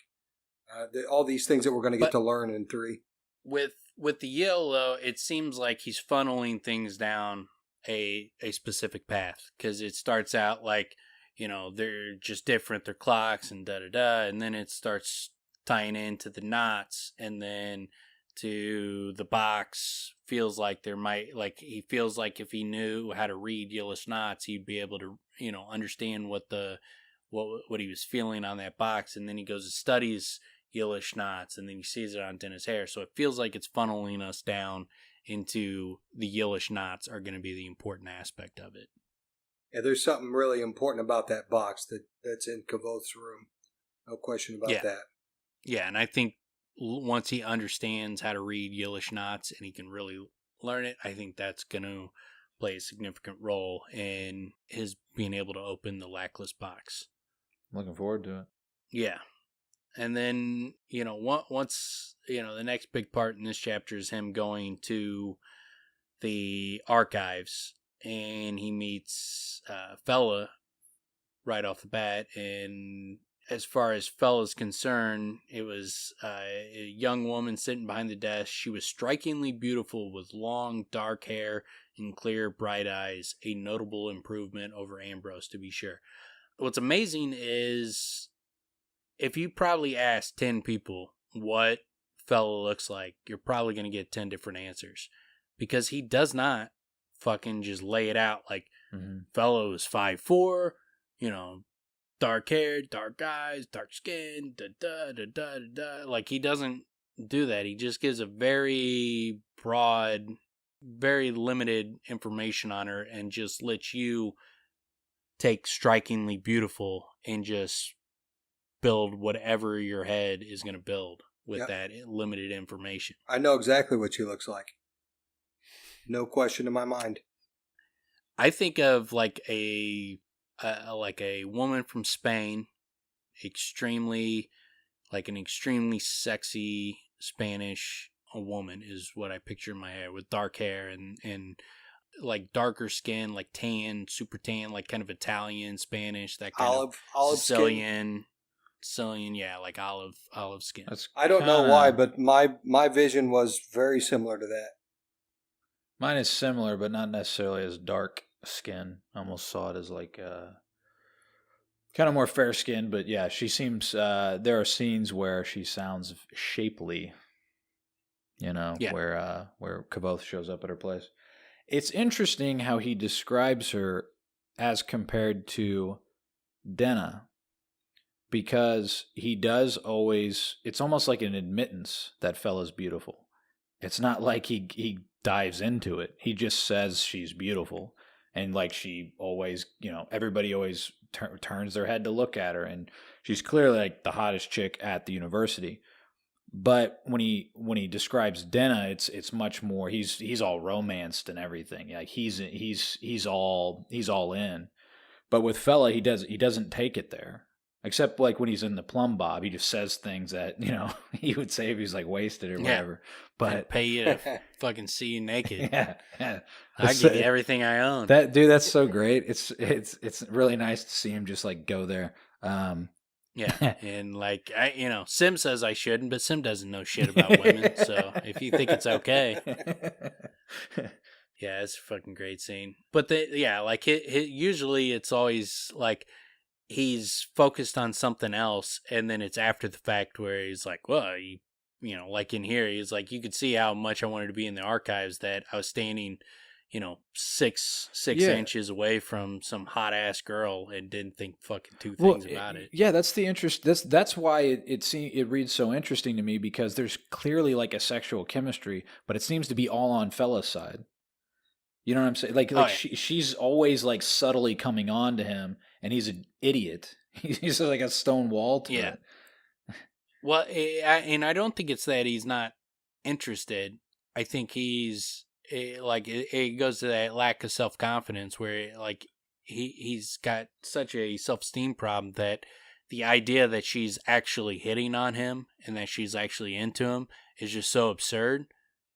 S2: all these things that we're going to get to learn in 3.
S3: With the Yale, though, it seems like he's funneling things down a specific path, because it starts out like, they're just different, they're clocks and da-da-da, and then it starts tying into the knots, and then to the box. Feels like he feels like if he knew how to read Yillish knots, he'd be able to, understand what he was feeling on that box, and then he goes and studies Yillish knots, and then he sees it on Dennis' hair. So it feels like it's funneling us down into the Yillish knots are going to be the important aspect of it.
S2: Yeah, there's something really important about that box that's in Kvothe's room. No question about that.
S3: Yeah, and I think once he understands how to read Yillish knots and he can really learn it, I think that's going to play a significant role in his being able to open the Lackless box.
S4: Looking forward to it.
S3: Yeah. And then, once, the next big part in this chapter is him going to the archives, and he meets Fella right off the bat. And as far as Fella's concerned, it was a young woman sitting behind the desk. She was strikingly beautiful with long, dark hair and clear, bright eyes, a notable improvement over Ambrose, to be sure. What's amazing is, if you probably ask 10 people what Fella looks like, you're probably going to get 10 different answers, because he does not fucking just lay it out like Fella is 5'4", dark hair, dark eyes, dark skin, da da da da da. Like, he doesn't do that. He just gives a very broad, very limited information on her, and just lets you take strikingly beautiful and just build whatever your head is going to build with that limited information.
S2: I know exactly what she looks like. No question in my mind.
S3: I think of like a woman from Spain, an extremely sexy Spanish woman is what I picture in my head, with dark hair and like darker skin, like tan, super tan, like kind of Italian, Spanish, that kind
S2: olive
S3: Sicilian, yeah, like olive skin.
S2: I don't know why, but my vision was very similar to that.
S4: Mine is similar, but not necessarily as dark skin. I almost saw it as like kind of more fair skin, but yeah, she seems. There are scenes where she sounds shapely. Where Kvothe shows up at her place. It's interesting how he describes her as compared to Denna, because he does always. It's almost like an admittance that Fella's beautiful. It's not like he dives into it. He just says she's beautiful, and like she always, everybody always turns their head to look at her, and she's clearly like the hottest chick at the university. But when he describes Denna, it's much more. He's all romanced and everything. Like he's all in. But with Fella, he doesn't take it there. Except like when he's in the plumb bob, he just says things that he would say if he's like wasted or whatever. But
S3: I'd pay you to fucking see you naked.
S4: Yeah.
S3: I give you everything I own.
S4: That's so great. It's really nice to see him just like go there.
S3: Yeah, and like Sim says I shouldn't, but Sim doesn't know shit about women. So if you think it's okay, yeah, it's a fucking great scene. But usually it's always like he's focused on something else, and then it's after the fact where he's like, well, like in here, he's like, you could see how much I wanted to be in the archives, that I was standing, 6 inches away from some hot ass girl and didn't think fucking two things about it.
S4: Yeah, that's the interest. That's why it reads so interesting to me, because there's clearly like a sexual chemistry, but it seems to be all on Fella's side. You know what I'm saying? Like she's always like subtly coming on to him, and he's an idiot. He's like a stone wall to it.
S3: Well, and I don't think it's that he's not interested. I think he's like it goes to that lack of self-confidence where like he's got such a self-esteem problem that the idea that she's actually hitting on him and that she's actually into him is just so absurd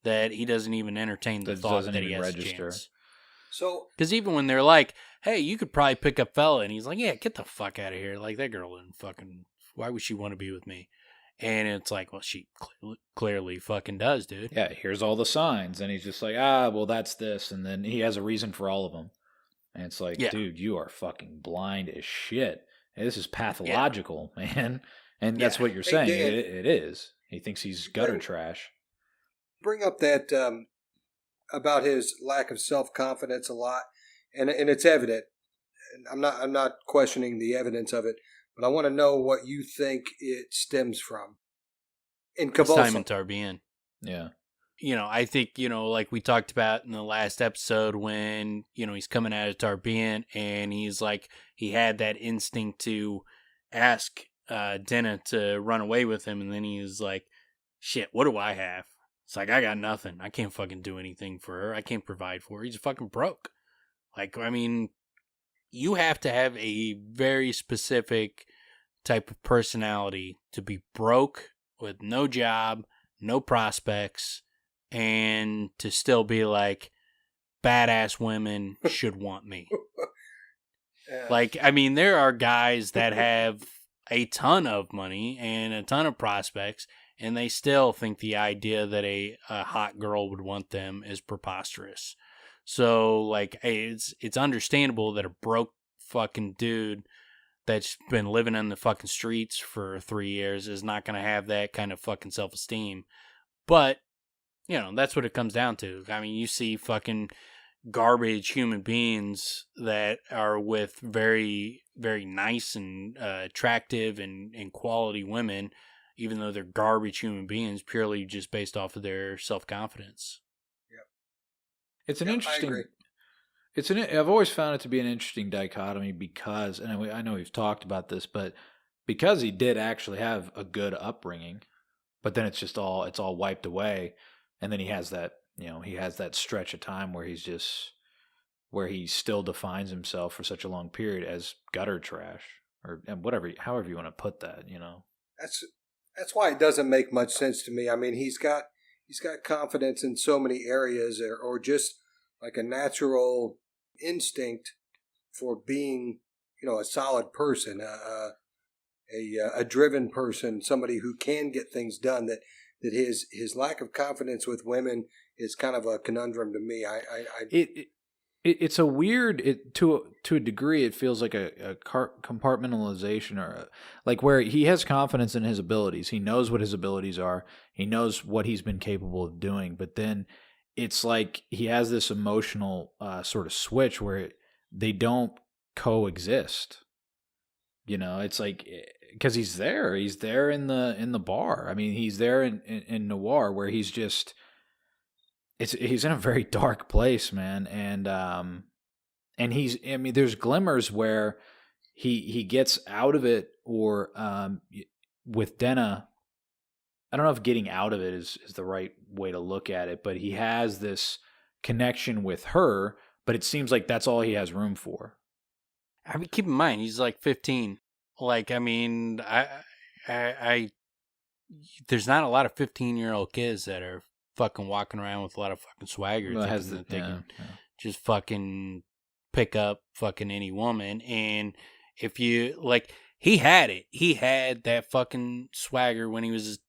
S3: that he doesn't even entertain the thought that he has a chance.
S2: So,
S3: because even when they're like, "Hey, you could probably pick up fella," and he's like, "Yeah, get the fuck out of here! Like that girl didn't fucking. Why would she want to be with me?" And it's like, well, she clearly fucking does, dude.
S4: Yeah, here's all the signs, and he's just like, well, that's this, and then he has a reason for all of them, and it's like, dude, you are fucking blind as shit. Hey, this is pathological, man, and that's what you're saying. It is. He thinks he's gutter trash.
S2: Bring up that about his lack of self-confidence a lot, and it's evident. I'm not questioning the evidence of it, but I want to know what you think it stems from. In Kvothe,
S3: time in Tarbean.
S4: Yeah.
S3: I think, like we talked about in the last episode when, he's coming out of Tarbean and he's like, he had that instinct to ask Denna to run away with him. And then he was like, shit, what do I have? It's like, I got nothing. I can't fucking do anything for her. I can't provide for her. He's fucking broke. Like, I mean, you have to have a very specific type of personality to be broke with no job, no prospects, and to still be like, badass women should want me. Like, I mean, there are guys that have a ton of money and a ton of prospects, and they still think the idea that a hot girl would want them is preposterous. So, like, it's understandable that a broke fucking dude that's been living in the fucking streets for 3 years is not going to have that kind of fucking self-esteem. But, that's what it comes down to. I mean, you see fucking garbage human beings that are with very, very nice and attractive and quality women, even though they're garbage human beings, purely just based off of their self-confidence.
S2: Yep.
S4: It's an interesting... I've always found it to be an interesting dichotomy because, and I know we've talked about this, but because he did actually have a good upbringing, but then it's all wiped away, and then he has that stretch of time where he still defines himself for such a long period as gutter trash or however you want to put that,
S2: That's why it doesn't make much sense to me. I mean, he's got confidence in so many areas, or just like a natural instinct for being, a solid person, a driven person, somebody who can get things done. That his lack of confidence with women is kind of a conundrum to me.
S4: It's a weird, to a degree, it feels like a compartmentalization, or like where he has confidence in his abilities. He knows what his abilities are. He knows what he's been capable of doing, but then it's like he has this emotional sort of switch where they don't coexist. It's like, because he's there in the bar. I mean, he's there in Noir where he's just, he's in a very dark place, man. And there's glimmers where he gets out of it, or with Denna, I don't know if getting out of it is the right way to look at it, but he has this connection with her, but it seems like that's all he has room for.
S3: I mean, keep in mind, he's like 15. Like, I mean, I there's not a lot of 15-year-old kids that are fucking walking around with a lot of fucking swagger, thinking that they can just fucking pick up fucking any woman. And if you, like, he had it. He had that fucking swagger when he was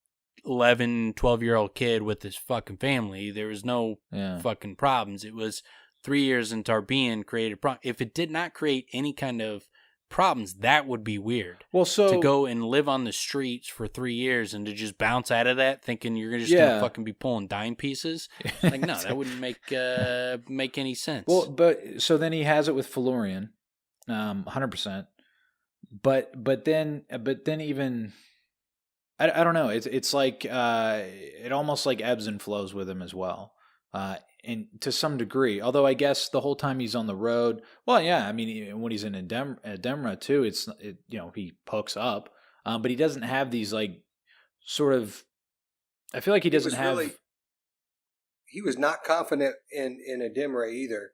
S3: 11, 12-year-old kid with his fucking family. There was no fucking problems. It was 3 years in Tarbean created problems. If it did not create any kind of problems, that would be weird.
S4: Well, so
S3: to go and live on the streets for 3 years and to just bounce out of that thinking you're just gonna fucking be pulling dime pieces, like, no, that wouldn't make any sense.
S4: Well, but so then he has it with Florian, 100%. But then even. I don't know. It's like it almost like ebbs and flows with him as well, and to some degree. Although I guess the whole time he's on the road, well, yeah. I mean, when he's in Edemra too, he hooks up, but he doesn't have these like
S1: sort of. I feel like he doesn't have.
S2: He was not confident in Ademre either,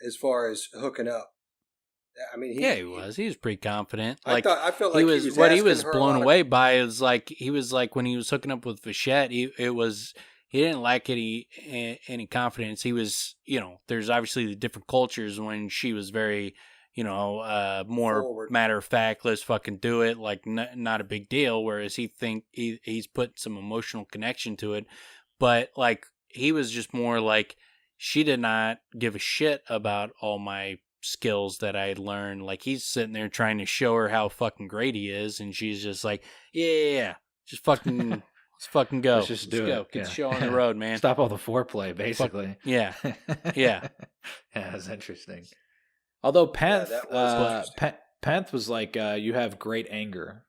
S2: as far as hooking up. I mean,
S3: he was. He was pretty confident.
S2: I felt like
S3: he was blown away by is like he was like when he was hooking up with Vachette. He didn't lack any confidence. He was, there's obviously the different cultures when she was very, more
S2: forward,
S3: matter of fact. Let's fucking do it. Like not a big deal. Whereas he's put some emotional connection to it, but like. He was just more like, she did not give a shit about all my skills that I had learned. Like, he's sitting there trying to show her how fucking great he is, and she's just like, yeah. Just fucking, let's fucking go.
S1: Let's just do it.
S3: Go. Get the show on the road, man.
S1: Stop all the foreplay, basically.
S3: Yeah.
S1: Yeah, that's interesting. Although Penth was like, you have great anger,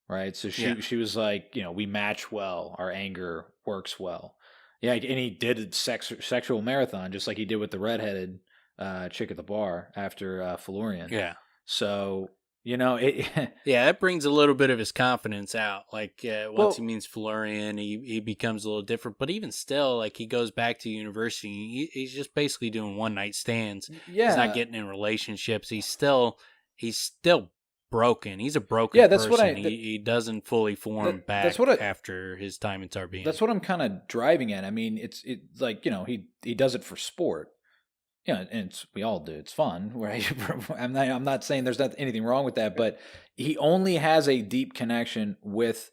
S1: right? So she was like, we match well. Our anger works well. Yeah, and he did a sexual marathon, just like he did with the redheaded chick at the bar after Florian.
S3: Yeah.
S1: So,
S3: that brings a little bit of his confidence out. Like, once he meets Florian, he becomes a little different. But even still, like, he goes back to university. He's just basically doing one-night stands.
S1: Yeah.
S3: He's not getting in relationships. He's still broken. He's a broken person. He doesn't fully form back after his time in Tarbean.
S1: That's what I'm kind of driving at. I mean, it's like, he does it for sport. Yeah, and we all do. It's fun, right? I'm not saying there's not anything wrong with that, but he only has a deep connection with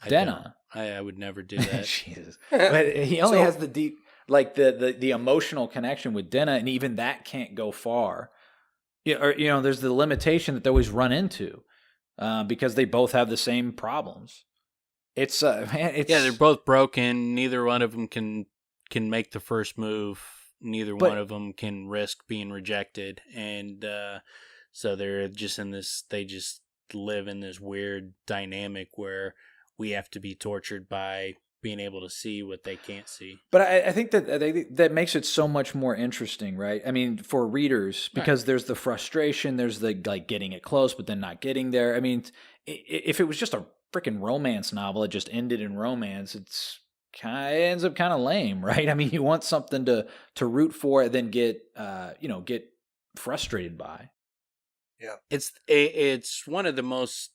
S1: Denna.
S3: I would never do that.
S1: Jesus. But he only has the deep, like the emotional connection with Denna, and even that can't go far. Yeah, or there's the limitation that they always run into because they both have the same problems. It's
S3: they're both broken. Neither one of them can make the first move. Neither one of them can risk being rejected, and so they're just in this. They just live in this weird dynamic where we have to be tortured by being able to see what they can't see.
S1: But I think that makes it so much more interesting, right? I mean, for readers, because there's the frustration, there's the like getting it close, but then not getting there. I mean, if it was just a freaking romance novel, it just ended in romance, it ends up kind of lame, right? I mean, you want something to root for and then get frustrated by.
S2: Yeah.
S3: It's one of the most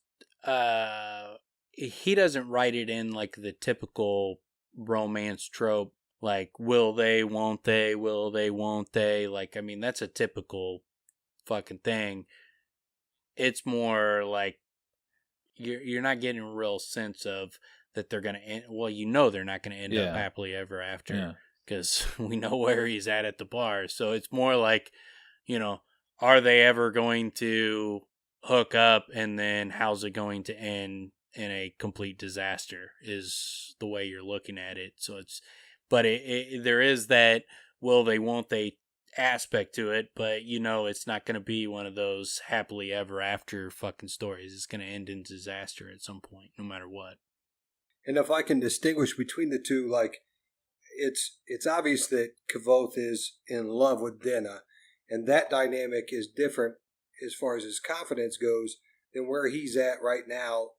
S3: he doesn't write it in like the typical romance trope, like will they, won't they, will they, won't they. Like, I mean, that's a typical fucking thing. It's more like you're not getting a real sense of that they're going to end. Well, they're not going to end up happily ever after because we know where he's at the bar. So it's more like, are they ever going to hook up, and then how's it going to end in a complete disaster is the way you're looking at it. So there is that will they, won't they aspect to it, but it's not going to be one of those happily ever after fucking stories. It's going to end in disaster at some point, no matter what.
S2: And if I can distinguish between the two, like it's obvious that Kvothe is in love with Denna, and that dynamic is different as far as his confidence goes than where he's at right now,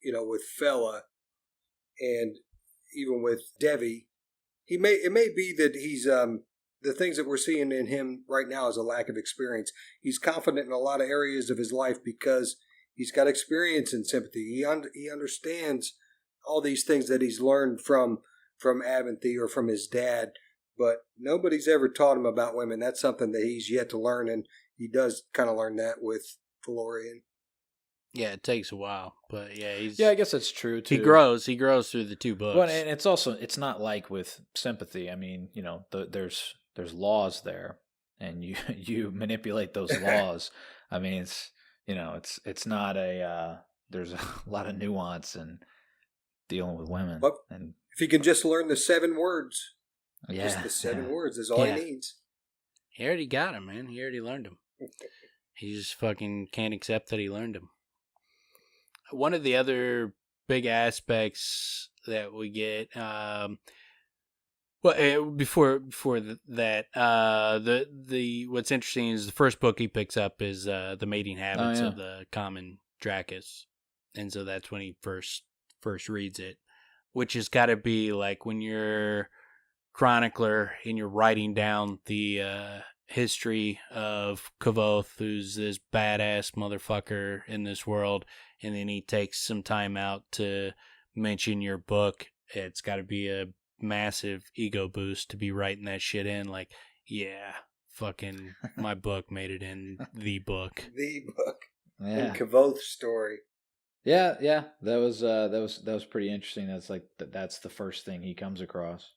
S2: with Fela and even with Devi. It may be that he's the things that we're seeing in him right now is a lack of experience. He's confident in a lot of areas of his life because he's got experience in sympathy. He understands all these things that he's learned from Aventhy or from his dad, but nobody's ever taught him about women. That's something that he's yet to learn, and he does kind of learn that with Florian.
S3: Yeah, it takes a while, but I
S1: guess that's true too.
S3: He grows through the two books.
S1: Well, and it's not like with sympathy. I mean, there's laws there, and you manipulate those laws. I mean, it's not there's a lot of nuance and dealing with women.
S2: But
S1: and
S2: if he can just learn the 7 words, just the 7 words is all he needs.
S3: He already got them, man. He already learned them. He just fucking can't accept that he learned them. One of the other big aspects that we get, before that, the what's interesting is the first book he picks up is the mating habits of the common Dracus, and so that's when he first first reads it, which has got to be like when you're chronicler and you're writing down the history of Kvothe, who's this badass motherfucker in this world, and then he takes some time out to mention your book. It's got to be a massive ego boost to be writing that shit in. Like, yeah, fucking my book made it in the book.
S2: The book.
S1: Yeah.
S2: And Kvothe's story.
S1: Yeah, that was pretty interesting. That's like that's the first thing he comes across.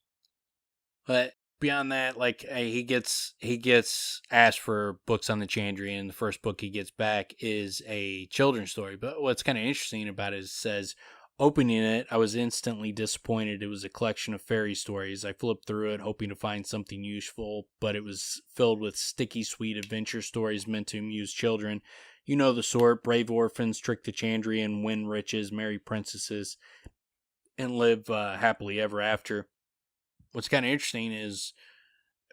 S3: But beyond that, like he gets asked for books on the Chandrian. The first book he gets back is a children's story. But what's kind of interesting about it is it says, opening it, I was instantly disappointed. It was a collection of fairy stories. I flipped through it, hoping to find something useful, but it was filled with sticky, sweet adventure stories meant to amuse children. You know the sort: brave orphans, trick the Chandrian, win riches, marry princesses, and live happily ever after. What's kind of interesting is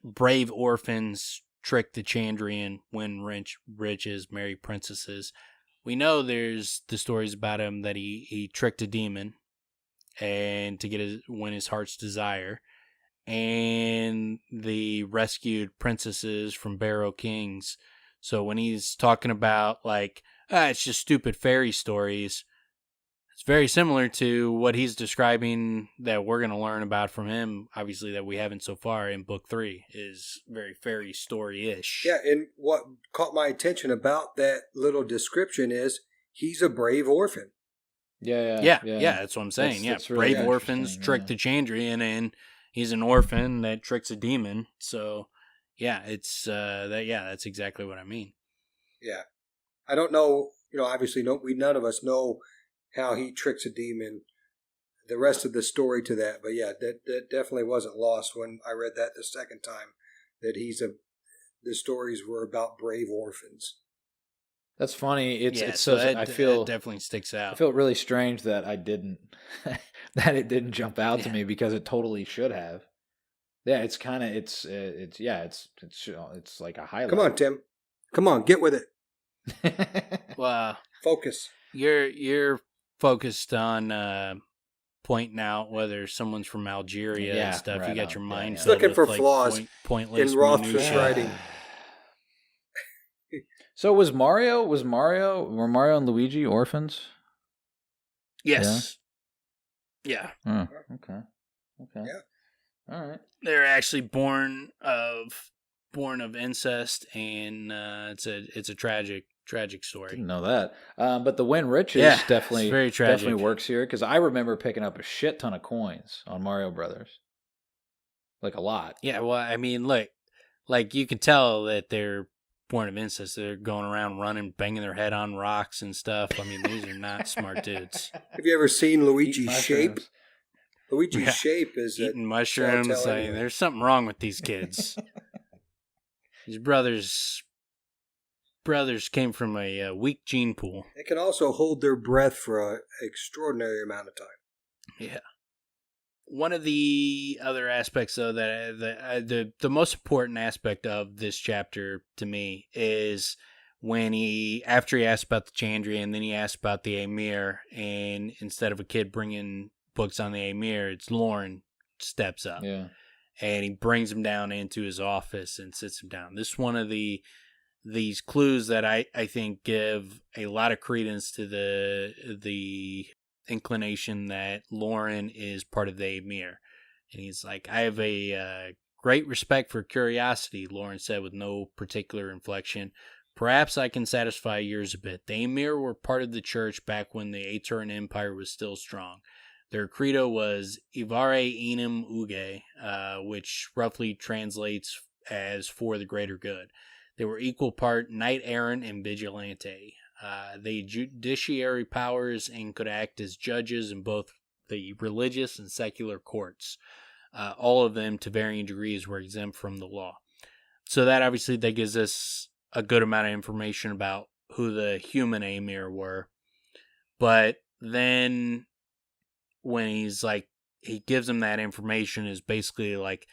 S3: brave orphans, trick the Chandrian, win riches, marry princesses. We know there's the stories about him that he tricked a demon and to win his heart's desire, and the rescued princesses from Barrow Kings. So when he's talking about like, it's just stupid fairy stories, it's very similar to what he's describing that we're going to learn about from him, obviously, that we haven't so far in book 3, is very fairy story-ish.
S2: Yeah, and what caught my attention about that little description is he's a brave orphan.
S3: Yeah, that's what I'm saying. That's really brave orphans trick the Chandrian, and he's an orphan that tricks a demon. So, yeah, it's that's exactly what I mean.
S2: Yeah. I don't know, obviously none of us know how he tricks a demon, the rest of the story to that. But yeah, that definitely wasn't lost when I read that the second time, that the stories were about brave orphans.
S1: That's funny. It's so
S3: it definitely sticks out.
S1: I feel really strange that I didn't, that it didn't jump out to me, because it totally should have. Yeah, it's kind of, it's like a highlight.
S2: Come on, Tim. Come on, get with
S1: it.
S3: Well,
S2: focus.
S3: You're focused on pointing out whether someone's from Algeria and stuff. Right, you got your mind filled
S2: looking
S3: with,
S2: for
S3: like,
S2: flaws
S3: pointless
S2: in Rothfuss writing.
S1: So were Mario and Luigi orphans?
S3: Yes. Yeah.
S1: Oh, okay.
S2: Yeah.
S1: All right.
S3: They're actually born of incest, and it's a tragic story.
S1: Didn't know that. But the win riches definitely
S3: very tragic.
S1: Definitely works here, because I remember picking up a shit ton of coins on Mario Brothers. Like a lot.
S3: Yeah, well, I mean, look, like you can tell that they're born of incest. They're going around running, banging their head on rocks and stuff. I mean, these are not smart dudes.
S2: Have you ever seen Luigi's shape? Luigi's shape is
S3: eating mushrooms. There's something wrong with these kids. These brothers came from a weak gene pool.
S2: They can also hold their breath for an extraordinary amount of time.
S3: Yeah. One of the other aspects, though, that the most important aspect of this chapter to me is when after he asked about the Chandrian, then he asked about the Amir, and instead of a kid bringing books on the Amir, it's Lauren steps up.
S1: Yeah.
S3: And he brings him down into his office and sits him down. This is one of these clues that I think give a lot of credence to the inclination that Lauren is part of the Amir. And he's like, I have a great respect for curiosity, Lauren said with no particular inflection. Perhaps I can satisfy yours a bit. The Amir were part of the church back when the Aeturan Empire was still strong. Their credo was Ivare Enim Uge, which roughly translates as for the greater good. They were equal part knight errant and vigilante. They had judiciary powers and could act as judges in both the religious and secular courts. All of them, to varying degrees, were exempt from the law. So that gives us a good amount of information about who the human Amir were. But then when he gives them that information, is basically like,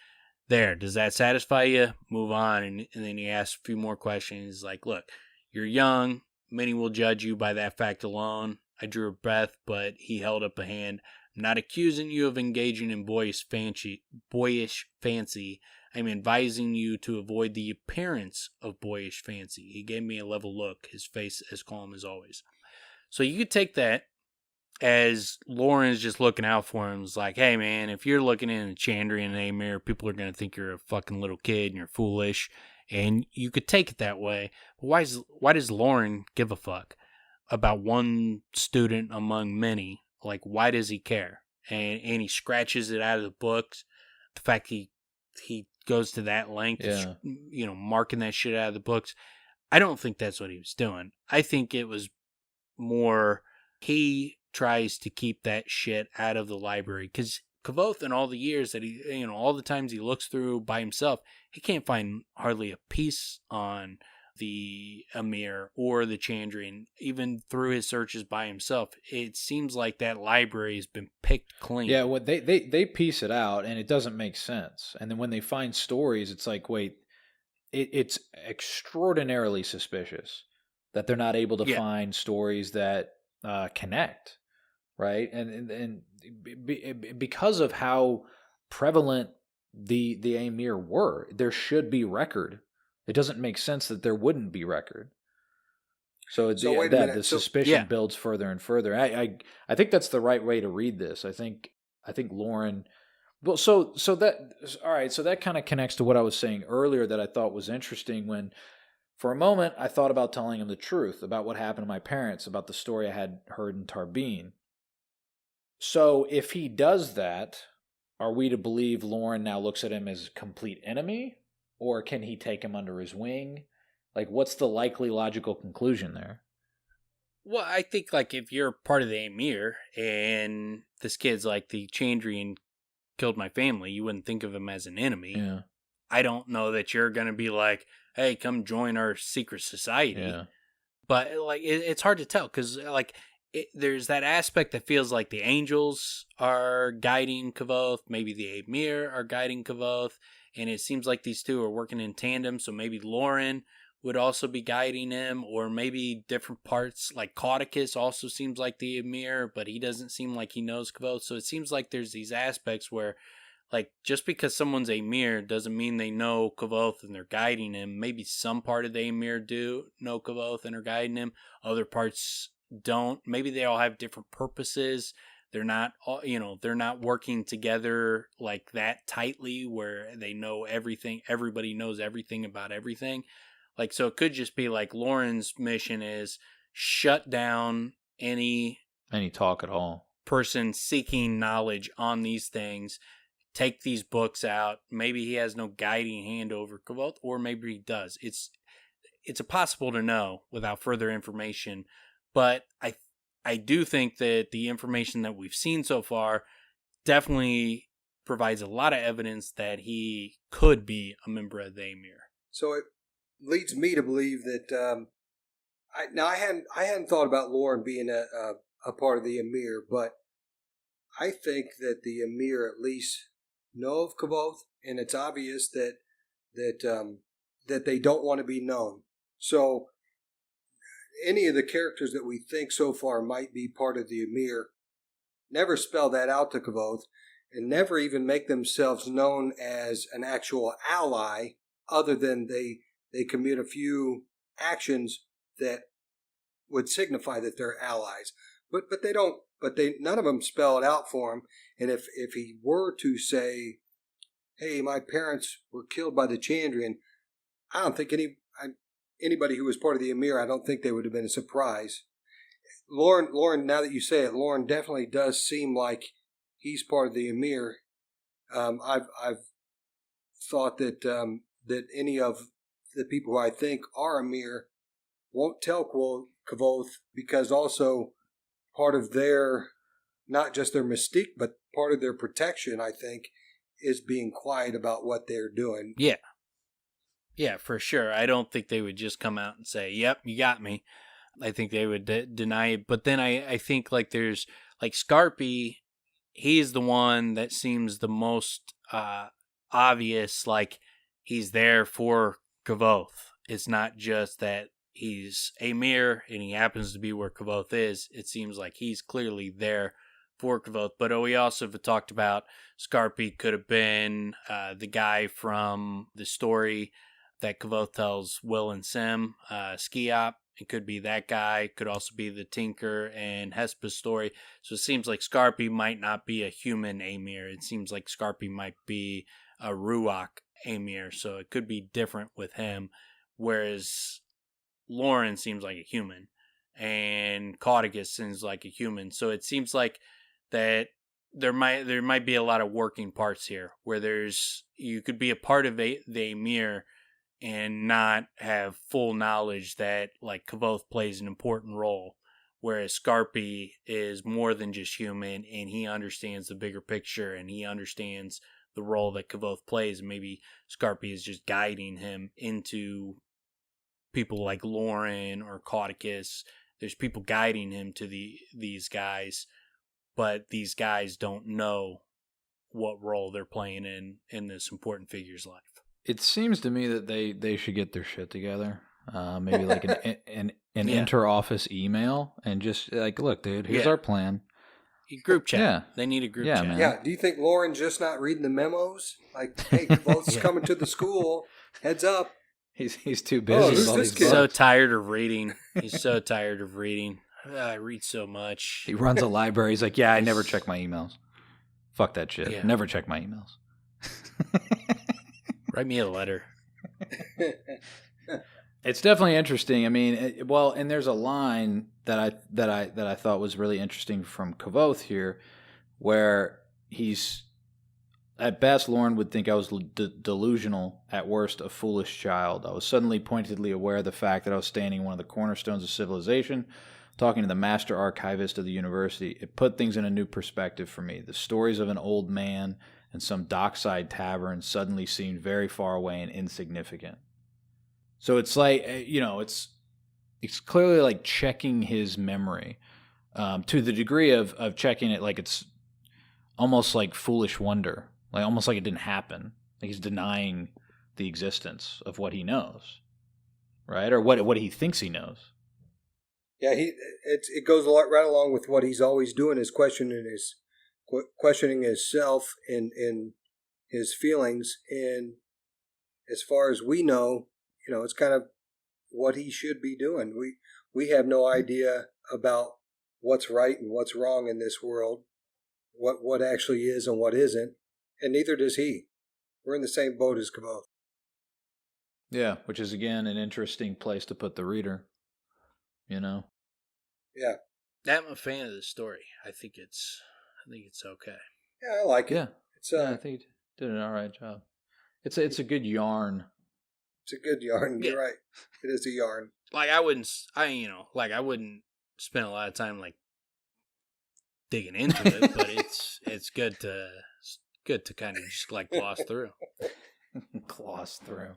S3: there, does that satisfy you? Move on. And then he asks a few more questions. He's like, look, you're young. Many will judge you by that fact alone. I drew a breath, but he held up a hand. I'm not accusing you of engaging in boyish fancy. I'm advising you to avoid the appearance of boyish fancy. He gave me a level look, his face as calm as always. So you could take that as Lauren's just looking out for him. It's like, hey man, if you're looking in a Chandrian and a mirror, people are going to think you're a fucking little kid and you're foolish. And you could take it that way. But why does Lauren give a fuck about one student among many? Like, why does he care? And he scratches it out of the books. The fact he goes to that length, marking that shit out of the books. I don't think that's what he was doing. I think it was more he tries to keep that shit out of the library. Because Kvothe, in all the years that he, all the times he looks through by himself, he can't find hardly a piece on the Emir or the Chandrian, even through his searches by himself. It seems like that library has been picked clean.
S1: Yeah, well, they piece it out, and it doesn't make sense. And then when they find stories, it's like, wait, it's extraordinarily suspicious that they're not able to find stories that connect, right? And because of how prevalent the Emir were, there should be record. It doesn't make sense that there wouldn't be record. So the suspicion builds further and further. I think that's the right way to read this. I think Lauren. Well, so that kind of connects to what I was saying earlier that I thought was interesting. When for a moment I thought about telling him the truth about what happened to my parents, about the story I had heard in Tarbeen. So if he does that, are we to believe Lauren now looks at him as a complete enemy? Or can he take him under his wing? Like, what's the likely logical conclusion there?
S3: Well, I think, like, if you're part of the Emir and this kid's like, the Chandrian killed my family, you wouldn't think of him as an enemy.
S1: Yeah.
S3: I don't know that you're going to be like, hey, come join our secret society. Yeah. But, like, it's hard to tell because, like, there's that aspect that feels like the angels are guiding Kvothe. Maybe the Emir are guiding Kvothe. And it seems like these two are working in tandem, so maybe Lauren would also be guiding him, or maybe different parts, like Kvothe also seems like the Emir, but he doesn't seem like he knows Kvothe. So it seems like there's these aspects where, like, just because someone's Emir doesn't mean they know Kvothe and they're guiding him. Maybe some part of the Emir do know Kvothe and are guiding him. Other parts don't. Maybe they all have different purposes. They're not, they're not working together like that tightly where they know everything. Everybody knows everything about everything. Like, so it could just be like Lauren's mission is shut down any
S1: talk at all.
S3: Person seeking knowledge on these things. Take these books out. Maybe he has no guiding hand over Kvothe, or maybe he does. It's impossible to know without further information. But I do think that the information that we've seen so far definitely provides a lot of evidence that he could be a member of the Emir.
S2: So it leads me to believe that I hadn't thought about Lauren being a part of the Emir, but I think that the Emir at least know of Kvothe, and it's obvious that they don't want to be known. So any of the characters that we think so far might be part of the Emir never spell that out to Kvothe and never even make themselves known as an actual ally, other than they commit a few actions that would signify that they're allies. But they don't. But none of them spell it out for him. And if he were to say, "Hey, my parents were killed by the Chandrian," I don't think anybody who was part of the Emir, I don't think they would have been surprised. Lauren, now that you say it, Lauren definitely does seem like he's part of the Emir. I've thought that any of the people who I think are Emir won't tell Kvothe, because also part of their, not just their mystique, but part of their protection, I think, is being quiet about what they're doing.
S3: Yeah. Yeah, for sure. I don't think they would just come out and say, yep, you got me. I think they would deny it. But then I think, like, there's, like, Scarpy, he's the one that seems the most obvious, like, he's there for Kvothe. It's not just that he's Amir and he happens to be where Kvothe is, it seems like he's clearly there for Kvothe. But we also have talked about Scarpy could have been the guy from the story that Kvothe tells Will and Sim, Skiop. It could be that guy. Could also be the Tinker and Hespa's story. So it seems like Scarpy might not be a human Amir. It seems like Scarpy might be a Ruach Amir. So it could be different with him. Whereas Lauren seems like a human. And Caudicus seems like a human. So it seems like that there might be a lot of working parts here. Where you could be a part of the Amir and not have full knowledge that like Kvothe plays an important role, whereas Scarpy is more than just human and he understands the bigger picture and he understands the role that Kvothe plays. And maybe Scarpy is just guiding him into people like Lauren or Caudicus. There's people guiding him to these guys, but these guys don't know what role they're playing in this important figure's life.
S1: It seems to me that they should get their shit together. Maybe like an inter-office email and just like, look, dude, here's our plan.
S3: Group chat.
S1: Yeah.
S3: They need a group chat.
S1: Man.
S2: Yeah. Do you think Lauren's just not reading the memos? Like, hey, Kvothe's coming to the school. Heads up.
S1: He's too busy.
S2: who's
S1: with all
S2: this
S1: these
S2: kid?
S3: So
S1: books.
S3: tired of reading. He's so tired of reading. I read so much.
S1: He runs a library. He's like, yeah, I never check my emails. Fuck that shit.
S3: Yeah.
S1: Never check my emails.
S3: Write me a letter.
S1: It's definitely interesting. I mean, and there's a line that I thought was really interesting from Kvothe here, where he's at best, Lauren would think I was delusional, at worst, a foolish child. I was suddenly pointedly aware of the fact that I was standing in one of the cornerstones of civilization, talking to the master archivist of the university. It put things in a new perspective for me. The stories of an old man and some dockside tavern suddenly seemed very far away and insignificant. So it's like, it's clearly like checking his memory to the degree of checking it like it's almost like foolish wonder, like almost like it didn't happen. Like he's denying the existence of what he knows, right? Or what he thinks he knows.
S2: Yeah, it goes right along with what he's always doing, is questioning himself and his feelings. And as far as we know, it's kind of what he should be doing. We have no idea about what's right and what's wrong in this world, what actually is and what isn't, and neither does he. We're in the same boat as Kvothe.
S1: Yeah, which is again an interesting place to put the reader.
S2: Yeah.
S3: I'm a fan of the story. I think it's okay.
S2: Yeah, I like it.
S1: Yeah,
S2: It's
S1: I think he did an all right job. It's a good yarn.
S2: It's a good yarn.
S3: Yeah.
S2: You're right. It is a yarn.
S3: Like I wouldn't spend a lot of time like digging into it, but it's good to kind of just like gloss through.
S1: Gloss through.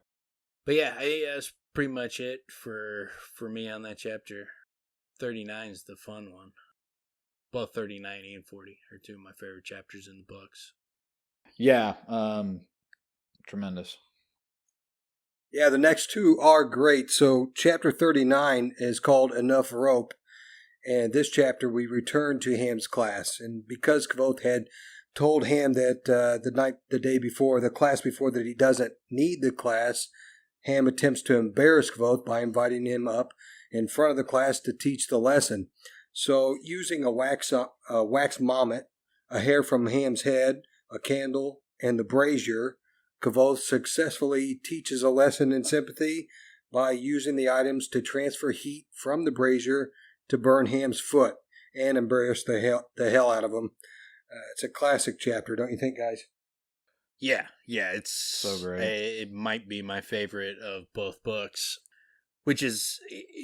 S3: But yeah, that's pretty much it for me on that chapter. 39 is the fun one. Both 39 and 40 are two of my favorite chapters in the books.
S1: Yeah, tremendous.
S2: Yeah, the next two are great. So chapter 39 is called Enough Rope. And this chapter we return to Ham's class. And because Kvothe had told Ham that the class before, that he doesn't need the class, Ham attempts to embarrass Kvothe by inviting him up in front of the class to teach the lesson. So using a wax mommet, a hair from Ham's head, a candle, and the brazier, Kvothe successfully teaches a lesson in sympathy by using the items to transfer heat from the brazier to burn Ham's foot and embarrass the hell out of him. It's a classic chapter, don't you think, guys?
S3: Yeah, it's
S1: so great.
S3: It might be my favorite of both books, which it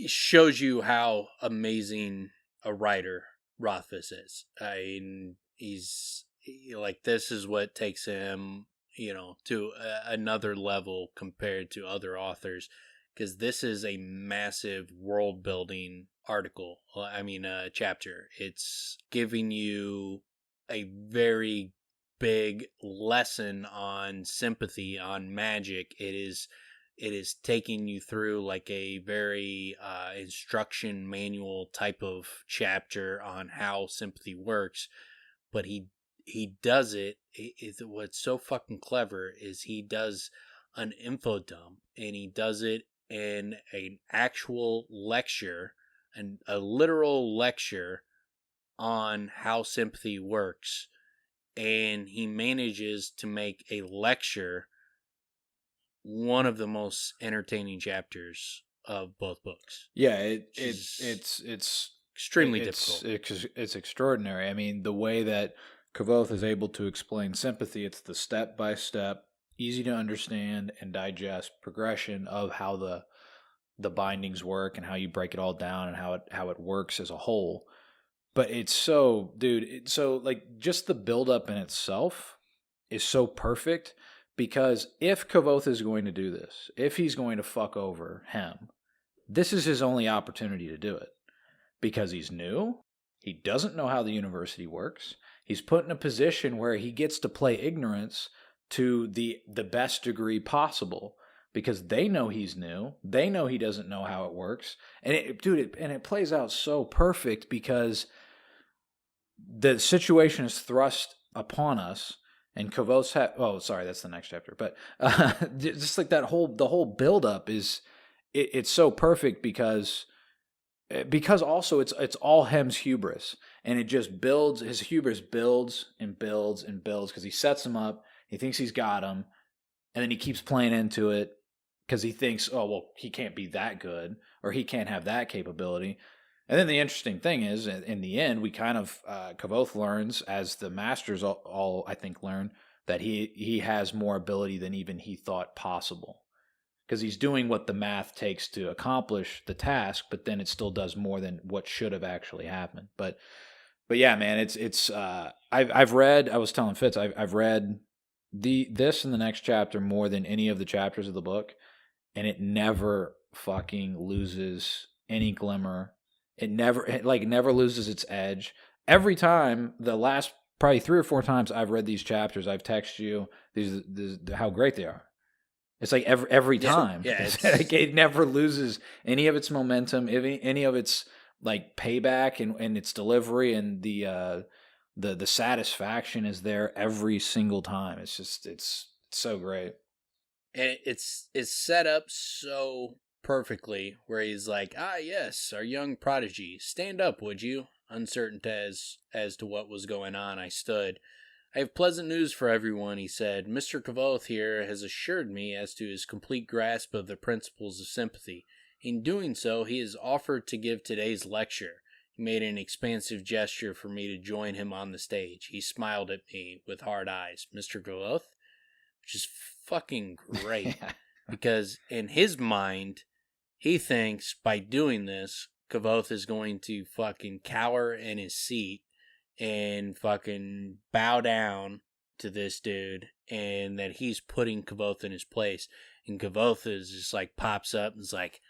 S3: shows you how amazing a writer Rothfuss is. He's like, this is what takes him, to another level compared to other authors, because this is a massive world building chapter. It's giving you a very big lesson on sympathy, on magic. It it is taking you through like a very instruction manual type of chapter on how sympathy works. But he does it. What's so fucking clever is he does an info dump, and he does it in an actual lecture, and a literal lecture on how sympathy works, and he manages to make a lecture one of the most entertaining chapters of both books.
S1: Yeah, it's
S3: extremely difficult.
S1: It's extraordinary. I mean, the way that Kvothe is able to explain sympathy, it's the step-by-step, easy to understand and digest progression of how the bindings work and how you break it all down and how it works as a whole. But it's so, dude, it's so, like, just the buildup in itself is so perfect, because if Kvothe is going to do this, if he's going to fuck over Hemme, this is his only opportunity to do it. Because he's new, he doesn't know how the university works, he's put in a position where he gets to play ignorance to the best degree possible, because they know he's new, they know he doesn't know how it works, and it plays out so perfect, because the situation is thrust upon us, and Kvothe's sorry, that's the next chapter, but just like the whole buildup is, it's so perfect, because also it's all Hemme's hubris, and it just builds, his hubris builds and builds and builds, because he sets him up, he thinks he's got him, and then he keeps playing into it, because he thinks, oh, well, he can't be that good, or he can't have that capability. And then the interesting thing is, in the end, we kind of, Kvothe learns, as the masters all I think learn, that he has more ability than even he thought possible. Because he's doing what the math takes to accomplish the task, but then it still does more than what should have actually happened. But yeah, man, it's I've read, I was telling Fitz, I've read this and the next chapter more than any of the chapters of the book, and it never fucking loses any glimmer. It never loses its edge. Every time, the last probably 3 or 4 times I've read these chapters, I've texted you these how great they are. It's like every time.
S3: Yeah,
S1: like it never loses any of its momentum, any of its like payback and its delivery, and the satisfaction is there every single time. It's just it's so great.
S3: And it's set up so perfectly, where he's like, yes, our young prodigy, stand up, would you? Uncertain as to what was going on, I stood. I have pleasant news for everyone, he said. Mr. Kvothe here has assured me as to his complete grasp of the principles of sympathy. In doing so, he has offered to give today's lecture. He made an expansive gesture for me to join him on the stage. He smiled at me with hard eyes. Mr. Kvothe? Which is fucking great. Because in his mind, he thinks by doing this, Kvothe is going to fucking cower in his seat and fucking bow down to this dude, and that he's putting Kvothe in his place. And Kvothe is just like, pops up and is like,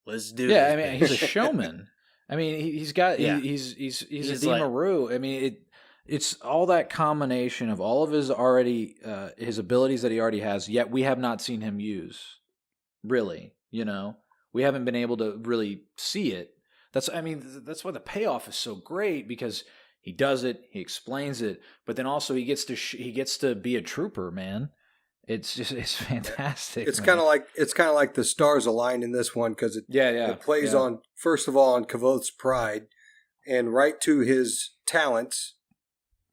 S3: let's do this.
S1: Yeah, I mean, he's a showman. I mean, he's got, he's a Demaroo. I mean, it's all that combination of all of his his abilities that he already has, yet we have not seen him use, really, we haven't been able to really see it. That's why the payoff is so great, because he does it, he explains it, but then also he gets to be a trooper, man. It's fantastic.
S2: It's kind of like the stars align in this one, because it plays on, first of all, on Kvothe's pride, and right to his talents,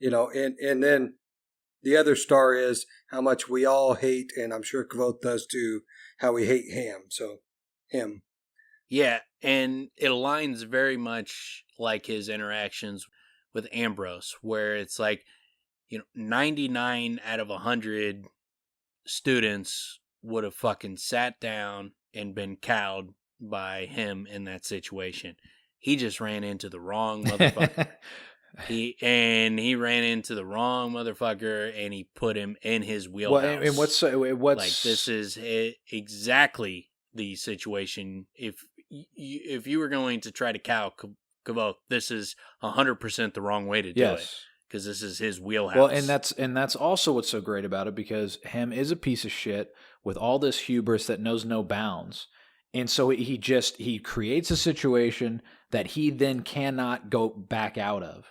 S2: and then the other star is how much we all hate, and I'm sure Kvothe does too, how we hate him.
S3: Yeah, and it aligns very much like his interactions with Ambrose, where it's like, 99 out of 100 students would have fucking sat down and been cowed by him in that situation. He just ran into the wrong motherfucker. He ran into the wrong motherfucker, and he put him in his wheelhouse.
S1: Well, and what's
S3: like, this is exactly the situation. If you were going to try to cow Kvothe, this is 100% the wrong way to do it. because this is his wheelhouse.
S1: Well, and that's also what's so great about it, because Hemme is a piece of shit with all this hubris that knows no bounds. And so he creates a situation that he then cannot go back out of.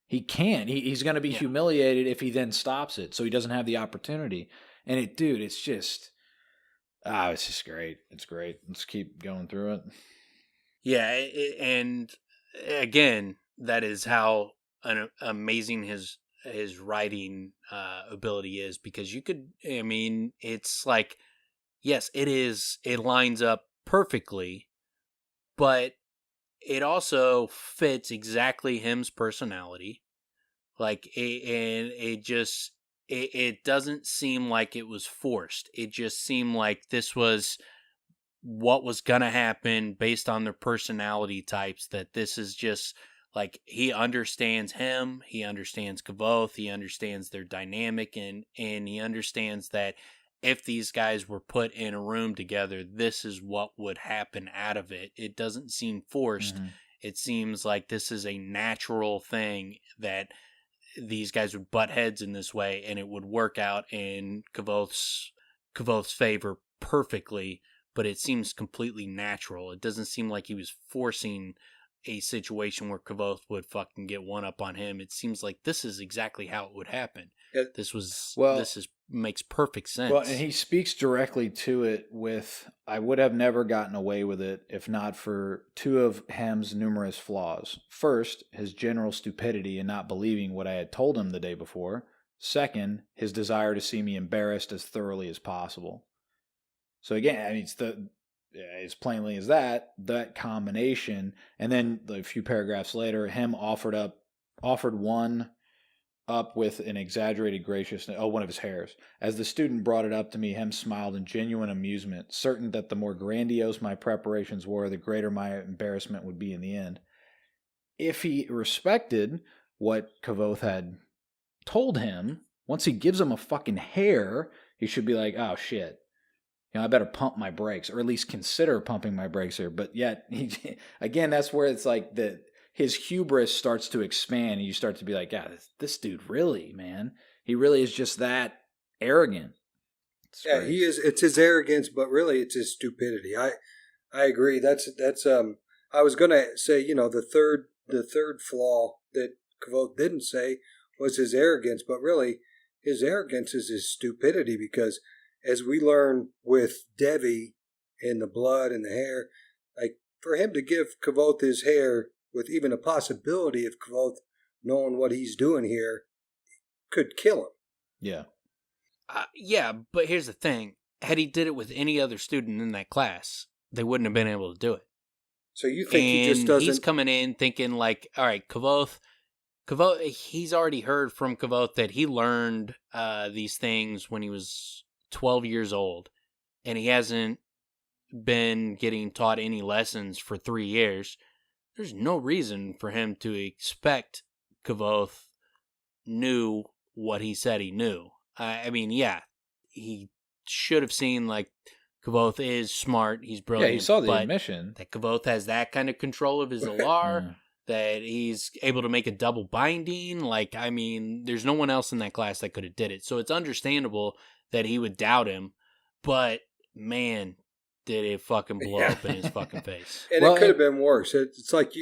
S1: He can't. He's going to be humiliated if he then stops it. So he doesn't have the opportunity. And it's just great. It's great. Let's keep going through it.
S3: Yeah, and again, that is how amazing his writing ability is, because it's like, yes, it lines up perfectly, but it also fits exactly Hemme's personality. Like, it doesn't seem like it was forced. It just seemed like this was what was gonna happen based on their personality types, that this is just like, he understands him, he understands Kvothe, he understands their dynamic, and he understands that if these guys were put in a room together, this is what would happen out of it. It doesn't seem forced. Mm-hmm. It seems like this is a natural thing, that these guys would butt heads in this way, and it would work out in Kvothe's favor perfectly. But it seems completely natural. It doesn't seem like he was forcing a situation where Kvothe would fucking get one up on him. It seems like this is exactly how it would happen. Makes perfect sense.
S1: Well, and he speaks directly to it with, I would have never gotten away with it if not for two of Hemme's numerous flaws. First, his general stupidity in not believing what I had told him the day before. Second, his desire to see me embarrassed as thoroughly as possible. So again, it's as plainly as that combination. And then a few paragraphs later, Hemme offered one up with an exaggerated graciousness. One of his hairs. As the student brought it up to me, Hemme smiled in genuine amusement, certain that the more grandiose my preparations were, the greater my embarrassment would be in the end. If he respected what Kvothe had told him, once he gives him a fucking hair, he should be like, oh shit, I better pump my brakes, or at least consider pumping my brakes here. But yet, again, that's where it's like his hubris starts to expand, and you start to be like, God, this dude really, man, he really is just that arrogant.
S2: He is. It's his arrogance, but really, it's his stupidity. I agree. That's. I was gonna say, the third flaw that Kvothe didn't say was his arrogance, but really, his arrogance is his stupidity, because as we learn with Devi and the blood and the hair, like, for him to give Kvothe his hair with even a possibility of Kvothe knowing what he's doing here could kill him.
S1: Yeah.
S3: But here's the thing. Had he did it with any other student in that class, they wouldn't have been able to do it.
S2: So you think he just doesn't...
S3: He's coming in thinking like, all right, Kvothe, he's already heard from Kvothe that he learned these things when he was 12 years old, and he hasn't been getting taught any lessons for 3 years. There's no reason for him to expect Kvothe knew what he said he knew. He should have seen, like, Kvothe is smart, he's brilliant.
S1: Yeah, he saw the admission.
S3: That Kvothe has that kind of control of his alar, that he's able to make a double binding. There's no one else in that class that could have did it. So it's understandable that he would doubt him, but man, did it fucking blow up in his fucking face.
S2: And it could have been worse. It's like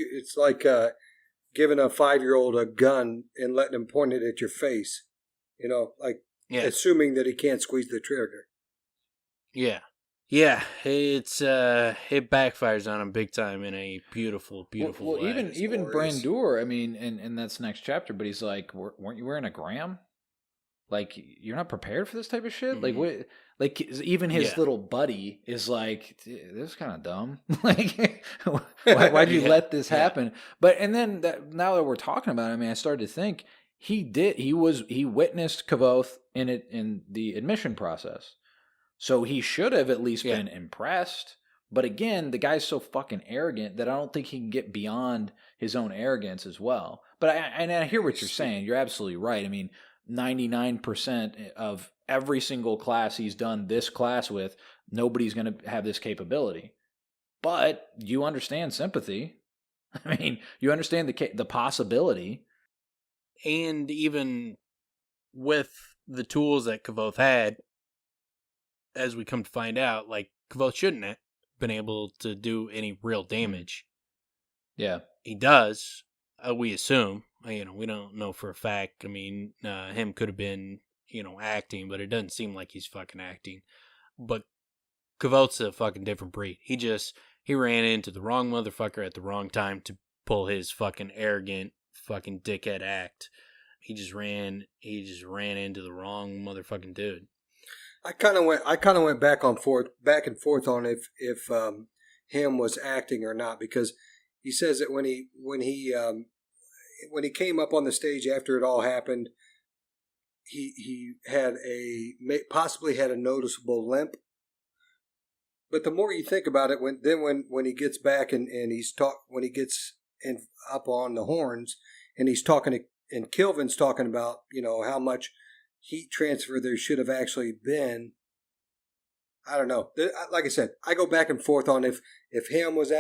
S2: giving a 5-year-old a gun and letting him point it at your face. Assuming that he can't squeeze the trigger.
S3: Yeah. Yeah, it backfires on him big time in a beautiful, beautiful way.
S1: Even Brandur, and that's next chapter, but he's like, weren't you wearing a gram? Like, you're not prepared for this type of shit? Mm-hmm. Like, what? Like, even his little buddy is like, this is kind of dumb. Like, why'd you let this happen? Yeah. But, and then now that we're talking about it, I started to think he witnessed Kvothe in the admission process. So he should have at least been impressed. But again, the guy's so fucking arrogant that I don't think he can get beyond his own arrogance as well. But I hear what you're saying. You're absolutely right. 99% of every single class he's done this class with, nobody's going to have this capability. But you understand sympathy. You understand the possibility.
S3: And even with the tools that Kvothe had, as we come to find out, like, Kvothe shouldn't have been able to do any real damage.
S4: Yeah.
S3: He does, we assume. We don't know for a fact. I mean, him could have been, acting, but it doesn't seem like he's fucking acting. But Kvothe's a fucking different breed. He ran into the wrong motherfucker at the wrong time to pull his fucking arrogant fucking dickhead act. He just ran into the wrong motherfucking dude.
S2: I kind of went back and forth on if Hemme was acting or not, because he says that when he came up on the stage after it all happened, he had possibly had a noticeable limp. But the more you think about it, when he gets back and when he gets up on the horns and he's talking to, and Kilvin's talking about how much heat transfer there should have actually been. I don't know. Like I said, I go back and forth on if Hemme was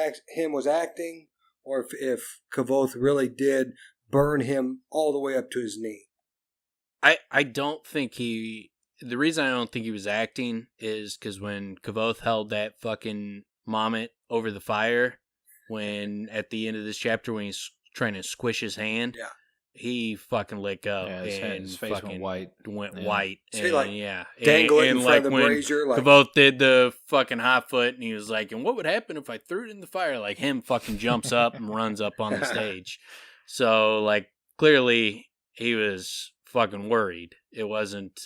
S2: acting, or if Kvothe really did burn him all the way up to his knee.
S3: I don't think the reason I don't think he was acting is because when Kvothe held that fucking Mommet over the fire, when at the end of this chapter when he's trying to squish his hand,
S2: yeah,
S3: he fucking let go, and
S4: his face went white.
S3: White.
S2: So
S3: and,
S2: like
S3: yeah.
S2: dangle it in front of the
S3: when
S2: brazier. Like
S3: Kvothe did the fucking hot foot, and he was like, and what would happen if I threw it in the fire? Like, him fucking jumps up and runs up on the stage. So, like, clearly he was fucking worried. It wasn't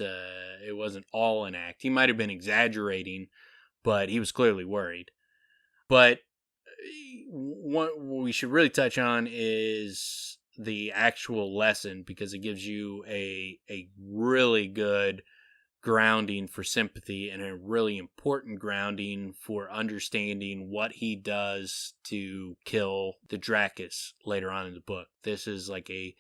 S3: all an act. He might have been exaggerating, but he was clearly worried. But what we should really touch on is the actual lesson, because it gives you a really good grounding for sympathy and a really important grounding for understanding what he does to kill the Dracus later on in the book. This is like a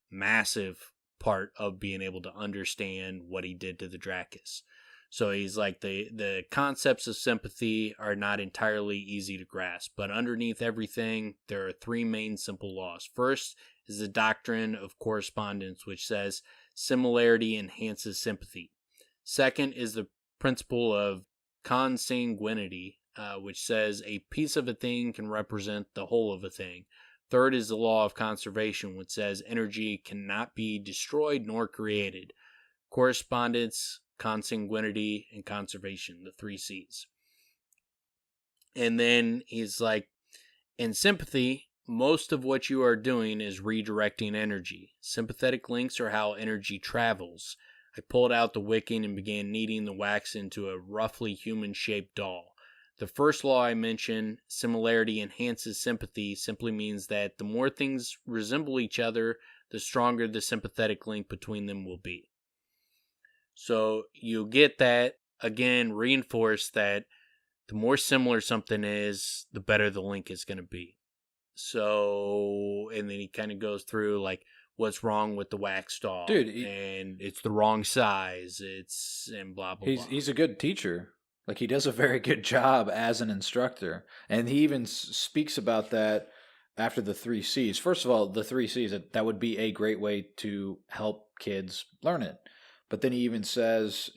S3: massive part of being able to understand what he did to the Dracus. So he's like, the concepts of sympathy are not entirely easy to grasp, but underneath everything, there are three main simple laws. First is the doctrine of correspondence, which says similarity enhances sympathy. Second is the principle of consanguinity, which says a piece of a thing can represent the whole of a thing. Third is the law of conservation, which says energy cannot be destroyed nor created. Correspondence, consanguinity, and conservation, the 3 C's. And then he's like, in sympathy, most of what you are doing is redirecting energy. Sympathetic links are how energy travels. I pulled out the wicking and began kneading the wax into a roughly human-shaped doll. The first law I mentioned, similarity enhances sympathy, simply means that the more things resemble each other, the stronger the sympathetic link between them will be. So you get that, again, reinforced that the more similar something is, the better the link is going to be. So, and then he kind of goes through, like, what's wrong with the wax doll.
S1: Dude,
S3: and it's the wrong size, and blah, blah, blah.
S1: He's a good teacher. Like, he does a very good job as an instructor. And he even speaks about that after the 3 C's. First of all, the 3 C's, that would be a great way to help kids learn it. But then he even says,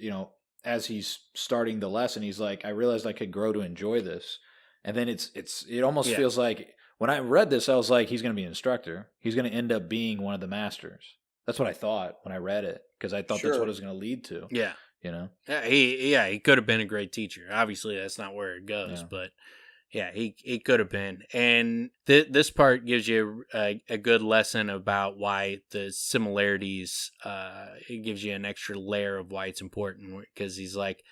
S1: as he's starting the lesson, he's like, I realized I could grow to enjoy this. And then it almost feels like, when I read this, I was like, he's going to be an instructor. He's going to end up being one of the masters. That's what I thought when I read it, because I thought that's what it was going to lead to.
S3: Yeah.
S1: Yeah,
S3: he could have been a great teacher. Obviously, that's not where it goes, but yeah, he could have been. And this part gives you a good lesson about why the similarities, it gives you an extra layer of why it's important, because he's like,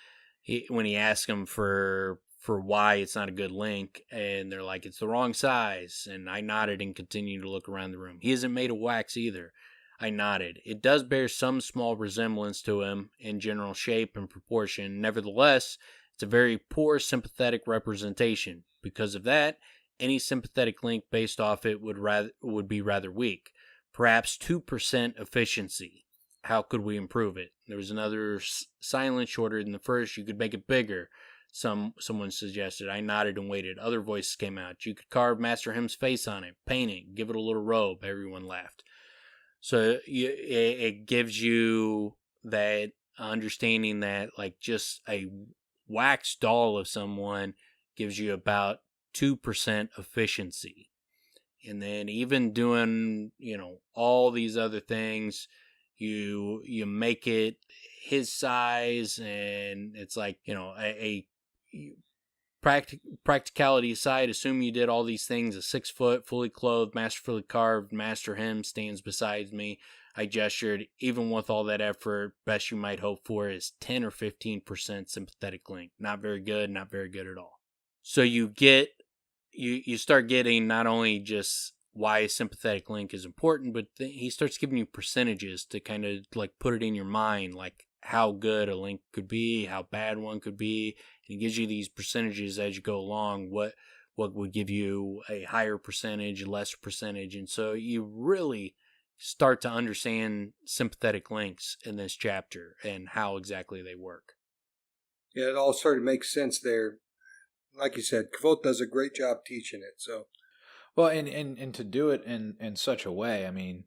S3: when he asks him for why it's not a good link, and they're like, it's the wrong size, and I nodded and continued to look around the room. He isn't made of wax either. I nodded. It does bear some small resemblance to him in general shape and proportion. Nevertheless, it's a very poor sympathetic representation. Because of that, any sympathetic link based off it would be rather weak. Perhaps 2% efficiency. How could we improve it? There was another silence shorter than the first. You could make it bigger. Someone suggested. I nodded and waited. Other voices came out. You could carve Master Hemme's face on it, paint it, give it a little robe. Everyone laughed. So it gives you that understanding that like just a wax doll of someone gives you about 2% efficiency. And then even doing, all these other things, you make it his size, and it's like, a practicality aside, assume you did all these things. A 6 foot, fully clothed, masterfully carved Master Hemme stands beside me. I gestured. Even with all that effort, best you might hope for is 10 or 15% sympathetic link. Not very good, not very good at all. So you get, you start getting not only just why a sympathetic link is important, but he starts giving you percentages to kind of like put it in your mind, like how good a link could be, how bad one could be. And he gives you these percentages as you go along, what would give you a higher percentage, lesser percentage. And so you really start to understand sympathetic links in this chapter and how exactly they work.
S2: Yeah, it all sort of makes sense there. Like you said, Kvothe does a great job teaching it. So,
S1: Well, and to do it in such a way, I mean,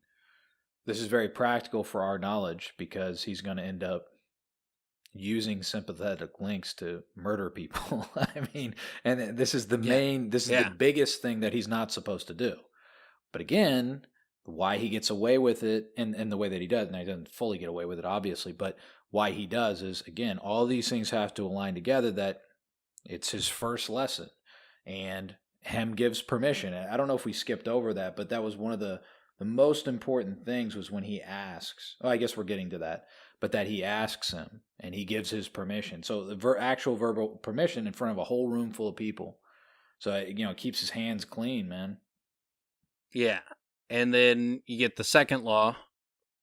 S1: this is very practical for our knowledge because he's going to end up using sympathetic links to murder people. I mean, and this is the the biggest thing that he's not supposed to do. But again, why he gets away with it and the way that he does, and he doesn't fully get away with it, obviously, but why he does is, again, all these things have to align together that it's his first lesson. And Hemme gives permission. I don't know if we skipped over that, but that was one of the most important things was when he asks. Oh, I guess we're getting to that. But that he asks him and he gives his permission. So the actual verbal permission in front of a whole room full of people. So, it keeps his hands clean, man.
S3: Yeah. And then you get the second law,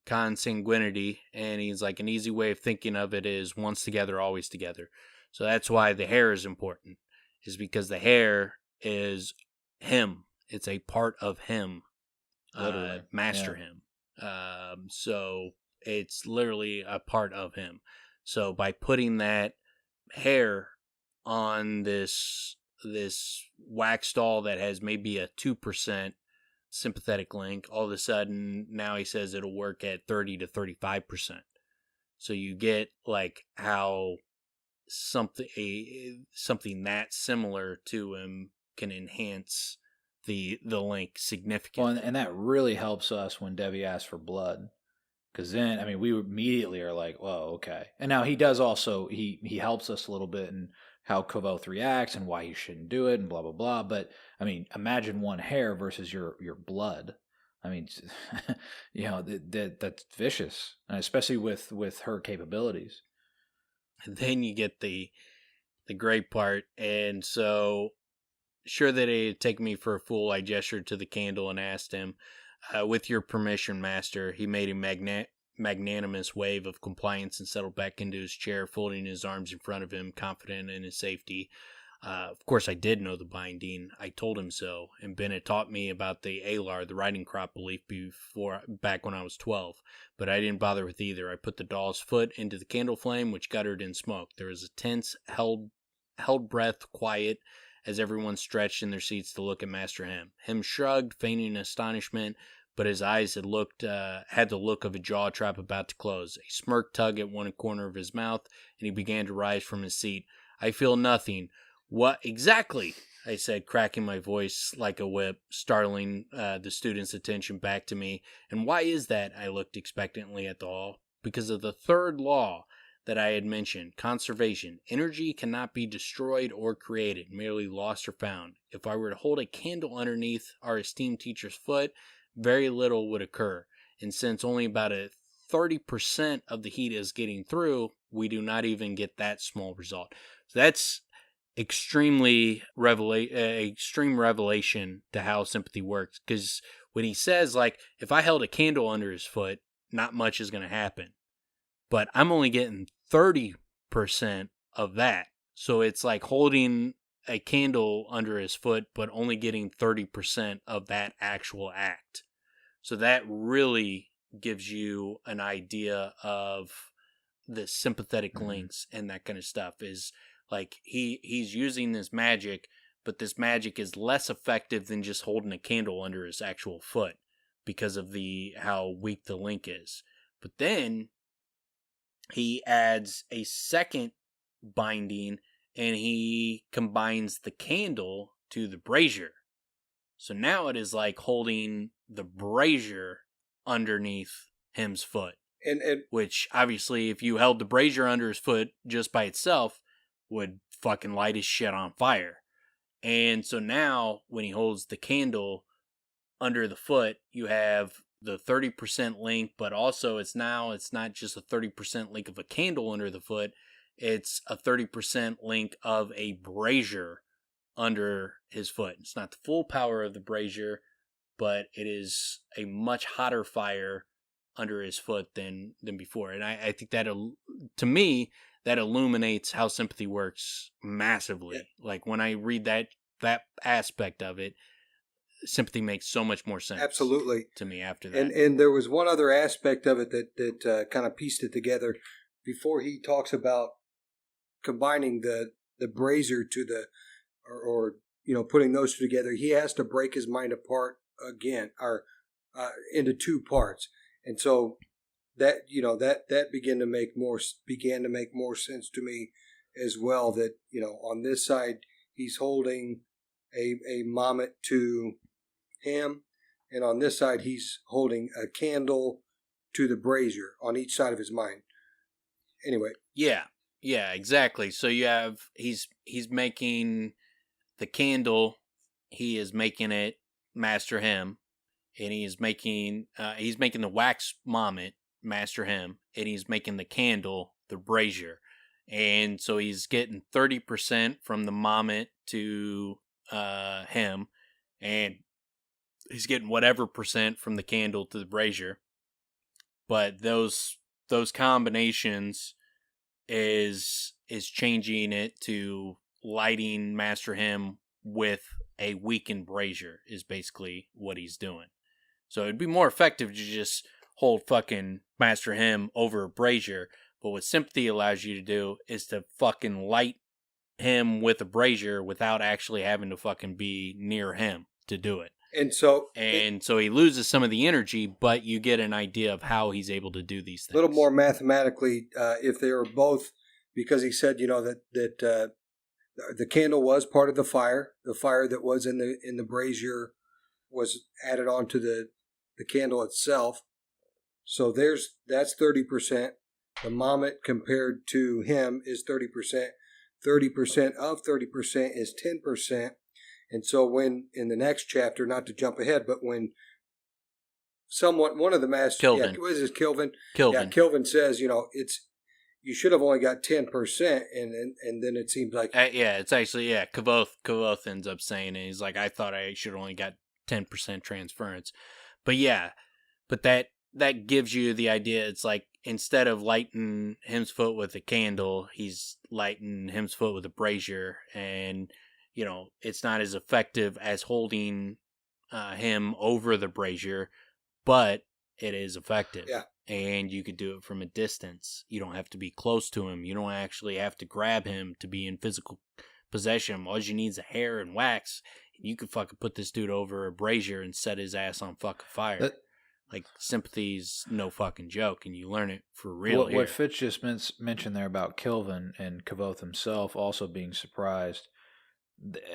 S3: consanguinity, and he's like, an easy way of thinking of it is once together, always together. So that's why the hair is important, is because the hair is him. It's a part of him, Master Hemme. So it's literally a part of him. So by putting that hair on this wax doll that has maybe a 2% sympathetic link, all of a sudden now he says it'll work at 30 to 35%. So you get like how something that similar to him can enhance the link significantly.
S1: Well, and that really helps us when Debbie asks for blood. Because then, I mean, we immediately are like, "Whoa, okay." And now he does also he helps us a little bit in how Kvothe reacts and why he shouldn't do it and blah blah blah. But I mean, imagine one hair versus your blood. I mean, that's vicious, and especially with her capabilities.
S3: And then you get the great part, and so sure that it had taken me for a fool, I gestured to the candle and asked him, with your permission, Master. He made a magnanimous wave of compliance and settled back into his chair, folding his arms in front of him, confident in his safety. Of course, I did know the binding. I told him so, and Ben had taught me about the Alar, the riding crop belief, back when I was 12. But I didn't bother with either. I put the doll's foot into the candle flame, which guttered in smoke. There was a tense, held breath, quiet, as everyone stretched in their seats to look at Master Hemme. Hemme shrugged, feigning astonishment, but his eyes had the look of a jaw trap about to close. A smirk tugged at one corner of his mouth, and he began to rise from his seat. I feel nothing. What exactly? I said, cracking my voice like a whip, startling the student's attention back to me. And why is that? I looked expectantly at the hall. Because of the third law that I had mentioned, conservation. Energy cannot be destroyed or created, merely lost or found. If I were to hold a candle underneath our esteemed teacher's foot, very little would occur. And since only about 30% of the heat is getting through, we do not even get that small result. So that's extreme revelation to how sympathy works. Because when he says, like, if I held a candle under his foot, not much is going to happen. But I'm only getting 30% of that. So it's like holding a candle under his foot, but only getting 30% of that actual act. So that really gives you an idea of the sympathetic links and that kind of stuff. Is like he's using this magic, but this magic is less effective than just holding a candle under his actual foot. because of how weak the link is. But then he adds a second binding, and he combines the candle to the brazier. So now it is like holding the brazier underneath Hemme's foot.
S2: And
S3: Which, obviously, if you held the brazier under his foot just by itself, would fucking light his shit on fire. And so now, when he holds the candle under the foot, you have the 30% link, but also it's not just a 30% link of a candle under the foot, it's a 30% link of a brazier under his foot. It's not the full power of the brazier, but it is a much hotter fire under his foot than before. And I think that, to me, that illuminates how sympathy works massively. Yeah. Like, when I read that aspect of it, sympathy makes so much more sense.
S2: Absolutely.
S3: To me after that.
S2: And there was one other aspect of it that kind of pieced it together before he talks about combining the brazier to the, or putting those two together. He has to break his mind apart again, or into two parts. And so that began to make more sense to me as well. That on this side he's holding a mommet to Hemme, and on this side he's holding a candle to the brazier on each side of his mind. Anyway.
S3: Yeah, exactly. So you have he's making the candle. He is making it Master Hemme. And he is making the wax mommet, Master Hemme, and he's making the candle, the brazier. And so he's getting 30% from the mommet to Hemme, and he's getting whatever percent from the candle to the brazier. But those combinations is changing it to lighting Master Hemme with a weakened brazier is basically what he's doing. So it'd be more effective to just hold fucking Master Hemme over a brazier. But what sympathy allows you to do is to fucking light him with a brazier without actually having to fucking be near him to do it.
S2: And so
S3: he loses some of the energy, but you get an idea of how he's able to do these things.
S2: A little more mathematically, if they were both, because he said, that the candle was part of the fire that was in the brazier was added onto the candle itself. So that's 30%. The mommet compared to him is 30%. 30% of 30% is 10%. And so when in the next chapter, not to jump ahead, but when one of the masters,
S3: Kilvin.
S2: What is this, Kilvin?
S3: Kilvin.
S2: Yeah, Kilvin says, you should have only got 10%, and then it seems like
S3: it's actually Kvothe ends up saying it. He's like, I thought I should have only got 10% transference, but that gives you the idea. It's like, instead of lighting Hemme's foot with a candle, he's lighting Hemme's foot with a brazier, and it's not as effective as holding him over the brazier, but it is effective.
S2: Yeah.
S3: And you could do it from a distance. You don't have to be close to him. You don't actually have to grab him to be in physical possession. All you need is a hair and wax. You could fucking put this dude over a brazier and set his ass on fucking fire. Like, sympathy's no fucking joke, and you learn it for real.
S1: What Fitz just mentioned there about Kilvin and Kvothe himself also being surprised.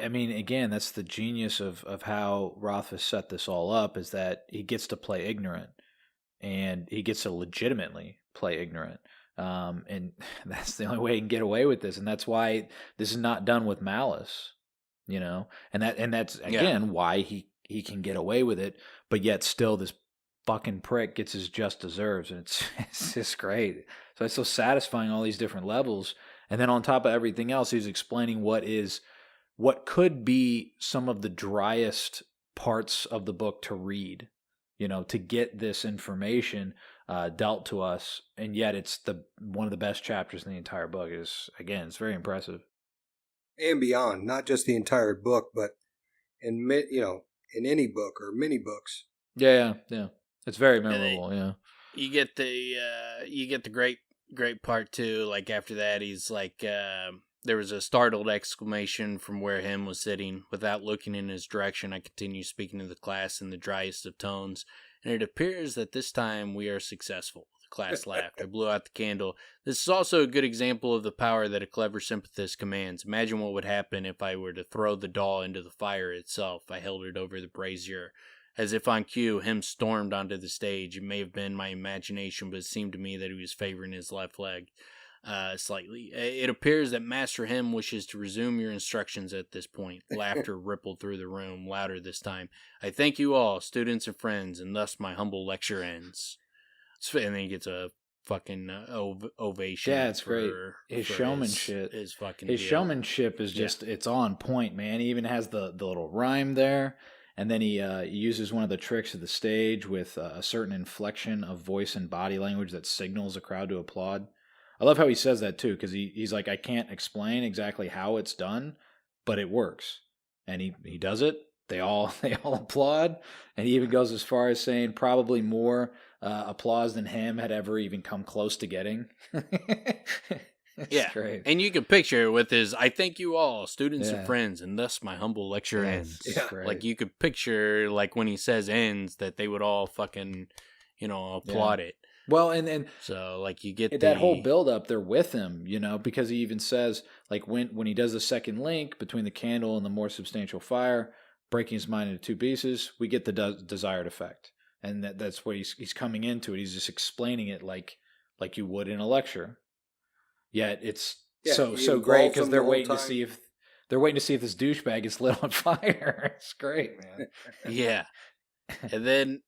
S1: I mean, again, that's the genius of how Rothfuss set this all up, is that he gets to play ignorant. And he gets to legitimately play ignorant. And that's the only way he can get away with this. And that's why this is not done with malice, And that's, again, why he can get away with it. But yet still this fucking prick gets his just deserves. And it's just great. So it's so satisfying, all these different levels. And then on top of everything else, he's explaining what could be some of the driest parts of the book to read. To get this information dealt to us, and yet it's one of the best chapters in the entire book. It's very impressive.
S2: And beyond, not just the entire book, but in any book or many books.
S1: Yeah. It's very memorable. Yeah.
S3: You get the great part too. Like, after that, he's like, there was a startled exclamation from where Hemme was sitting. Without looking in his direction, I continued speaking to the class in the driest of tones, and it appears that this time we are successful. The class laughed. I blew out the candle. This is also a good example of the power that a clever sympathist commands. Imagine what would happen if I were to throw the doll into the fire itself. I held it over the brazier. As if on cue, Hemme stormed onto the stage. It may have been my imagination, but it seemed to me that he was favoring his left leg slightly. It appears that Master Hemme wishes to resume your instructions at this point. Laughter rippled through the room, louder this time. I thank you all, students and friends, and thus my humble lecture ends. And then he gets a fucking ovation.
S1: Yeah, it's great. His showmanship. His showmanship is just, it's on point, man. He even has the little rhyme there. And then he uses one of the tricks of the stage with a certain inflection of voice and body language that signals a crowd to applaud. I love how he says that too, because he's like, I can't explain exactly how it's done, but it works. And he does it. They all applaud. And he even goes as far as saying probably more applause than Hemme had ever even come close to getting. It's great.
S3: And you can picture it with his, I thank you all, students and friends, and thus my humble lecture ends. Like you could picture, like when he says ends, that they would all fucking, applaud it.
S1: Well, and
S3: so like you get
S1: that whole build up, they're with him, because he even says like when he does the second link between the candle and the more substantial fire, breaking his mind into two pieces, we get the desired effect, and that's what he's coming into it. He's just explaining it like you would in a lecture. Yet it's so great because they're waiting to see if this douchebag gets lit on fire. It's great, man.
S3: Yeah, and then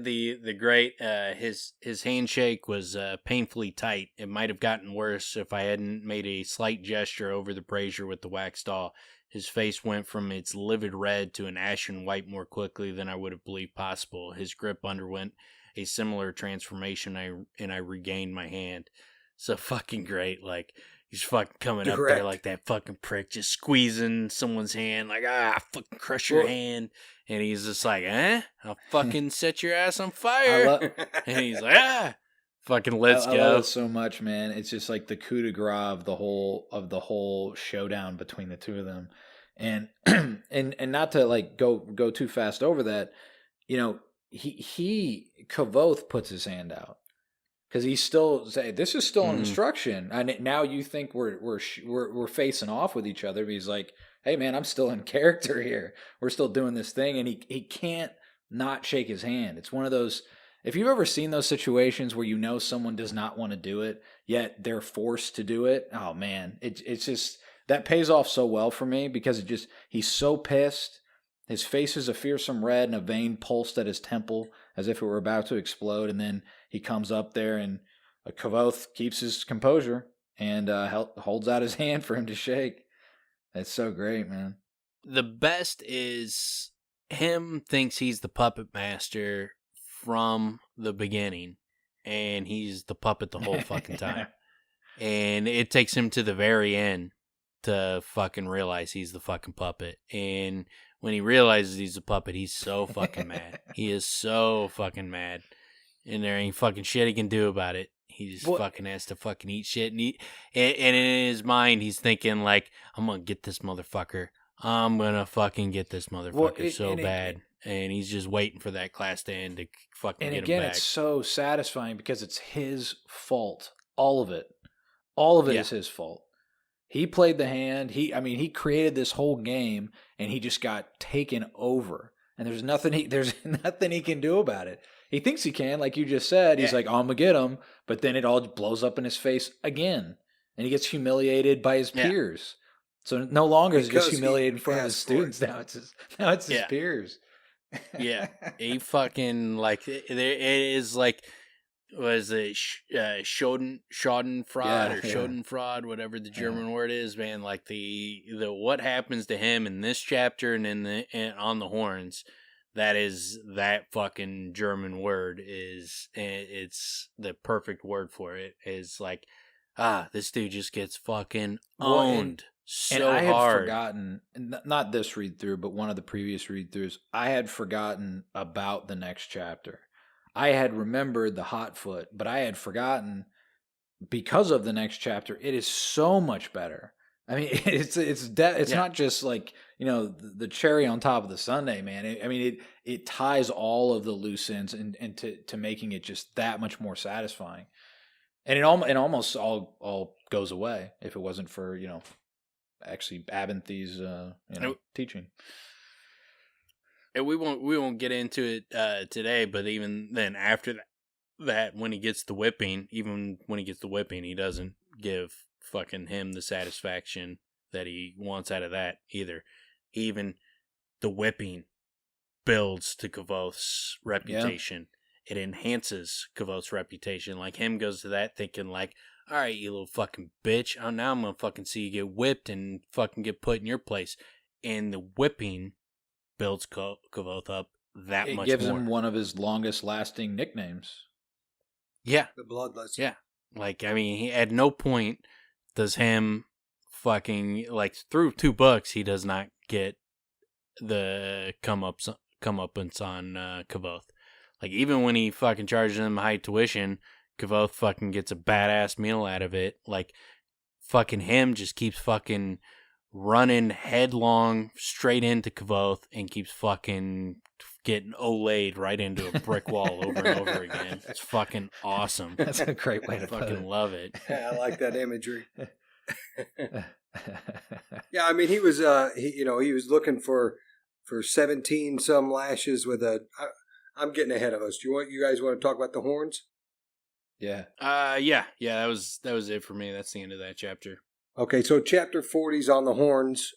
S3: the great his handshake was painfully tight. It might have gotten worse if I hadn't made a slight gesture over the brazier with the wax doll. His face went from its livid red to an ashen white more quickly than I would have believed possible. His grip underwent a similar transformation, and I regained my hand. So fucking great. Like, he's fucking coming up there like that fucking prick, just squeezing someone's hand, like, fucking crush your hand. And he's just like, I'll fucking set your ass on fire. And he's like, fucking let's go.
S1: I love it so much, man. It's just like the coup de grace of the whole showdown between the two of them. And and not to like go too fast over that, Kvothe puts his hand out. Because he's still saying, this is still an instruction, and now you think we're facing off with each other. But he's like, hey man, I'm still in character here. We're still doing this thing, and he can't not shake his hand. It's one of those. If you've ever seen those situations where someone does not want to do it, yet they're forced to do it, oh man, it's just that pays off so well for me because he's so pissed. His face is a fearsome red, and a vein pulsed at his temple as if it were about to explode, and then he comes up there, and Kvothe keeps his composure and holds out his hand for him to shake. It's so great, man.
S3: The best is Hemme thinks he's the puppet master from the beginning, and he's the puppet the whole fucking time. And it takes him to the very end to fucking realize he's the fucking puppet. And when he realizes he's a puppet, he's so fucking mad. He is so fucking mad. And there ain't fucking shit he can do about it. He just fucking has to fucking eat shit. And in his mind, he's thinking like, I'm going to get this motherfucker. I'm going to fucking get this motherfucker so bad. And he's just waiting for that class to end to fucking get him back. And again,
S1: it's so satisfying because it's his fault. All of it. All of it is his fault. He played the hand. He created this whole game, and he just got taken over. And there's nothing he can do about it. He thinks he can, like you just said. He's like, I'm going to get him. But then it all blows up in his face again. And he gets humiliated by his peers. So no longer is he just humiliated in front of his students. Now it's his peers.
S3: Yeah. He fucking, like, it is like, was it Schadenfreude or Schadenfreude, whatever the German word is, man. Like the what happens to him in this chapter and and on the horns, that fucking German word it's the perfect word for it. Is like, this dude just gets fucking owned so hard. And I had
S1: forgotten, not this read through, but one of the previous read throughs, I had forgotten about the next chapter. I had remembered the hot foot, but I had forgotten because of the next chapter. It is so much better I mean, it's not just like, the cherry on top of the sundae, man. It ties all of the loose ends and to making it just that much more satisfying. And it almost all goes away if it wasn't for, actually Abinthy's teaching.
S3: And we won't get into it today, but even then after that, when he gets the whipping, he doesn't give fucking him the satisfaction that he wants out of that either. Even the whipping builds to Kvothe's reputation. Yeah. It enhances Kvothe's reputation. Like, him goes to that thinking like, all right, you little fucking bitch, now I'm gonna fucking see you get whipped and fucking get put in your place. And the whipping builds Kvothe up that much more. It
S1: gives him one of his longest lasting nicknames.
S3: Yeah.
S2: The Bloodless.
S3: Yeah. Like, I mean, he, at no point does him fucking, like, through 2 books, he does not get the comeuppance on Kvothe. Like, even when he fucking charges him high tuition, Kvothe fucking gets a badass meal out of it. Like, fucking him just keeps fucking running headlong straight into Kvothe and keeps fucking getting olayed right into a brick wall over and over again. It's fucking awesome.
S1: That's a great way to put it.
S3: Fucking love it.
S2: Yeah, I like that imagery. Yeah, I mean, he was he was looking for 17 some lashes with a. I'm getting ahead of us. You guys want to talk about the horns?
S1: Yeah.
S3: Yeah. That was it for me. That's the end of that chapter.
S2: Okay, so chapter 40 is on the horns.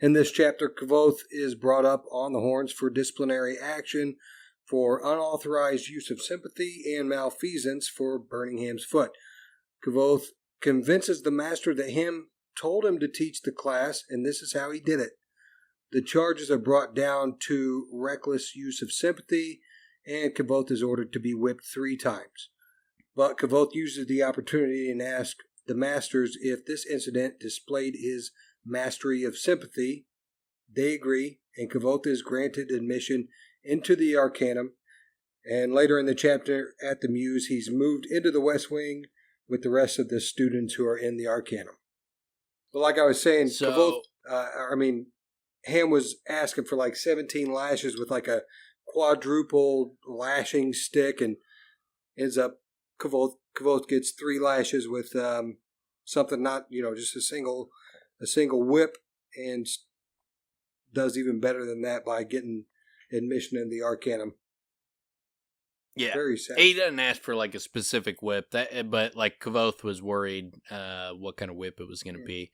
S2: In this chapter, Kvothe is brought up on the horns for disciplinary action, for unauthorized use of sympathy, and malfeasance for burning Hemme's foot. Kvothe convinces the master that Hemme told him to teach the class, and this is how he did it. The charges are brought down to reckless use of sympathy, and Kvothe is ordered to be whipped 3 times. But Kvothe uses the opportunity and asks the masters if this incident displayed his mastery of sympathy. They agree, and Kvothe is granted admission into the Arcanum. And later in the chapter at the Mews, he's moved into the West Wing with the rest of the students who are in the Arcanum. But like I was saying, Kvothe, Hemme was asking for like 17 lashes with like a quadruple lashing stick, and ends up Kvothe gets 3 lashes with something not, just a single whip, and does even better than that by getting admission in the Arcanum.
S3: Yeah,
S2: very sad.
S3: He doesn't ask for like a specific whip, but like Kvothe was worried what kind of whip it was going to be.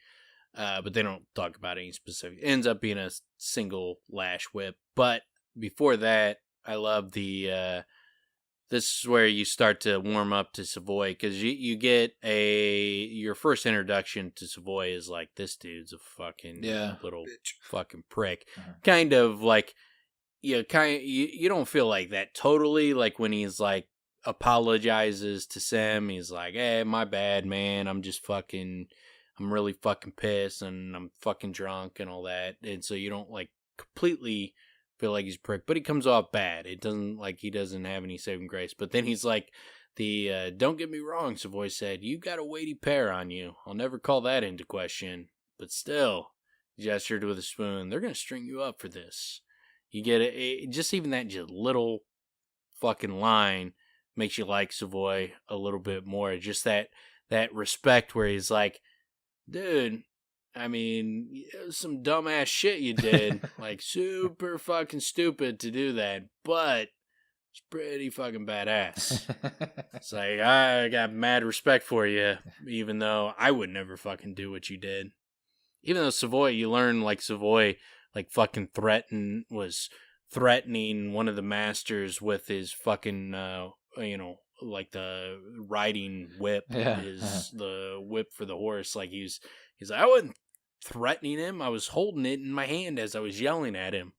S3: But they don't talk about any specific. It ends up being a single lash whip. But before that, I love the. This is where you start to warm up to Savoy, because you get your first introduction to Savoy is like, this dude's a fucking little bitch. Fucking prick. Uh-huh. Kind of like, you don't feel like that totally, like when he's like apologizes to Sem, he's like, hey, my bad, man, I'm really fucking pissed and I'm fucking drunk and all that. And so you don't like completely feel like he's a prick, but he comes off bad. It doesn't like he doesn't have any saving grace. But then he's like, don't get me wrong, Savoy said, you got a weighty pair on you. I'll never call that into question. But still, gestured with a spoon, they're going to string you up for this. You get it. Just even that just little fucking line makes you like Savoy a little bit more. Just that respect where he's like, dude, I mean, it was some dumbass shit you did. Like, super fucking stupid to do that, but it's pretty fucking badass. It's like, I got mad respect for you, even though I would never fucking do what you did. Even though Savoy, you learn, like, Savoy, like, fucking was threatening one of the masters with his fucking, like the riding whip, the whip for the horse. Like, he's like, I wasn't threatening him, I was holding it in my hand as I was yelling at him.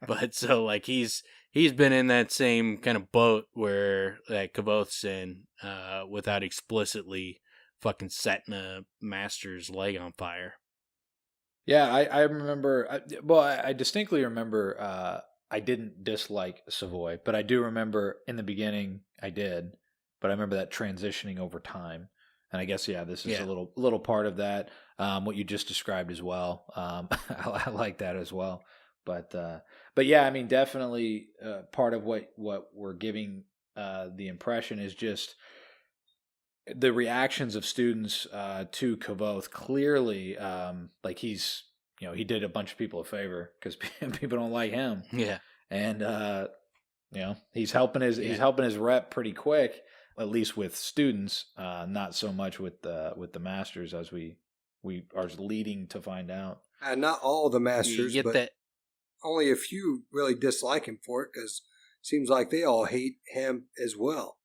S3: But so like he's been in that same kind of boat where that Kvothe's in, without explicitly fucking setting a master's leg on fire.
S1: Yeah, I remember. I distinctly remember. I didn't dislike Savoy, but I do remember in the beginning I did. But I remember that transitioning over time.
S4: And I guess this is
S3: Yeah.
S4: a little part of that. What you just described as well. I like that as well. But yeah, I mean, definitely part of what we're giving the impression is just the reactions of students to Kvothe. Clearly, like he's he did a bunch of people a favor because people don't like him.
S3: Yeah.
S4: And he's helping his rep pretty quick, at least with students, not so much with the masters, as we are leading to find out.
S2: And not all the masters,
S3: You get
S2: but
S3: that.
S2: only a few really dislike him for it, because it seems like they all hate him as well.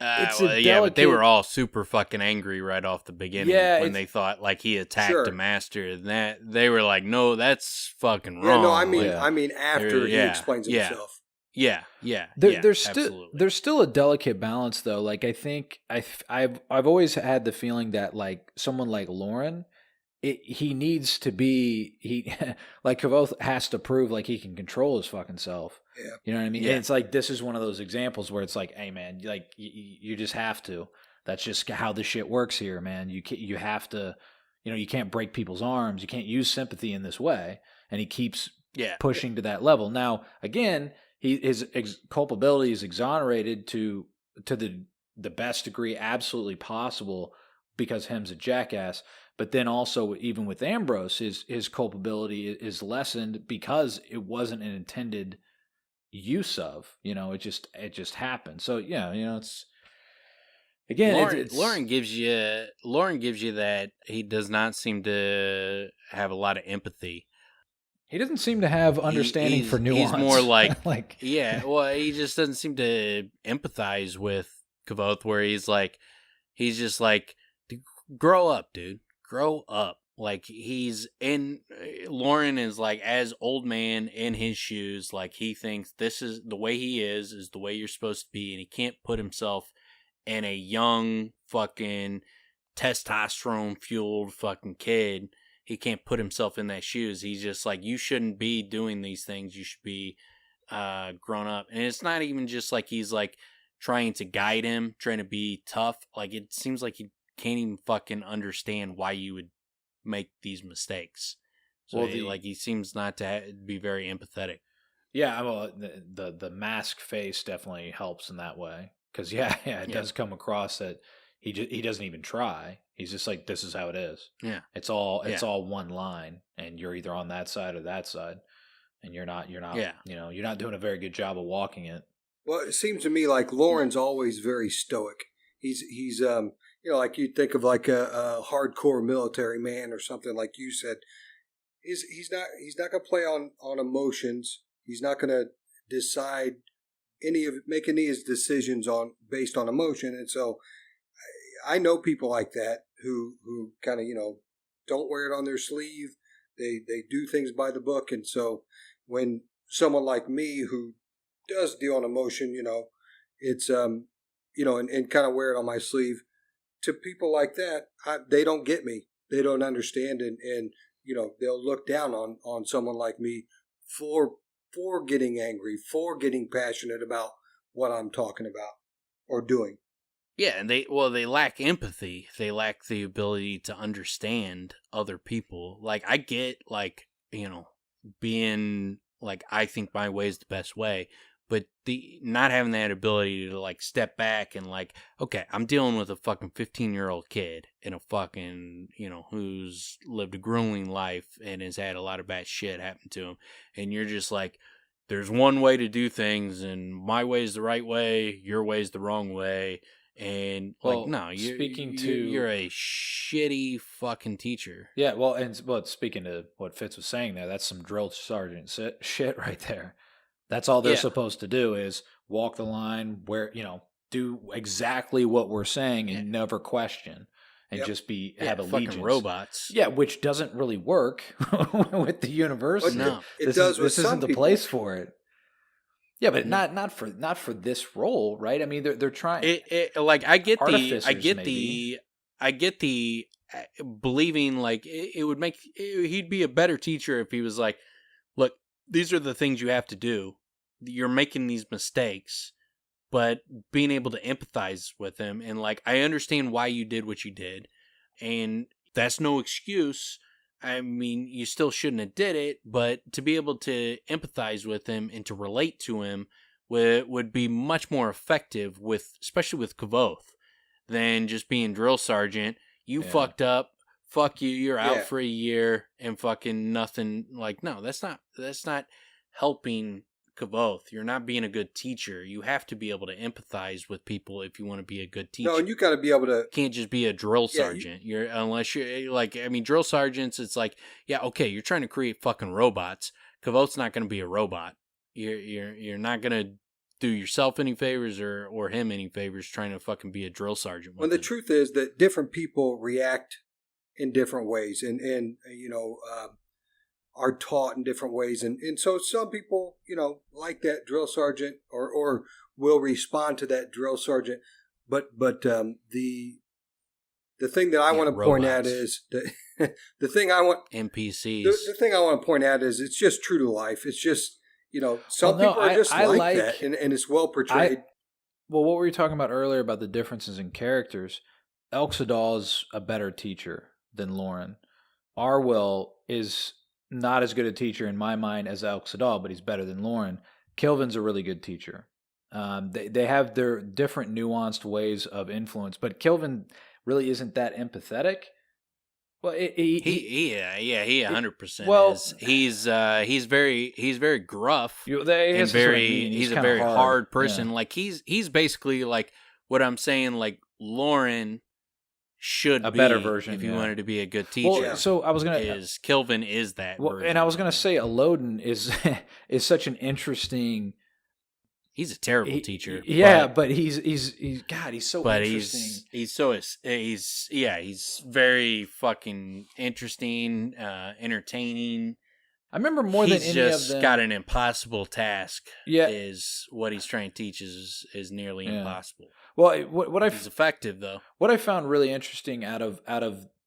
S4: It's
S3: But they
S4: delicate-
S3: were all super fucking angry right off the beginning when they thought like he attacked
S2: Sure.
S3: the master. And that they were like, no, that's fucking
S2: Yeah,
S3: wrong.
S2: no,
S3: Like,
S2: I mean after he
S3: Yeah,
S2: explains
S3: yeah.
S2: himself.
S4: There's
S3: absolutely.
S4: still a delicate balance though. Like I think I've always had the feeling that like someone like Lauren, he needs to be like Kvothe has to prove like he can control his fucking self.
S2: Yeah.
S4: You know what I mean?
S3: Yeah.
S4: And it's like this is one of those examples where it's like, hey man, like you just have to. That's just how the shit works here, man. You have to, you can't break people's arms. You can't use sympathy in this way. And he keeps pushing to that level. Now, again, his culpability is exonerated to the best degree absolutely possible because Hemme's a jackass. But then also, even with Ambrose, his culpability is lessened because it wasn't an intended use of. It just happened. So it's again.
S3: Lauren gives you that he does not seem to have a lot of empathy.
S4: He doesn't seem to have understanding for nuance.
S3: He's more like,
S4: well,
S3: he just doesn't seem to empathize with Kvothe, where he's just like, grow up, dude, grow up. Like Lauren is like as old man in his shoes. Like he thinks this is the way he is the way you're supposed to be, and he can't put himself in a young fucking testosterone fueled fucking kid. He can't put himself in that shoes. He's just like, you shouldn't be doing these things. You should be grown up. And it's not even just like he's like trying to guide him, trying to be tough. Like it seems like he can't even fucking understand why you would make these mistakes. So he seems not to be very empathetic.
S4: Yeah, well, the mask face definitely helps in that way because it does come across that he doesn't even try. He's just like, this is how it is.
S3: Yeah,
S4: it's all one line, and you're either on that side or that side, and you're not. You're not doing a very good job of walking it.
S2: Well, it seems to me like Lauren's always very stoic. He's like you'd think of like a hardcore military man or something, like you said. He's not going to play on emotions. He's not going to decide make any of his decisions based on emotion. And so I know people like that who kind of don't wear it on their sleeve. They do things by the book. And so when someone like me who does deal on emotion, it's and kind of wear it on my sleeve. To people like that, they don't get me. They don't understand, and they'll look down on someone like me for getting angry, for getting passionate about what I'm talking about or doing.
S3: Yeah, and they lack empathy. They lack the ability to understand other people. Like I get being like, I think my way is the best way. But the not having that ability to like step back and like, okay, I'm dealing with a fucking 15-year-old kid and a fucking, who's lived a grueling life and has had a lot of bad shit happen to him. And you're just like, there's one way to do things and my way is the right way, your way is the wrong way. And no, you're a shitty fucking teacher.
S4: Yeah, well, speaking to what Fitz was saying there, that's some drill sergeant shit right there. That's all they're supposed to do is walk the line where, do exactly what we're saying and never question and just have allegiance.
S3: Fucking robots.
S4: Yeah, which doesn't really work with the university.
S3: No.
S2: This isn't
S4: the place for it. Yeah, but not for this role, right? I mean, they're trying.
S3: I get the believing like it would make he'd be a better teacher if he was like, look, these are the things you have to do. You're making these mistakes. but being able to empathize with him and like, I understand why you did what you did, and that's no excuse. I mean, you still shouldn't have did it, but to be able to empathize with him and to relate to him would be much more effective especially with Kvothe, than just being drill sergeant. You fucked up. Fuck you. You're out for a year and fucking nothing. Like, no, that's not helping Kvothe. You're not being a good teacher. You have to be able to empathize with people if you want to be a good teacher.
S2: No, and you got to be able to.
S3: You can't just be a drill sergeant. Unless you're like, I mean, drill sergeants. It's like, yeah, okay, you're trying to create fucking robots. Kvothe's not going to be a robot. You're not going to do yourself any favors or him any favors trying to fucking be a drill sergeant.
S2: Well, the truth is that different people react in different ways, and are taught in different ways, and so some people like that drill sergeant or will respond to that drill sergeant, but the thing that I want to point out is the thing I want
S3: NPCs.
S2: The thing I want to point out is it's just true to life. It's just some people are just like that, and it's well portrayed.
S1: Well, what were you talking about earlier about the differences in characters? Elxadal is a better teacher than Lauren. Arwyll is not as good a teacher in my mind as Elxadal, but he's better than Lauren. Kilvin's a really good teacher. They have their different nuanced ways of influence, but Kilvin really isn't that empathetic. Well,
S3: he 100% is. He's very gruff and he's a very hard person. Yeah. Like he's basically like what I'm saying. Like Lauren should be a better version if you wanted to be a good teacher.
S1: Well, so I was gonna
S3: Kilvin is that version.
S1: And I was gonna say Eolian is such an interesting.
S3: He's a terrible teacher.
S1: Yeah, but he's so interesting.
S3: He's very fucking interesting, entertaining.
S1: I remember more than any of them. He's just
S3: got an impossible task. Yeah, is what he's trying to teach is nearly impossible.
S1: Well,
S3: he's effective though.
S1: What I found really interesting out of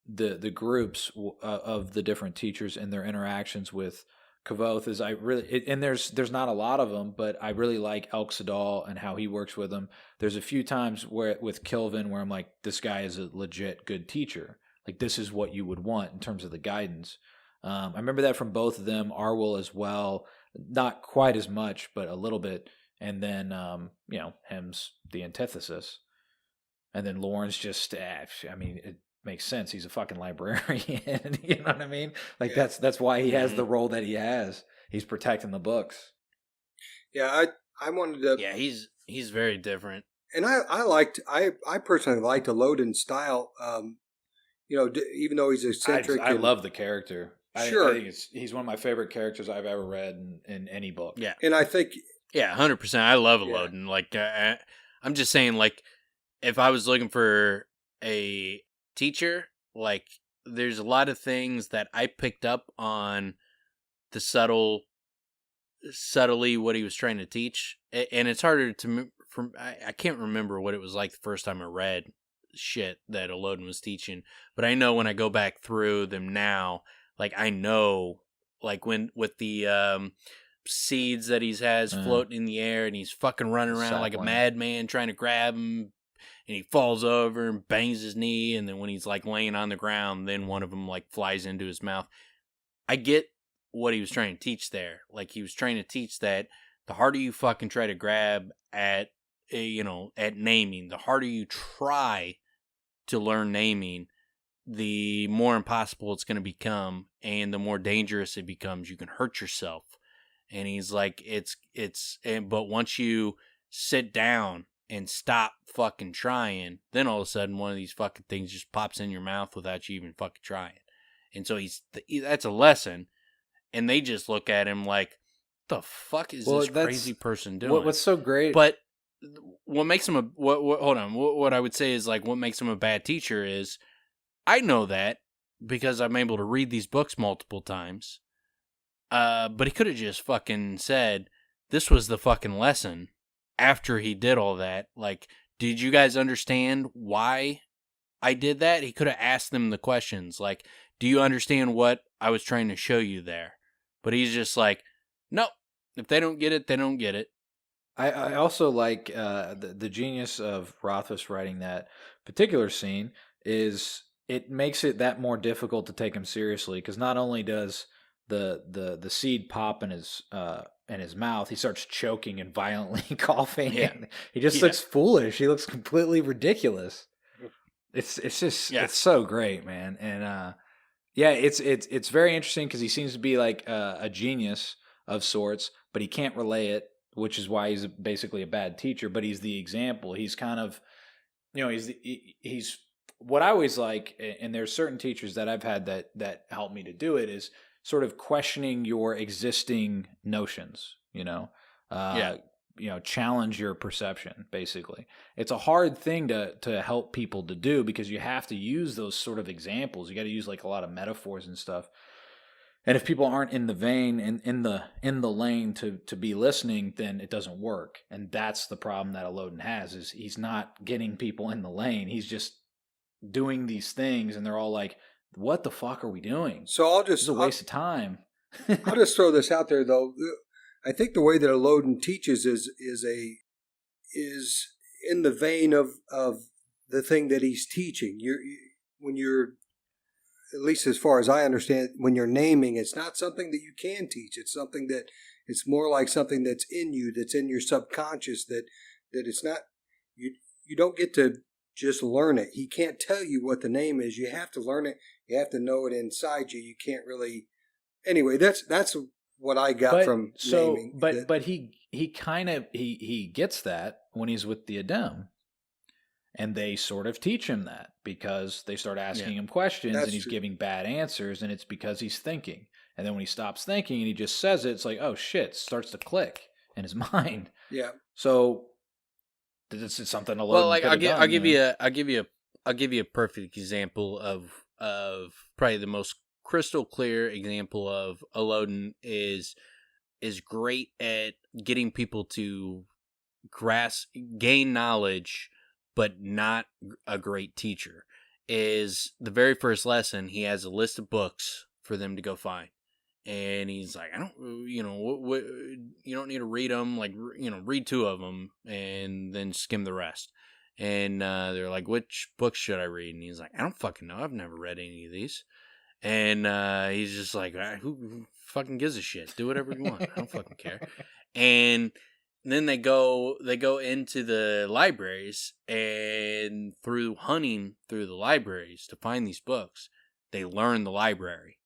S1: the groups of the different teachers and their interactions with Kvothe is and there's not a lot of them, but I really like Elxadal and how he works with them. There's a few times with Kilvin where I'm like, this guy is a legit good teacher. Like this is what you would want in terms of the guidance. I remember that from both of them. Arwyll as well, not quite as much, but a little bit. And then Hemme's the antithesis, and then Lauren's just I mean it makes sense. He's a fucking librarian. You know what I mean? Like that's why he has the role that he has. He's protecting the books.
S2: Yeah, I wanted to.
S3: Yeah, he's very different.
S2: And I personally liked Eolian's style. Even though he's eccentric,
S1: I love the character.
S2: Sure,
S1: I think he's one of my favorite characters I've ever read in any book.
S3: Yeah,
S2: and I think
S3: 100%. I love Eolian. Yeah. Like I'm just saying, like if I was looking for a teacher, like there's a lot of things that I picked up on the subtly what he was trying to teach, and it's harder to I can't remember what it was like the first time I read shit that Eolian was teaching, but I know when I go back through them now, like I know like when with the seeds that he has floating in the air and he's fucking running around like a madman trying to grab him, and he falls over and bangs his knee, and then when he's like laying on the ground, then one of them like flies into his mouth. I get what he was trying to teach there. Like he was trying to teach that the harder you fucking try to grab at naming, the harder you try to learn naming, the more impossible it's going to become, and the more dangerous it becomes. You can hurt yourself. And he's like, but once you sit down and stop fucking trying, then all of a sudden one of these fucking things just pops in your mouth without you even fucking trying. And so that's a lesson. And they just look at him like, the fuck is this crazy person doing?
S1: What's so great?
S3: But what makes him what I would say is like, what makes him a bad teacher is, I know that because I'm able to read these books multiple times. But he could have just fucking said, this was the fucking lesson after he did all that. Like, did you guys understand why I did that? He could have asked them the questions. Like, do you understand what I was trying to show you there? But he's just like, nope. If they don't get it, they don't get it.
S4: I also like the genius of Rothfuss writing that particular scene is it makes it that more difficult to take him seriously because not only does the seed pop in his mouth, he starts choking and violently coughing.
S3: Yeah.
S4: And he just looks foolish. He looks completely ridiculous. It's just it's so great, man. And yeah, it's very interesting because he seems to be like a genius of sorts, but he can't relay it, which is why he's basically a bad teacher. But he's the example. He's kind of, he's what I always like, and there's certain teachers that I've had that help me to do it is sort of questioning your existing notions. Challenge your perception, basically. It's a hard thing to help people to do because you have to use those sort of examples. You got to use like a lot of metaphors and stuff. And if people aren't in the vein and in the lane to be listening, then it doesn't work. And that's the problem that Eolian has is he's not getting people in the lane. He's just doing these things and they're all like, what the fuck are we doing?
S2: So
S4: it's a waste of time.
S2: I'll just throw this out there though. I think the way that Eolian teaches is in the vein of the thing that he's teaching. When you're, at least as far as I understand, when you're naming, it's not something that you can teach. It's something that it's more like something that's in you, that's in your subconscious. That it's not you don't get to just learn it. He can't tell you what the name is. You have to learn it. You have to know it inside you. You can't really. Anyway, that's what I got from naming.
S4: But he kind of he gets that when he's with the Adem, and they sort of teach him that because they start asking him questions and he's giving bad answers, and it's because he's thinking. And then when he stops thinking and he just says it, it's like, oh shit, starts to click in his mind.
S2: Yeah.
S4: So this is something Eolian
S3: Well, like
S4: could have
S3: I'll give you a perfect example of probably the most crystal clear example of Eolian is great at getting people to gain knowledge, but not a great teacher. Is the very first lesson he has a list of books for them to go find, and he's like, I don't, you don't need to read them, like, read 2 of them and then skim the rest. And they're like, which books should I read? And he's like, I don't fucking know. I've never read any of these. And he's just like, who fucking gives a shit? Do whatever you want. I don't fucking care. And then they go into the libraries, and through hunting through the libraries to find these books, they learn the library.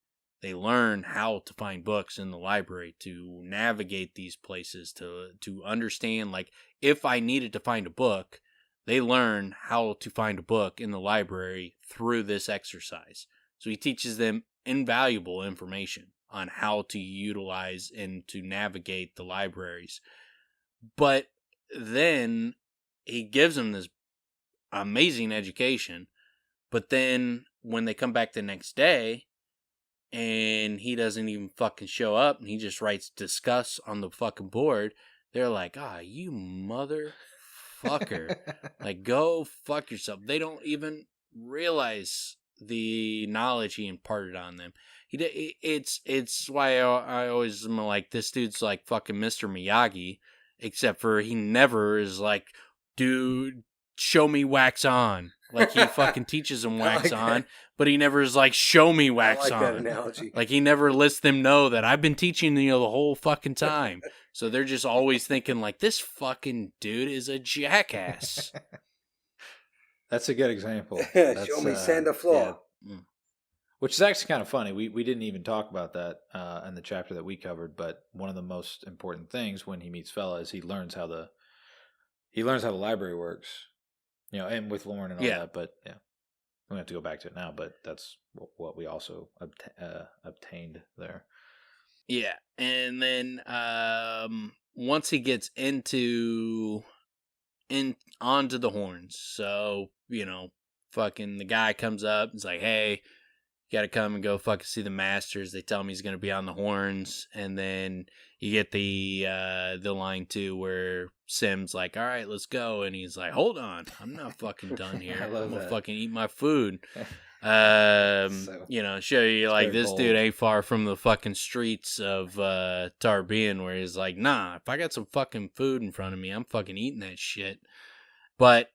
S3: They learn how to find books in the library, to navigate these places, to understand, like, if I needed to find a book, they learn how to find a book in the library through this exercise. So he teaches them invaluable information on how to utilize and to navigate the libraries. But then he gives them this amazing education. But then when they come back the next day and he doesn't even fucking show up and he just writes discuss on the fucking board, they're like, you motherfucker. Like, go fuck yourself. They don't even realize the knowledge he imparted on them. It's why I always am like, this dude's like fucking Mr. Miyagi, except for he never is like, dude, show me wax on. Like, he fucking teaches them wax on, but he never is like, show me wax on.
S2: That analogy.
S3: Like, he never lets them know that I've been teaching the whole fucking time. So they're just always thinking like, this fucking dude is a jackass.
S4: That's a good example.
S2: Show me sand the floor.
S4: Yeah. Which is actually kind of funny. We didn't even talk about that in the chapter that we covered, but one of the most important things when he meets Fela is he learns how the library works. And with Lauren and all that, but yeah. We don't have to go back to it now, but that's what we also obtained there.
S3: Yeah, and then once he gets onto the horns, so fucking the guy comes up and's like, hey, you got to come and go fucking see the masters. They tell him he's going to be on the horns. And then you get the line too where Sim's like, all right, let's go. And he's like, hold on. I'm not fucking done here. I'm going to fucking eat my food. Show you like this dude ain't far from the fucking streets of Tarbean, where he's like, nah, if I got some fucking food in front of me, I'm fucking eating that shit. But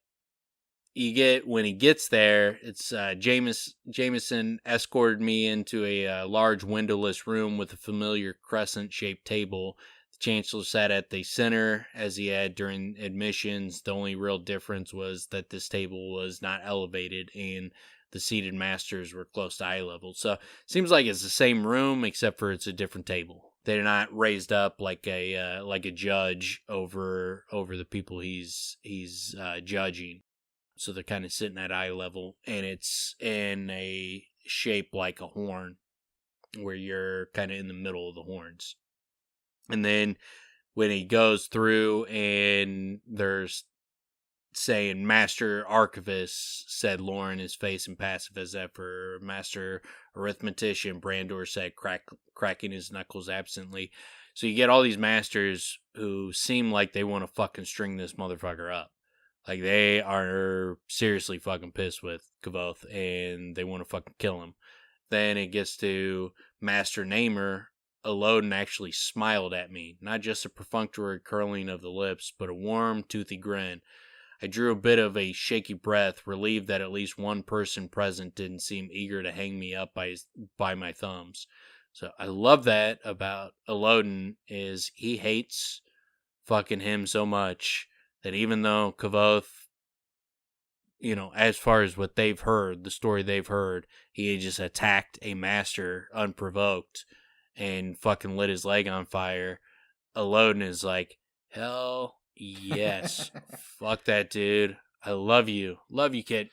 S3: when he gets there, it's Jameson escorted me into a large windowless room with a familiar crescent-shaped table. The Chancellor sat at the center as he had during admissions. The only real difference was that this table was not elevated and the seated masters were close to eye level. So it seems like it's the same room except for it's a different table. They're not raised up like a judge over the people he's judging. So they're kind of sitting at eye level, and it's in a shape like a horn, where you're kind of in the middle of the horns. And then when he goes through and there's saying Master Archivist, said Lauren, his face impassive as ever. Master Arithmetician, Brandor said, cracking his knuckles absently. So you get all these masters who seem like they want to fucking string this motherfucker up. Like, they are seriously fucking pissed with Kvothe, and they want to fucking kill him. Then it gets to Master Namer. Eloden actually smiled at me. Not just a perfunctory curling of the lips, but a warm, toothy grin. I drew a bit of a shaky breath, relieved that at least one person present didn't seem eager to hang me up by my thumbs. So I love that about Eloden, is he hates fucking him so much that even though Kvothe, as far as what they've heard, the story they've heard, he just attacked a master unprovoked and fucking lit his leg on fire. Eloden is like, hell yes. Fuck that dude. I love you. Love you, kid.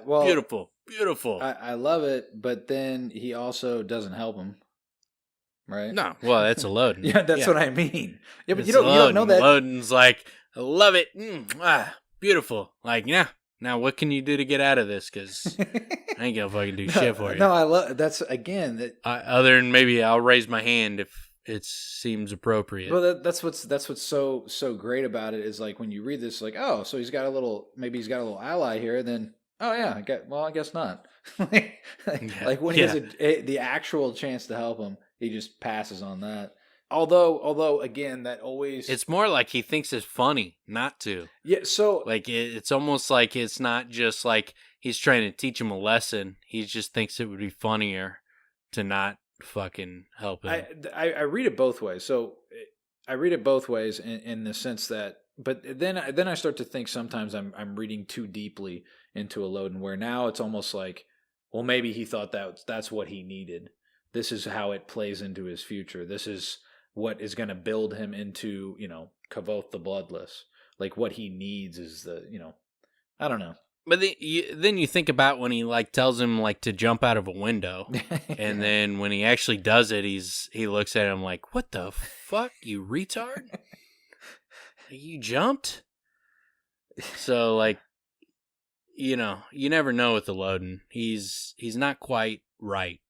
S3: Beautiful. Beautiful.
S1: I love it, but then he also doesn't help him. Right?
S3: No. Well, that's Eloden.
S1: Yeah, that's what I mean. Yeah, but you don't know that.
S3: Eloden's like, I love it. Beautiful. Like, yeah. Now what can you do to get out of this? Because I ain't gonna fucking do shit for you.
S1: No, I love that's again. That
S3: other than maybe I'll raise my hand if it seems appropriate.
S1: Well, that's what's so great about it is like when you read this, like, oh, so he's got a little ally here. Then oh yeah, I guess not. Like when he has the actual chance to help him, he just passes on that. Although again, that always...
S3: It's more like he thinks it's funny not to.
S1: Yeah, so...
S3: Like, it's almost like it's not just like he's trying to teach him a lesson. He just thinks it would be funnier to not fucking help him.
S1: I read it both ways. So, I read it both ways in the sense that... But then I start to think sometimes I'm reading too deeply into Eloden, where now it's almost like, well, maybe he thought that's what he needed. This is how it plays into his future. This is what is going to build him into, Kvothe the Bloodless. Like, what he needs is I don't know.
S3: But then you think about when he, tells him, to jump out of a window. And then when he actually does it, he looks at him like, what the fuck, you retard? You jumped? So, you never know with Eloden. He's not quite right.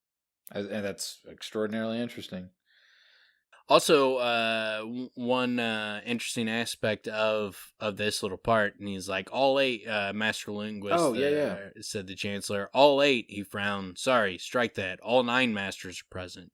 S1: And that's extraordinarily interesting.
S3: Also, one interesting aspect of this little part, and he's like, all 8, Master Linguist, said the Chancellor. All 8, he frowned. Sorry, strike that. All 9 masters are present.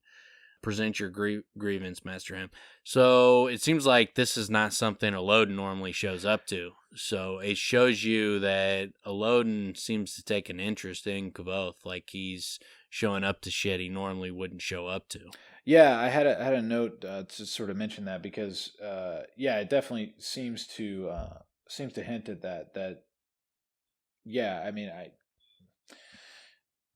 S3: Present your grievance, Master Hemme. So it seems like this is not something Eloden normally shows up to. So it shows you that Eloden seems to take an interest in Kvothe, like he's showing up to shit he normally wouldn't show up to.
S1: Yeah, I had a note to sort of mention that because it definitely seems to hint at that. That I mean,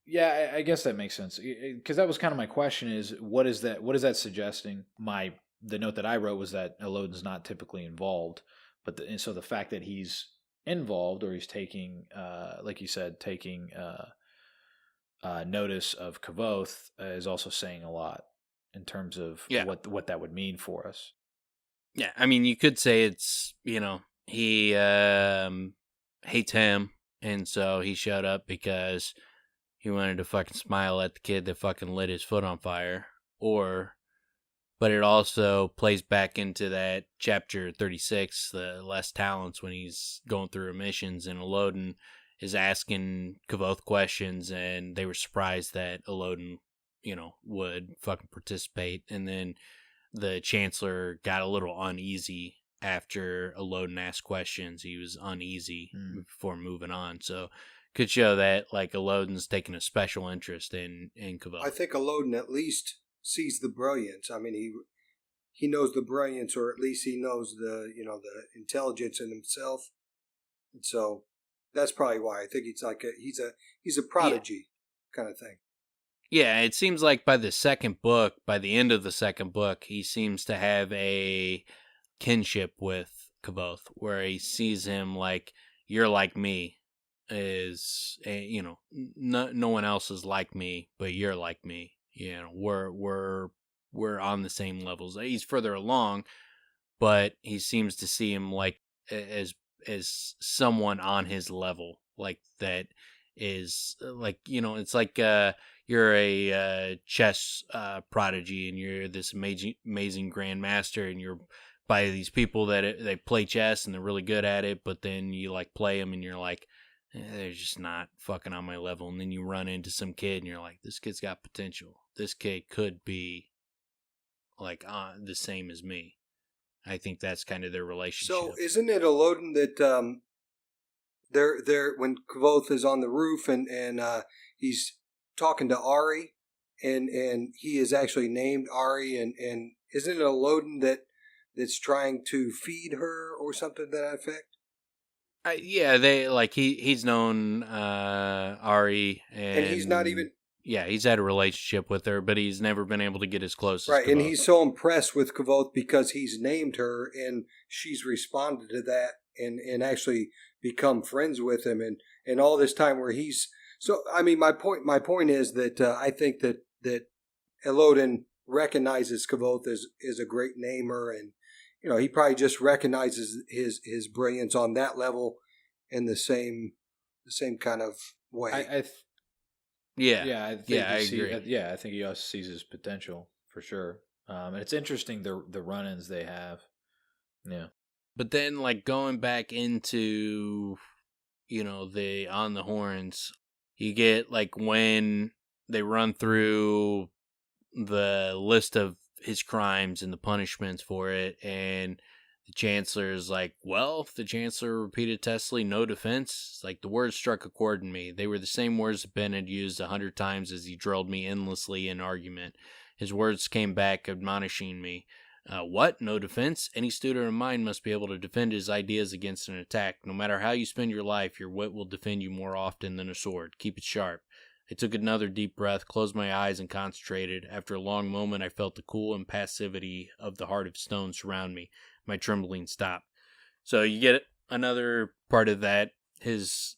S1: I guess that makes sense because that was kind of my question: is what is that suggesting? The note that I wrote was that Eloden's not typically involved, but so the fact that he's involved or he's taking, like you said, taking notice of Kvothe is also saying a lot in terms of what that would mean for us.
S3: Yeah, I mean, you could say it's, he hates him, and so he showed up because, he wanted to fucking smile at the kid that fucking lit his foot on fire. But it also plays back into that chapter 36, the less talents, when he's going through emissions, and Eloden is asking Kvothe questions, and they were surprised that Eloden, would fucking participate. And then the Chancellor got a little uneasy after Eloden asked questions. He was uneasy before moving on. So could show that Eloden's taking a special interest in Kvothe.
S2: I think Eloden at least sees the brilliance. I mean, he knows the brilliance, or at least he knows the intelligence in himself. And so that's probably why I think he's a prodigy kind of thing.
S3: Yeah, it seems like by the end of the second book, he seems to have a kinship with Kvothe, where he sees him like, you're like me, no one else is like me, but you're like me. We're on the same levels. He's further along, but he seems to see him like as someone on his level, like that is it's like you're a chess prodigy, and you're this amazing grandmaster, and you're by these people that they play chess and they're really good at it, but then you play them and you're like, they're just not fucking on my level. And then you run into some kid and you're like, this kid's got potential. This kid could be the same as me. I think that's kind of their relationship.
S2: So isn't it Eloden that they're when Kvothe is on the roof and he's talking to Ari, and he is actually named Ari, and isn't it Eloden that's trying to feed her or something to that effect?
S3: He's known Ari, and
S2: he's not even.
S3: Yeah, he's had a relationship with her, but he's never been able to get as close as Kvothe.
S2: And he's so impressed with Kvothe because he's named her, and she's responded to that and actually become friends with him, and all this time where he's. So, I mean, my point is that I think that Eloden recognizes Kvothe as a great namer, and he probably just recognizes his brilliance on that level in the same kind of way.
S4: I agree. I think he also sees his potential for sure. And it's interesting the run-ins they have. Yeah.
S3: But then going back into the on the horns, you get when they run through the list of his crimes and the punishments for it, and the Chancellor is like, well, the Chancellor repeated testily, no defense. It's the words struck a chord in me. They were the same words that Ben had used 100 times as he drilled me endlessly in argument. His words came back admonishing me. What? No defense? Any student of mine must be able to defend his ideas against an attack. No matter how you spend your life, your wit will defend you more often than a sword. Keep it sharp. I took another deep breath, closed my eyes, and concentrated. After a long moment, I felt the cool impassivity of the heart of stone surround me. My trembling stopped. So you get another part of that. His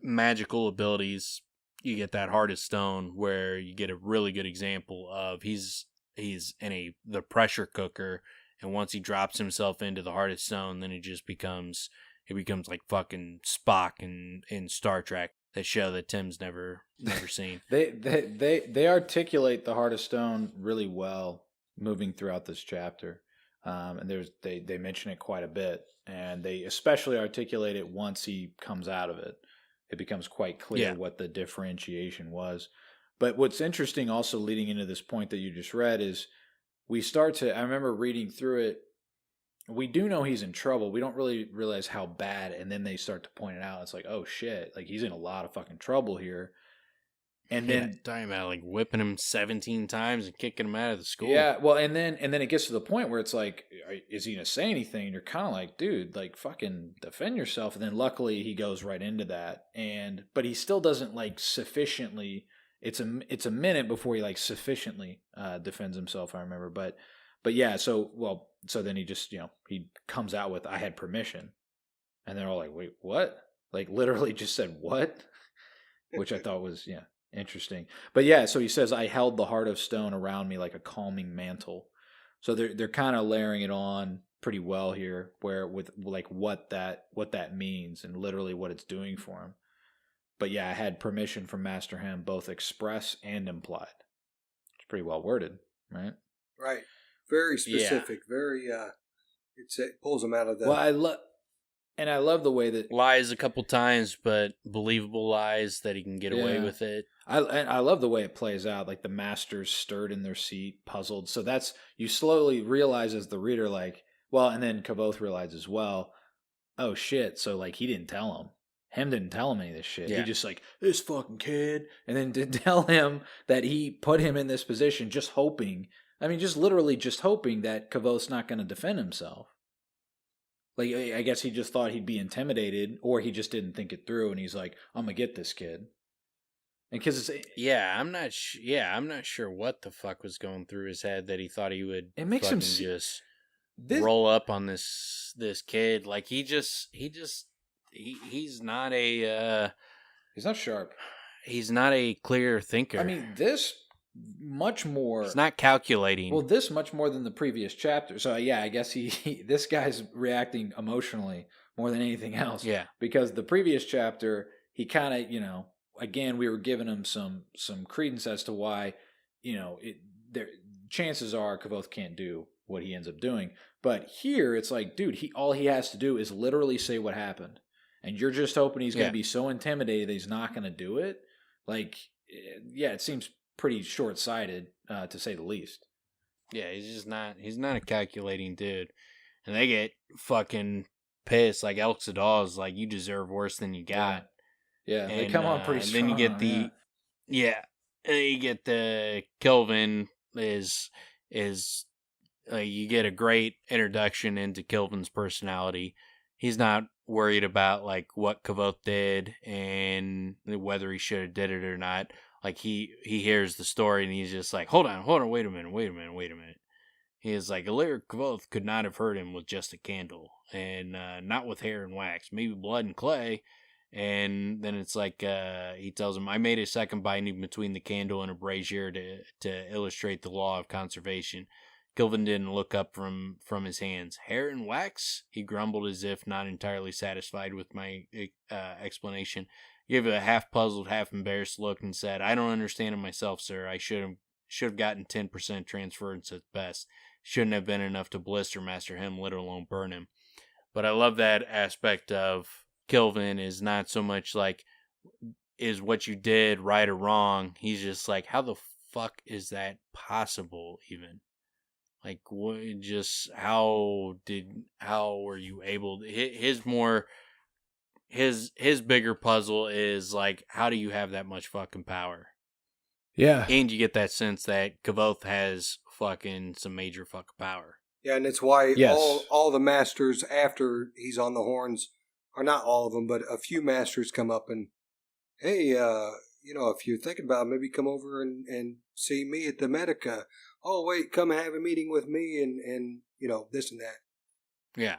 S3: magical abilities, you get that heart of stone, where you get a really good example of he's in the pressure cooker, and once he drops himself into the heart of stone, then it becomes like fucking Spock in Star Trek, that show that Tim's never seen.
S4: They articulate the Heart of Stone really well moving throughout this chapter. And they mention it quite a bit, and they especially articulate it once he comes out of it. It becomes quite clear what the differentiation was. But what's interesting also leading into this point that you just read is I remember reading through it, we do know he's in trouble. We don't really realize how bad, and then they start to point it out. It's like, oh shit, he's in a lot of fucking trouble here. And then
S3: talking about whipping him 17 times and kicking him out of the school.
S4: Yeah, well, and then it gets to the point where it's like, is he gonna say anything? And you're kind of like, dude, fucking defend yourself. And then luckily he goes right into that, but he still doesn't sufficiently. It's a minute before he sufficiently defends himself. I remember, but yeah. So then he just he comes out with, I had permission, and they're all like, wait, what? Literally just said what? Which I thought was interesting. But yeah, so he says, I held the heart of stone around me like a calming mantle. So they're kind of layering it on pretty well here, where with what that means and literally what it's doing for him. but yeah, I had permission from Master Hemme, both express and implied. It's pretty well worded, right?
S2: Right. Very specific. Very. It pulls them out of the.
S4: Well, I love the way that
S3: lies a couple times, but believable lies that he can get away with it.
S4: I love the way it plays out. Like the masters stirred in their seat, puzzled. So that's, you slowly realize as the reader, like, well, and then Kvothe realizes as well, oh shit. So like he didn't tell him. Hemme didn't tell him any of this shit.
S3: Yeah.
S4: He just like, this fucking kid. And then didn't tell him that he put him in this position just hoping. I mean, just literally just hoping that Kvothe's not going to defend himself. Like, I guess he just thought he'd be intimidated, or he just didn't think it through, and he's like, I'm going to get this kid. And because it's...
S3: I'm not sure what the fuck was going through his head that he thought he would
S4: it makes him
S3: just roll up on this kid. Like, he's not a...
S4: he's not sharp.
S3: He's not a clear thinker.
S4: I mean, this much more...
S3: He's not calculating.
S4: Well, this much more than the previous chapter. So, yeah, I guess this guy's reacting emotionally more than anything else.
S3: Yeah.
S4: Because the previous chapter, he kind of, again, we were giving him some credence as to why, chances are Kvothe can't do what he ends up doing. But here, it's like, dude, all he has to do is literally say what happened. And you're just hoping he's going to be so intimidated that he's not going to do it. Like, yeah, it seems pretty short-sighted, to say the least.
S3: Yeah, he's not a calculating dude. And they get fucking pissed. Like, Elxadal's like, you deserve worse than you got.
S4: Yeah, they come on pretty strong.
S3: And then you get and then you get the Kilvin is you get a great introduction into Kilvin's personality. He's not worried about, like, what Kvothe did and whether he should have did it or not. Like, he hears the story and he's just like, hold on, wait a minute. He is like, Illyric Kvothe could not have hurt him with just a candle, and not with hair and wax, maybe blood and clay. And then it's like, he tells him, I made a second binding between the candle and a brazier to illustrate the law of conservation. Kilvin didn't look up from his hands. Hair and wax? He grumbled as if not entirely satisfied with my explanation. He gave a half-puzzled, half-embarrassed look and said, I don't understand it myself, sir. I should have gotten 10% transference at best. Shouldn't have been enough to blister Master Hemme, let alone burn him. But I love that aspect of Kilvin is not so much like, is what you did right or wrong? He's just like, how the fuck is that possible even? Like, how were you able to, his bigger puzzle is like, how do you have that much fucking power?
S4: Yeah.
S3: And you get that sense that Kvothe has fucking some major fucking power.
S2: Yeah, and it's why all the masters after he's on the horns, or not all of them, but a few masters come up and, hey, if you're thinking about it, maybe come over and see me at the Medica. Oh, wait, come have a meeting with me and this and that. Yeah.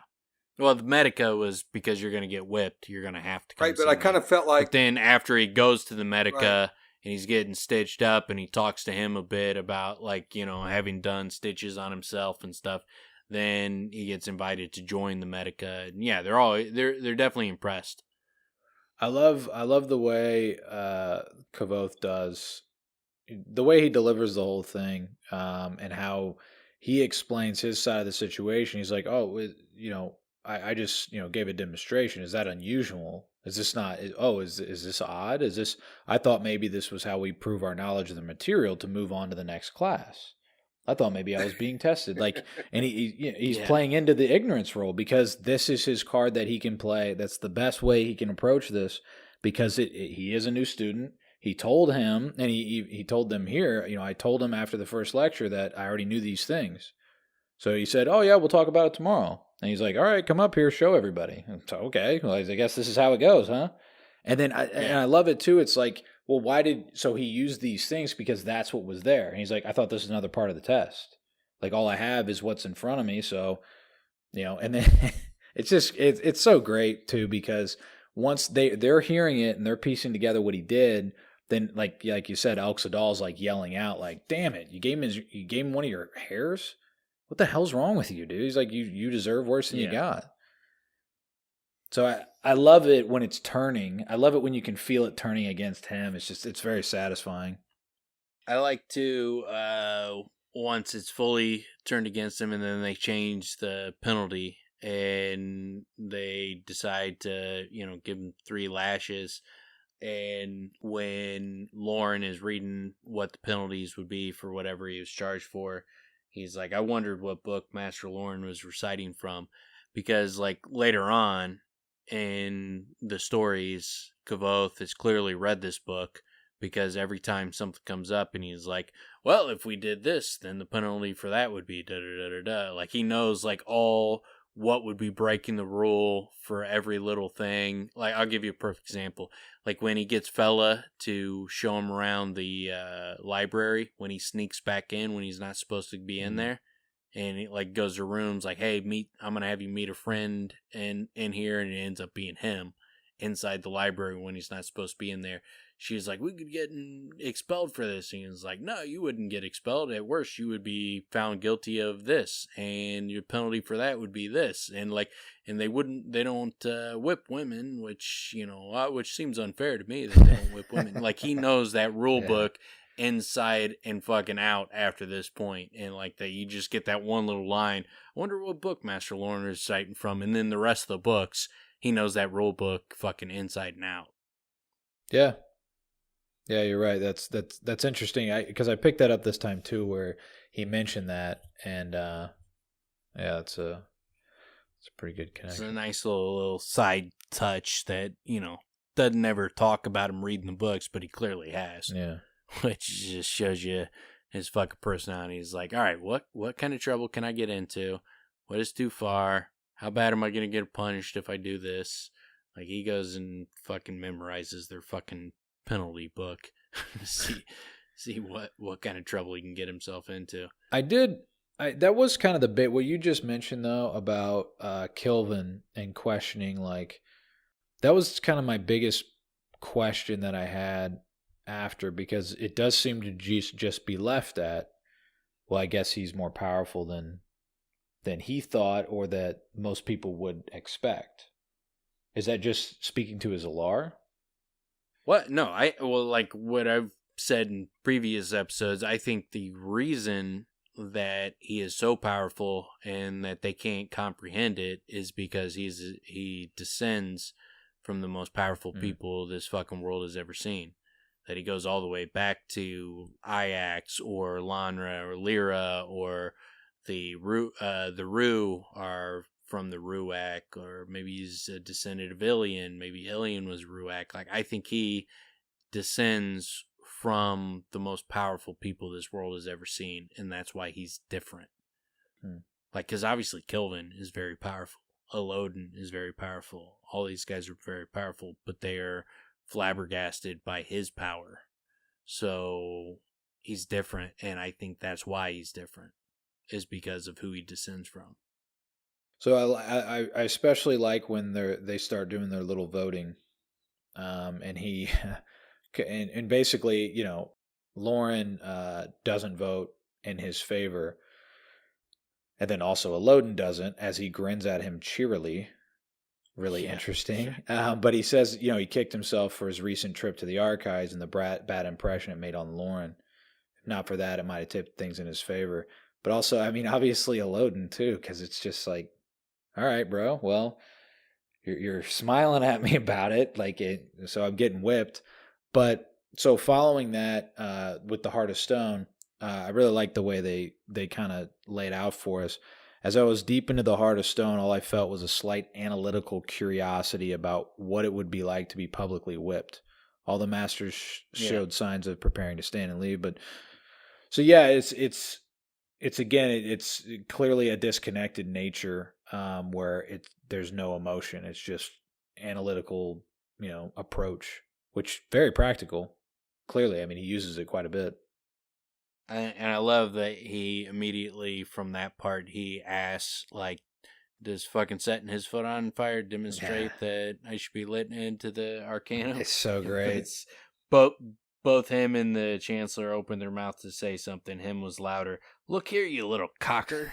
S3: Well, the Medica was because you're going to get whipped. You're going to have to come.
S2: Right, but I kind of felt like...
S3: But then after he goes to the Medica and he's getting stitched up and he talks to him a bit about, like, having done stitches on himself and stuff, then he gets invited to join the Medica. And yeah, they're definitely impressed.
S4: I love the way Kvothe does, the way he delivers the whole thing, and how he explains his side of the situation. He's like, I just, gave a demonstration. Is that unusual? Is this not, is this odd? I thought maybe this was how we prove our knowledge of the material to move on to the next class. I thought maybe I was being tested. Like, and he's playing into the ignorance role because this is his card that he can play. That's the best way he can approach this because he is a new student. He told him, and he told them here, I told him after the first lecture that I already knew these things. So he said, oh yeah, we'll talk about it tomorrow. And he's like, all right, come up here, show everybody. So, okay, well, I guess this is how it goes, huh? And then I love it too. It's like, well, so he used these things because that's what was there. And he's like, I thought this was another part of the test. Like, all I have is what's in front of me. So, and then it's so great too, because once they're hearing it and they're piecing together what he did, then like you said, Elxadal's like yelling out like, damn it, you gave him one of your hairs? What the hell's wrong with you, dude? He's like, you deserve worse than you got.
S1: So I love it when it's turning. I love it when you can feel it turning against him. It's very satisfying.
S3: I like to, once it's fully turned against him and then they change the penalty and they decide to, give him 3 lashes. And when Lauren is reading what the penalties would be for whatever he was charged for, he's like, I wondered what book Master Lauren was reciting from. Because, like, later on in the stories, Kvothe has clearly read this book, because every time something comes up and he's like, well, if we did this, then the penalty for that would be da-da-da-da-da. Like, he knows, like, all what would be breaking the rule for every little thing. Like, I'll give you a perfect example. Like, when he gets Fella to show him around the library, when he sneaks back in when he's not supposed to be in there, and he, like, goes to rooms like, hey, I'm going to have you meet a friend in here, and it ends up being him inside the library when he's not supposed to be in there. She's like, we could get expelled for this. And he's like, no, you wouldn't get expelled. At worst, you would be found guilty of this, and your penalty for that would be this. And they don't whip women, which seems unfair to me that they don't whip women. Like, he knows that rule book inside and fucking out after this point. And like that, you just get that one little line. I wonder what book Master Lauren is citing from. And then the rest of the books, he knows that rule book fucking inside and out.
S1: Yeah. Yeah, you're right. That's interesting. Because I picked that up this time too, where he mentioned that, and it's a pretty good connection.
S3: It's a nice little side touch that doesn't ever talk about him reading the books, but he clearly has.
S1: Yeah,
S3: which just shows you his fucking personality. He's like, all right, what kind of trouble can I get into? What is too far? How bad am I gonna get punished if I do this? Like, he goes and fucking memorizes their fucking penalty book to see what kind of trouble he can get himself into.
S1: That was kind of the bit what you just mentioned though about Kvothe and questioning, like, that was kind of my biggest question that I had after, because it does seem to just be left at, well, I guess he's more powerful than he thought, or that most people would expect. Is that just speaking to his alar?
S3: What? No, like what I've said in previous episodes, I think the reason that he is so powerful and that they can't comprehend it is because he descends from the most powerful people this fucking world has ever seen. That he goes all the way back to Ajax or Lanra or Lyra, or the Rue are from the Ruach, or maybe he's a descendant of Eolian. Maybe Eolian was Ruach. Like, I think he descends from the most powerful people this world has ever seen, and that's why he's different. Like, because obviously Kvothe is very powerful. Eolian is very powerful. All these guys are very powerful, but they are flabbergasted by his power. So he's different, and I think that's why he's different, is because of who he descends from.
S1: So I especially like when they start doing their little voting, and he and basically, Lauren doesn't vote in his favor, and then also Eolian doesn't, as he grins at him cheerily. Really interesting. But he says, he kicked himself for his recent trip to the archives and the bad impression it made on Lauren. If not for that, it might have tipped things in his favor. But also, I mean, obviously Eolian too, because it's just like, all right, bro, well, you're smiling at me about it, so I'm getting whipped. But so following that with the Heart of Stone, I really like the way they kind of laid out for us. As I was deep into the Heart of Stone, all I felt was a slight analytical curiosity about what it would be like to be publicly whipped. All the masters showed signs of preparing to stand and leave, but so yeah, it's clearly a disconnected nature, where there's no emotion. It's just analytical, approach, which very practical. Clearly, I mean, he uses it quite a bit.
S3: And I love that he immediately, from that part, he asks, like, does fucking setting his foot on fire demonstrate that I should be lit into the Arcanum?
S1: It's so great.
S3: It's both him and the Chancellor opened their mouth to say something. Him was louder. Look here, you little cocker.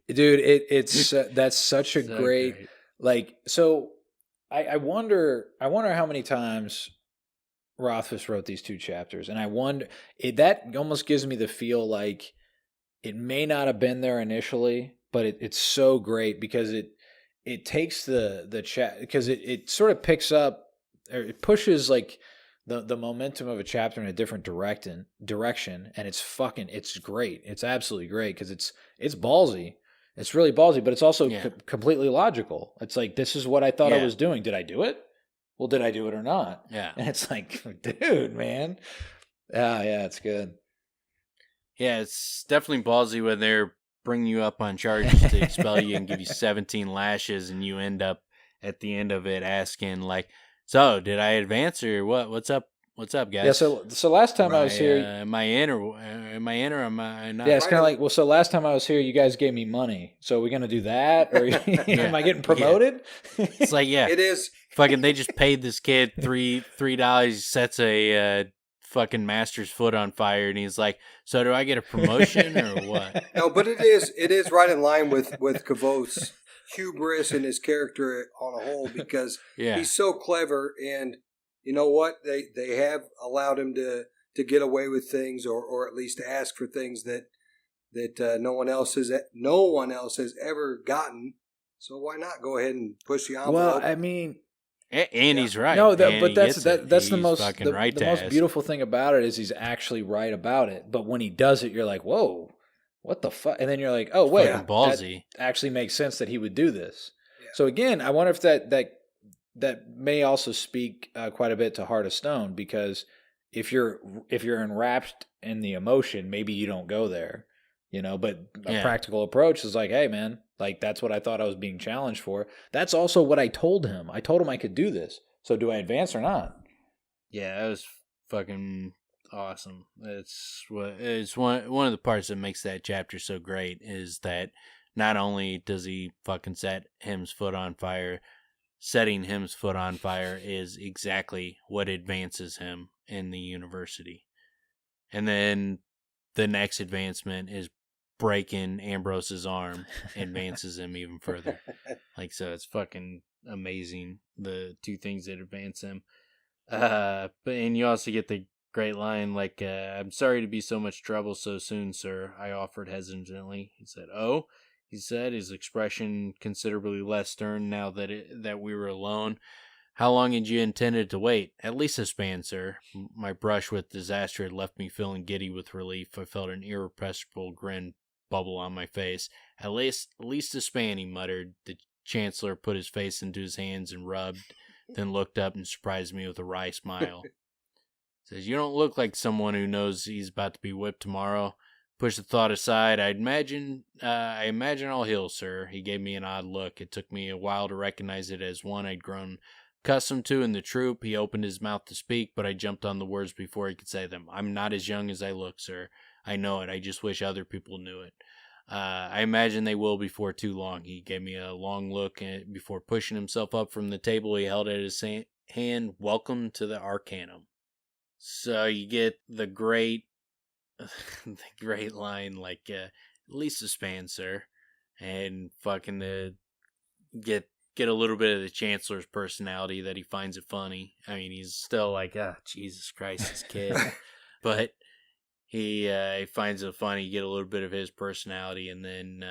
S1: Dude, it's that's such a great Like, so I wonder how many times Rothfuss wrote these 2 chapters, and I wonder that almost gives me the feel like it may not have been there initially, but it's so great because it takes the chat, because it sort of picks up, or it pushes like the momentum of a chapter in a different direction, and it's great. It's absolutely great because it's ballsy. It's really ballsy, but it's also completely logical. It's like, this is what I thought I was doing. Did I do it? Well, did I do it or not?
S3: Yeah.
S1: And it's like, dude, man. Yeah, it's good.
S3: Yeah, it's definitely ballsy when they're bringing you up on charges to expel you and give you 17 lashes, and you end up at the end of it asking, like, so did I advance or what? What's up? What's up, guys?
S1: Yeah, so last time I was here,
S3: am I in or am I not?
S1: Yeah, it's kind of like, well, so last time I was here, you guys gave me money. So are we going to do that? Or am I getting promoted?
S3: It's like, yeah.
S2: It is.
S3: Fucking, they just paid this kid $3, sets a fucking master's foot on fire, and he's like, so do I get a promotion or what?
S2: No, but it is right in line with Kvothe's hubris and his character on a whole, because he's so clever, and you know what? They have allowed him to get away with things, or at least to ask for things that no one else has ever gotten. So why not go ahead and push the envelope?
S1: Well, I mean,
S3: and he's right.
S1: No, but that's the most
S3: right
S1: the most beautiful thing about it is he's actually right about it. But when he does it, you're like, whoa, what the fuck? And then you're like, oh wait,
S3: ballsy.
S1: That actually makes sense that he would do this. Yeah. So again, I wonder if that may also speak quite a bit to Heart of Stone, because if you're enwrapped in the emotion, maybe you don't go there, but a practical approach is like, hey man, like that's what I thought I was being challenged for. That's also what I told him. I told him I could do this. So do I advance or not?
S3: Yeah, that was fucking awesome. It's one of the parts that makes that chapter so great, is that not only does he fucking set Hemme's foot on fire, setting Hemme's foot on fire is exactly what advances him in the university. And then the next advancement is breaking Ambrose's arm, advances him even further. Like, so it's fucking amazing, the 2 things that advance him. And you also get the great line, like, I'm sorry to be so much trouble so soon, sir, I offered hesitantly. He said, oh? He said, his expression considerably less stern now that we were alone. How long had you intended to wait? At least a span, sir. My brush with disaster had left me feeling giddy with relief. I felt an irrepressible grin bubble on my face. At least a span, he muttered. The Chancellor put his face into his hands and rubbed, then looked up and surprised me with a wry smile. Says, you don't look like someone who knows he's about to be whipped tomorrow. Push the thought aside. I imagine I'll heal, sir. He gave me an odd look. It took me a while to recognize it as one I'd grown accustomed to in the troop. He opened his mouth to speak, but I jumped on the words before he could say them. I'm not as young as I look, sir. I know it. I just wish other people knew it. I imagine they will before too long. He gave me a long look before pushing himself up from the table he held at his hand. Welcome to the Arcanum. So you get the great line, like, at least a span, sir. And fucking get a little bit of the Chancellor's personality, that he finds it funny. I mean, he's still like, Jesus Christ, this kid. But he finds it funny. You get a little bit of his personality, and then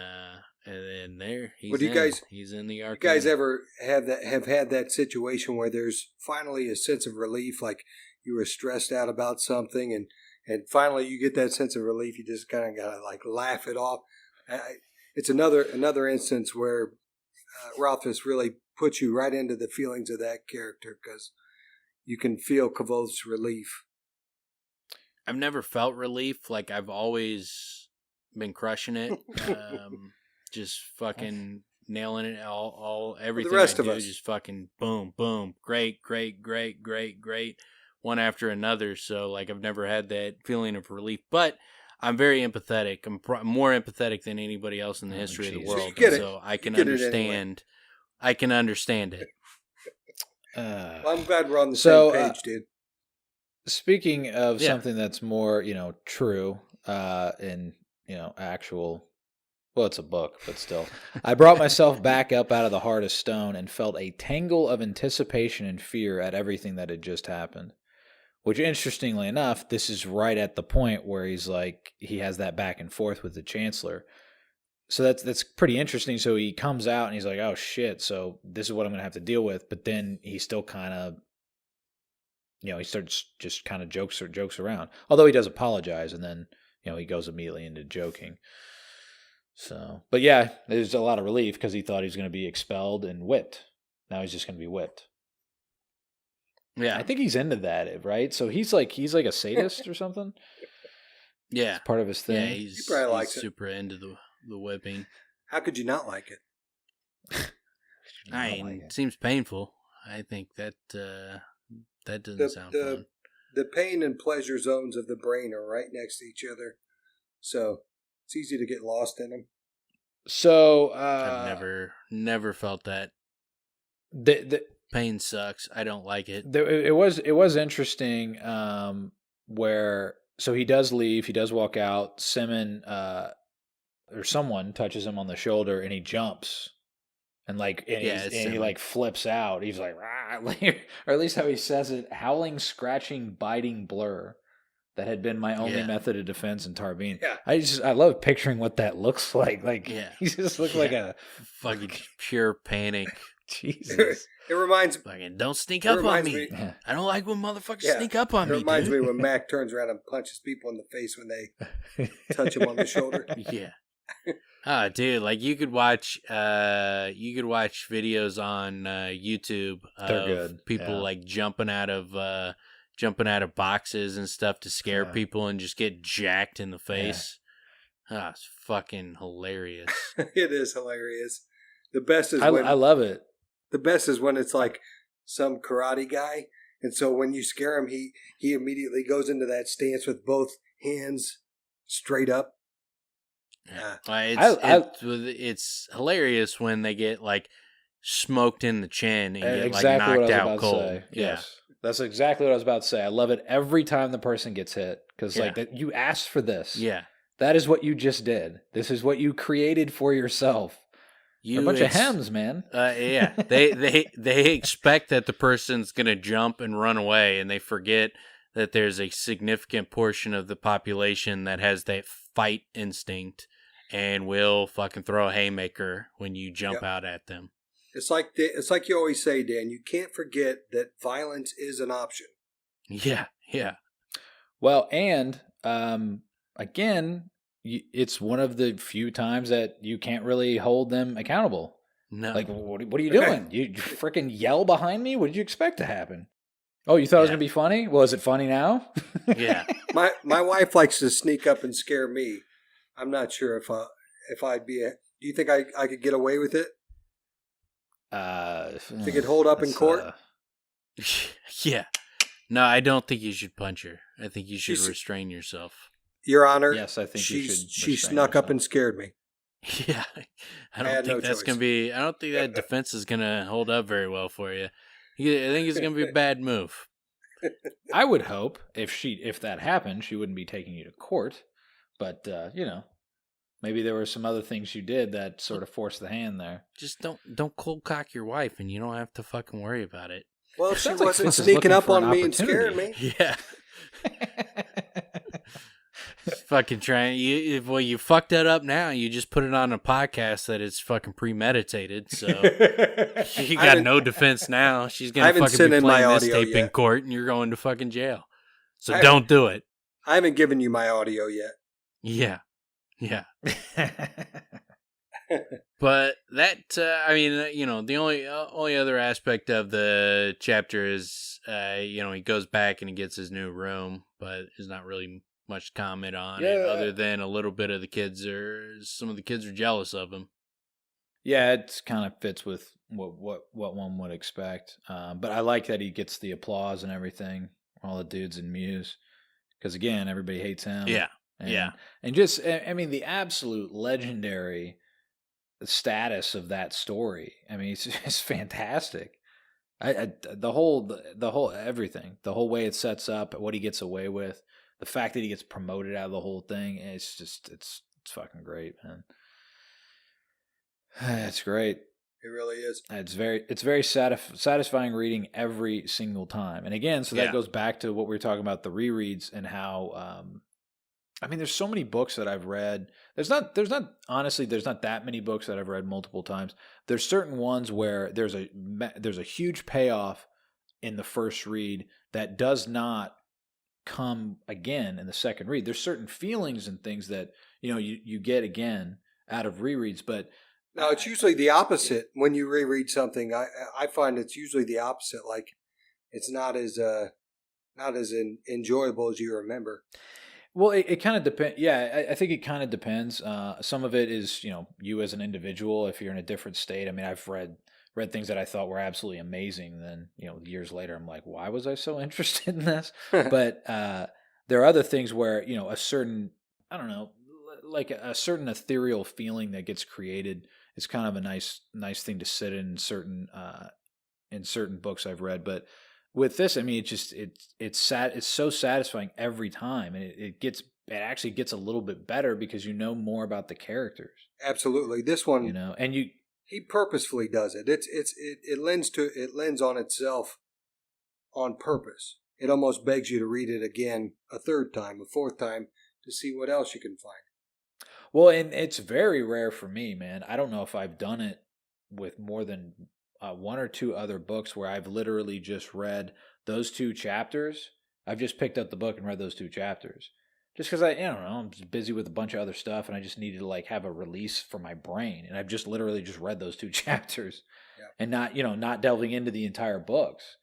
S3: there he's he's in the arc.
S2: You guys ever have had that situation where there's finally a sense of relief, like you were stressed out about something, and finally you get that sense of relief? You just kind of gotta like laugh it off. It's another instance where Rothfuss really puts you right into the feelings of that character, because you can feel Kvothe's relief.
S3: I've never felt relief. Like, I've always been crushing it. Just fucking nailing it. Everything
S2: the rest
S3: I
S2: of
S3: do,
S2: us.
S3: just fucking boom, boom. Great. One after another. So, like, I've never had that feeling of relief. But I'm very empathetic. I'm more empathetic than anybody else in the history of the world.
S2: So you get it.
S3: So I can
S2: understand.
S3: Anyway. I can understand it.
S2: Well, I'm glad we're on the same page, dude.
S1: Speaking of something that's more, true, and, actual, Well, it's a book, but still. I brought myself back up out of the heart of stone and felt a tangle of anticipation and fear at everything that had just happened. Which, interestingly enough, this is right at the point where he's like, he has that back and forth with the Chancellor. So that's pretty interesting. So he comes out and he's like, oh shit, so this is what I'm going to have to deal with. But then he still kind of, he starts just kind of jokes around. Although he does apologize and then, he goes immediately into joking. So, but yeah, there's a lot of relief because he thought he was going to be expelled and whipped. Now he's just going to be whipped.
S3: Yeah.
S1: I think he's into that, right? So he's like a sadist or something?
S3: Yeah.
S1: It's part of his thing.
S3: Yeah,
S2: He probably likes it.
S3: super into the whipping.
S2: How could you not like it?
S3: It seems painful. I think that doesn't sound fun.
S2: The pain and pleasure zones of the brain are right next to each other, so it's easy to get lost in them.
S1: So
S3: I've never felt that.
S1: The
S3: pain sucks. I don't like it.
S1: It was interesting where so he does leave, he does walk out. Simon or someone touches him on the shoulder and he jumps and he flips out. He's like, rah, or at least how he says it, howling, scratching, biting blur. That had been my only method of defense in Tarbine.
S2: Yeah.
S1: I love picturing what that looks like. He just looked like a
S3: fucking pure panic.
S1: Jesus.
S2: It reminds me.
S3: Fucking don't sneak up on me. I don't like when motherfuckers sneak up on me.
S2: It reminds me when Mac turns around and punches people in the face when they touch him on the shoulder.
S3: Yeah. Oh, dude, like you could watch videos on YouTube of people like jumping out of boxes and stuff to scare people and just get jacked in the face. Yeah. It's fucking hilarious.
S2: It is hilarious. The best is
S1: I love it.
S2: The best is when it's like some karate guy, and so when you scare him, he immediately goes into that stance with both hands straight up.
S3: Yeah. It's hilarious when they get like smoked in the chin and get
S1: exactly
S3: like knocked out cold.
S1: Say. Yes. That's exactly what I was about to say. I love it every time the person gets hit because you asked for this.
S3: Yeah.
S1: That is what you just did. This is what you created for yourself. They're a bunch of hems, man.
S3: Yeah. They expect that the person's going to jump and run away, and they forget that there's a significant portion of the population that has that fight instinct and will fucking throw a haymaker when you jump out at them.
S2: It's like you always say, Dan, you can't forget that violence is an option.
S3: Yeah, yeah.
S1: Well, and again, it's one of the few times that you can't really hold them accountable.
S3: No.
S1: Like, what are you doing? You freaking yell behind me? What did you expect to happen? Oh, you thought it was going to be funny? Well, is it funny now?
S3: Yeah.
S2: My wife likes to sneak up and scare me. I'm not sure if I'd be do you think I could get away with it? Think it hold up in court?
S3: Yeah. No, I don't think you should punch her. I think you should restrain yourself.
S2: Your Honor.
S1: Yes, I think you should.
S2: She snuck up and scared me.
S3: Yeah. I don't think that's going to be. I don't think that defense is going to hold up very well for you. I think it's going to be a bad move.
S1: I would hope if that happened, she wouldn't be taking you to court. But maybe there were some other things you did that sort of forced the hand there.
S3: Just don't cold cock your wife, and you don't have to fucking worry about it.
S2: Well, she wasn't sneaking up on me and scaring me.
S3: Yeah. Fucking trying. You fucked that up now. You just put it on a podcast that is fucking premeditated. So you got no defense now. She's gonna fucking be playing this tape in court, and you're going to fucking jail. So don't do it.
S2: I haven't given you my audio yet.
S3: Yeah, yeah. But that, the only other aspect of the chapter is, he goes back and he gets his new room, but there's not really much comment on it other than a little bit of some of the kids are jealous of him.
S1: Yeah, it kind of fits with what one would expect. But I like that he gets the applause and everything, all the dudes in Muse, because again, everybody hates him.
S3: Yeah,
S1: and just the absolute legendary status of that story. I mean, it's fantastic. The whole everything, the whole way it sets up, what he gets away with, the fact that he gets promoted out of the whole thing, it's fucking great, man. That's great.
S2: It really is.
S1: It's very satisfying reading every single time. And again, so that goes back to what we were talking about, the rereads, and how I mean, there's so many books that I've read. There's not that many books that I've read multiple times. There's certain ones where there's a huge payoff in the first read that does not come again in the second read. There's certain feelings and things that, you get again out of rereads, but
S2: no, it's usually the opposite. When you reread something, I find it's usually the opposite. Like it's not as enjoyable as you remember.
S1: Well, it kind of depends. Yeah, I think it kind of depends. Some of it is, you as an individual, if you're in a different state. I mean, I've read things that I thought were absolutely amazing. Then, years later, I'm like, why was I so interested in this? But there are other things where, a certain, I don't know, like a certain ethereal feeling that gets created is kind of a nice thing to sit in certain books I've read. But with this, I mean, it's so satisfying every time, and it actually gets a little bit better because you know more about the characters.
S2: Absolutely, this one,
S1: and
S2: he purposefully does it. It lends on itself on purpose. It almost begs you to read it again a third time, a fourth time, to see what else you can find.
S1: Well, and it's very rare for me, man. I don't know if I've done it with more than one or two other books where I've literally just read those 2 chapters. I've just picked up the book and read those 2 chapters. Just because I don't know, I'm just busy with a bunch of other stuff and I just needed to like have a release for my brain. And I've just literally just read those 2 chapters and not delving into the entire books.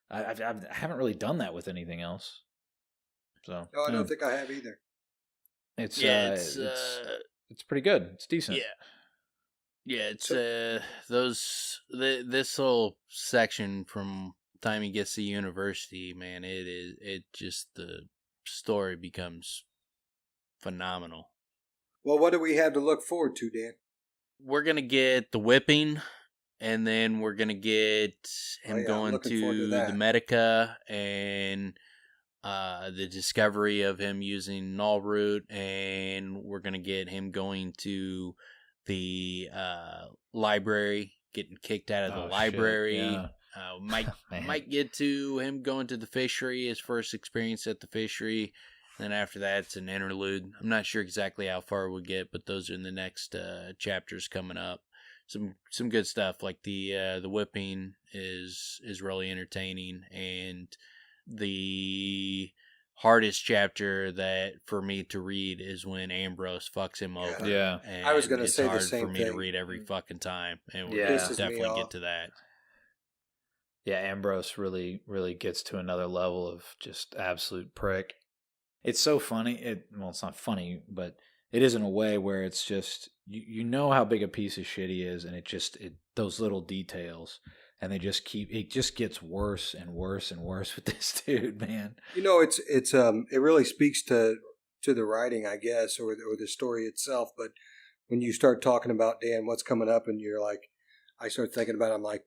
S1: I haven't really done that with anything else. So
S2: no, I don't think I have either.
S1: It's pretty good. It's decent.
S3: Yeah, it's this whole section from the time he gets to university, man, it just the story becomes phenomenal.
S2: Well, what do we have to look forward to, Dan?
S3: We're gonna get the whipping, and then we're gonna get him going to the Medica and the discovery of him using null root, and we're gonna get him going to the library, getting kicked out of the library.
S1: Yeah.
S3: Might get to him going to the fishery, his first experience at the fishery. Then after that, it's an interlude. I'm not sure exactly how far we'll get, but those are in the next chapters coming up. Some good stuff, like the whipping is really entertaining, and the hardest chapter that for me to read is when Ambrose fucks him over.
S1: Yeah.
S3: And
S2: I was going to say the same thing.
S3: It's hard for me to read every fucking time, and we're going to definitely get to that.
S1: Yeah, Ambrose really, really gets to another level of just absolute prick. It's so funny. It's not funny, but it is in a way where it's just, you know how big a piece of shit he is, and those little details, and it just gets worse and worse and worse with this dude, man.
S2: It really speaks to the writing, I guess, or the story itself. But when you start talking about, Dan, what's coming up, and you're like, I start thinking about it, I'm like,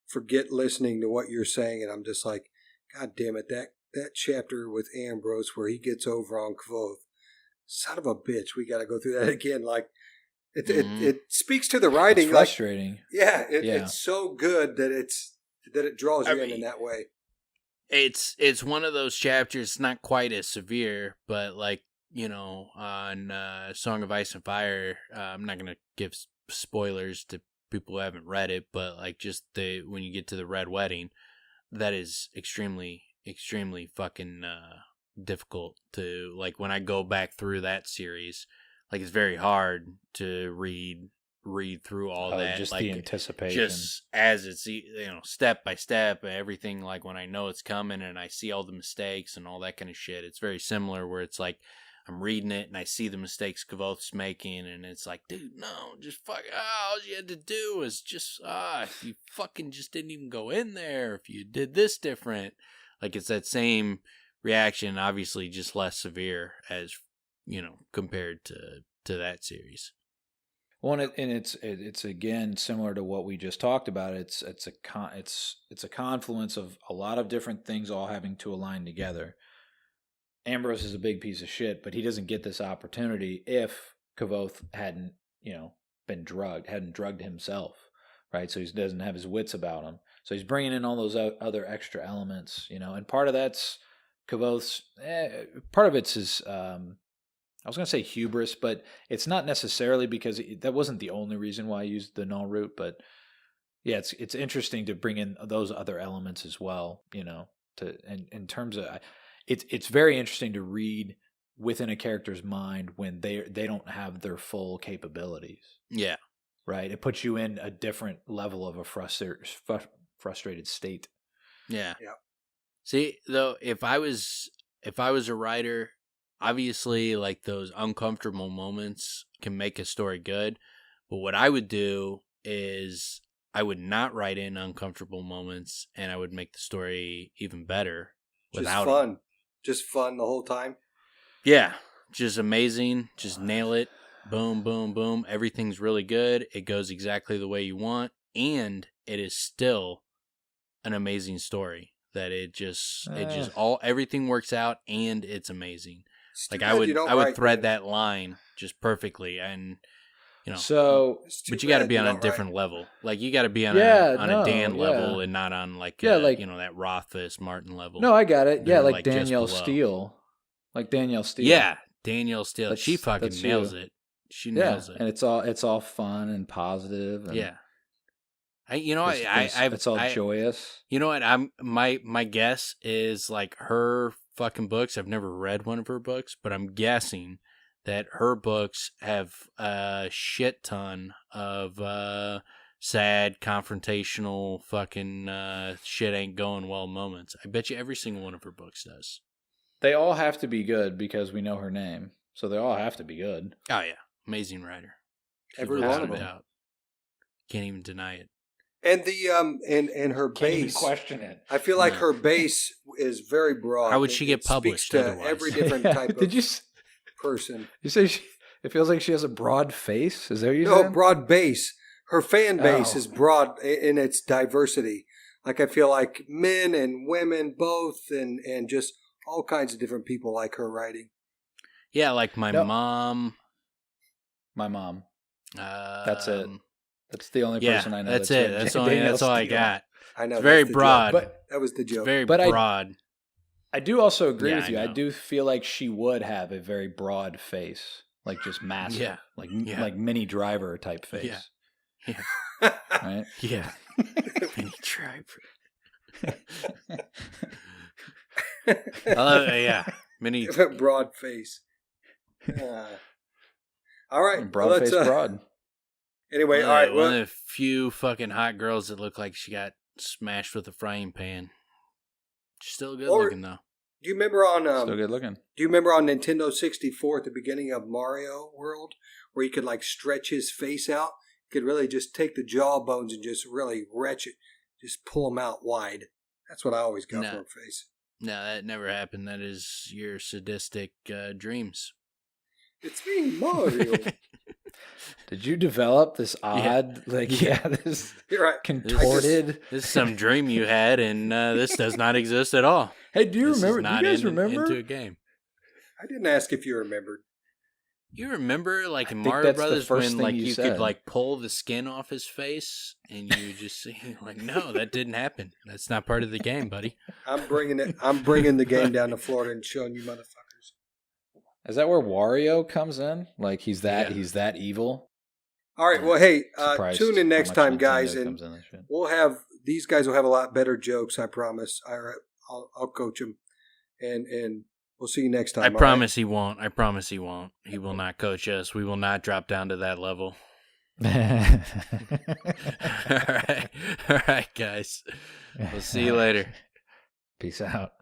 S2: forget listening to what you're saying, and I'm just like, God damn it, that chapter with Ambrose where he gets over on Kvothe, son of a bitch, we got to go through that again. Like, it speaks to the writing.
S1: It's frustrating.
S2: Like, it's so good that it draws you in that way.
S3: It's one of those chapters, not quite as severe, but like, on Song of Ice and Fire, I'm not going to give spoilers to people who haven't read it, but like just when you get to the Red Wedding, that is extremely, extremely fucking difficult to, like, when I go back through that series, like, it's very hard to read through all that.
S1: Just
S3: like,
S1: the anticipation.
S3: Just as it's, step by step, everything, like when I know it's coming and I see all the mistakes and all that kind of shit, it's very similar where it's like, I'm reading it and I see the mistakes Kvothe's making, and it's like, dude, no, just fuck, all you had to do was just, if you fucking just didn't even go in there, if you did this different. Like, it's that same reaction, obviously just less severe as, compared to that series.
S1: Well, and it's again similar to what we just talked about. It's a confluence of a lot of different things all having to align together. Ambrose is a big piece of shit, but he doesn't get this opportunity if Kvothe hadn't,
S4: hadn't drugged himself, right? So he doesn't have his wits about him. So he's bringing in all those other extra elements, and part of that's Kvothe's. Part of it's his. I was going to say hubris, but it's not necessarily because that wasn't the only reason why I used the null root. But yeah, it's interesting to bring in those other elements as well. In terms of it's very interesting to read within a character's mind when they don't have their full capabilities.
S3: Yeah.
S4: Right. It puts you in a different level of a frustrated state.
S3: Yeah.
S2: Yeah.
S3: See, though, if I was a writer, obviously, like, those uncomfortable moments can make a story good. But what I would do is I would not write in uncomfortable moments, and I would make the story even better without it.
S2: Just fun the whole time.
S3: Yeah, just amazing. Just nail it. Boom, boom, boom. Everything's really good. It goes exactly the way you want, and it is still an amazing story. That everything works out, and it's amazing. Like, I would thread that line just perfectly, and
S4: So,
S3: but you got to be on a different level. Like, you got to be on a Dan level, and not on that Rothfuss Martin level.
S4: No, I got it. Yeah, like
S3: just
S4: Danielle
S3: below.
S4: Steele. Like Danielle Steele.
S3: Yeah, Danielle Steele. She fucking nails it. She nails it.
S4: And it's all fun and positive. And
S3: yeah.
S4: it's all joyous.
S3: You know what? My guess is, like, her fucking books. I've never read one of her books, but I'm guessing that her books have a shit ton of sad, confrontational, fucking shit ain't going well moments. I bet you every single one of her books does.
S4: They all have to be good because we know her name, so they all have to be good.
S3: Oh yeah, amazing writer.
S2: Every one of them.
S3: Can't even deny it.
S2: And the and her
S4: Can't even
S2: base.
S4: question it.
S2: I feel like her base is very broad.
S3: How would she get published
S2: speaks to
S3: otherwise?
S2: every different type
S4: Did you
S2: of person.
S4: You say it feels like she has a broad face? Is that what you
S2: No,
S4: said?
S2: broad base. Her fan base is broad in its diversity. Like, I feel like men and women both, and just all kinds of different people like her writing.
S3: Yeah, like my mom.
S4: My mom. That's it. That's the only
S3: Yeah,
S4: person I know.
S3: that's it. That's all I got.
S2: I know.
S3: It's very
S2: that's the
S3: broad.
S2: joke. But that was the joke.
S3: It's very
S4: But
S3: broad.
S4: I do also agree with you.
S3: I
S4: I
S3: know.
S4: do feel like she would have a very broad face, like just massive,
S3: Yeah.
S4: like Minnie Driver type face.
S3: Yeah.
S4: Right?
S3: Yeah. Mini Driver. Yeah. Mini.
S2: broad face. All right.
S4: Broad face, broad.
S2: Anyway, all right.
S3: One of the few fucking hot girls that look like she got smashed with a frying pan. She's still good looking, though.
S2: Do you remember on
S4: Still good looking.
S2: Do you remember on Nintendo 64 at the beginning of Mario World, where you could, like, stretch his face out? You could really just take the jawbones and just really retch it, just pull them out wide. That's what I always got for her face.
S3: No, that never happened. That is your sadistic dreams.
S2: It's me, Mario.
S4: Did you develop this odd, this
S2: You're right.
S4: contorted?
S3: This is some dream you had, and this does not exist at all.
S4: Hey, do you
S3: This is
S4: remember? Do
S3: not
S4: you guys remember?
S3: into a game?
S2: I didn't ask if you remembered.
S3: You remember, like, in
S4: I think
S3: Mario
S4: that's the
S3: Brothers,
S4: first
S3: when,
S4: thing
S3: like,
S4: you
S3: you
S4: said.
S3: could, like, pull the skin off his face, and you just see, like, no, that didn't happen. That's not part of the game, buddy.
S2: I'm bringing the game down to Florida and showing you motherfuckers.
S4: Is that where Wario comes in? Like he's that evil?
S2: All right. Well, hey,
S4: Surprised
S2: tune in
S4: how
S2: next
S4: much
S2: time,
S4: Nintendo
S2: guys, and
S4: comes in this shit.
S2: these guys will have a lot better jokes. I promise. I'll coach them, and we'll see you next time.
S3: I promise he won't. I promise he won't. He will not coach us. We will not drop down to that level. All right, guys. We'll see you later.
S4: Peace out.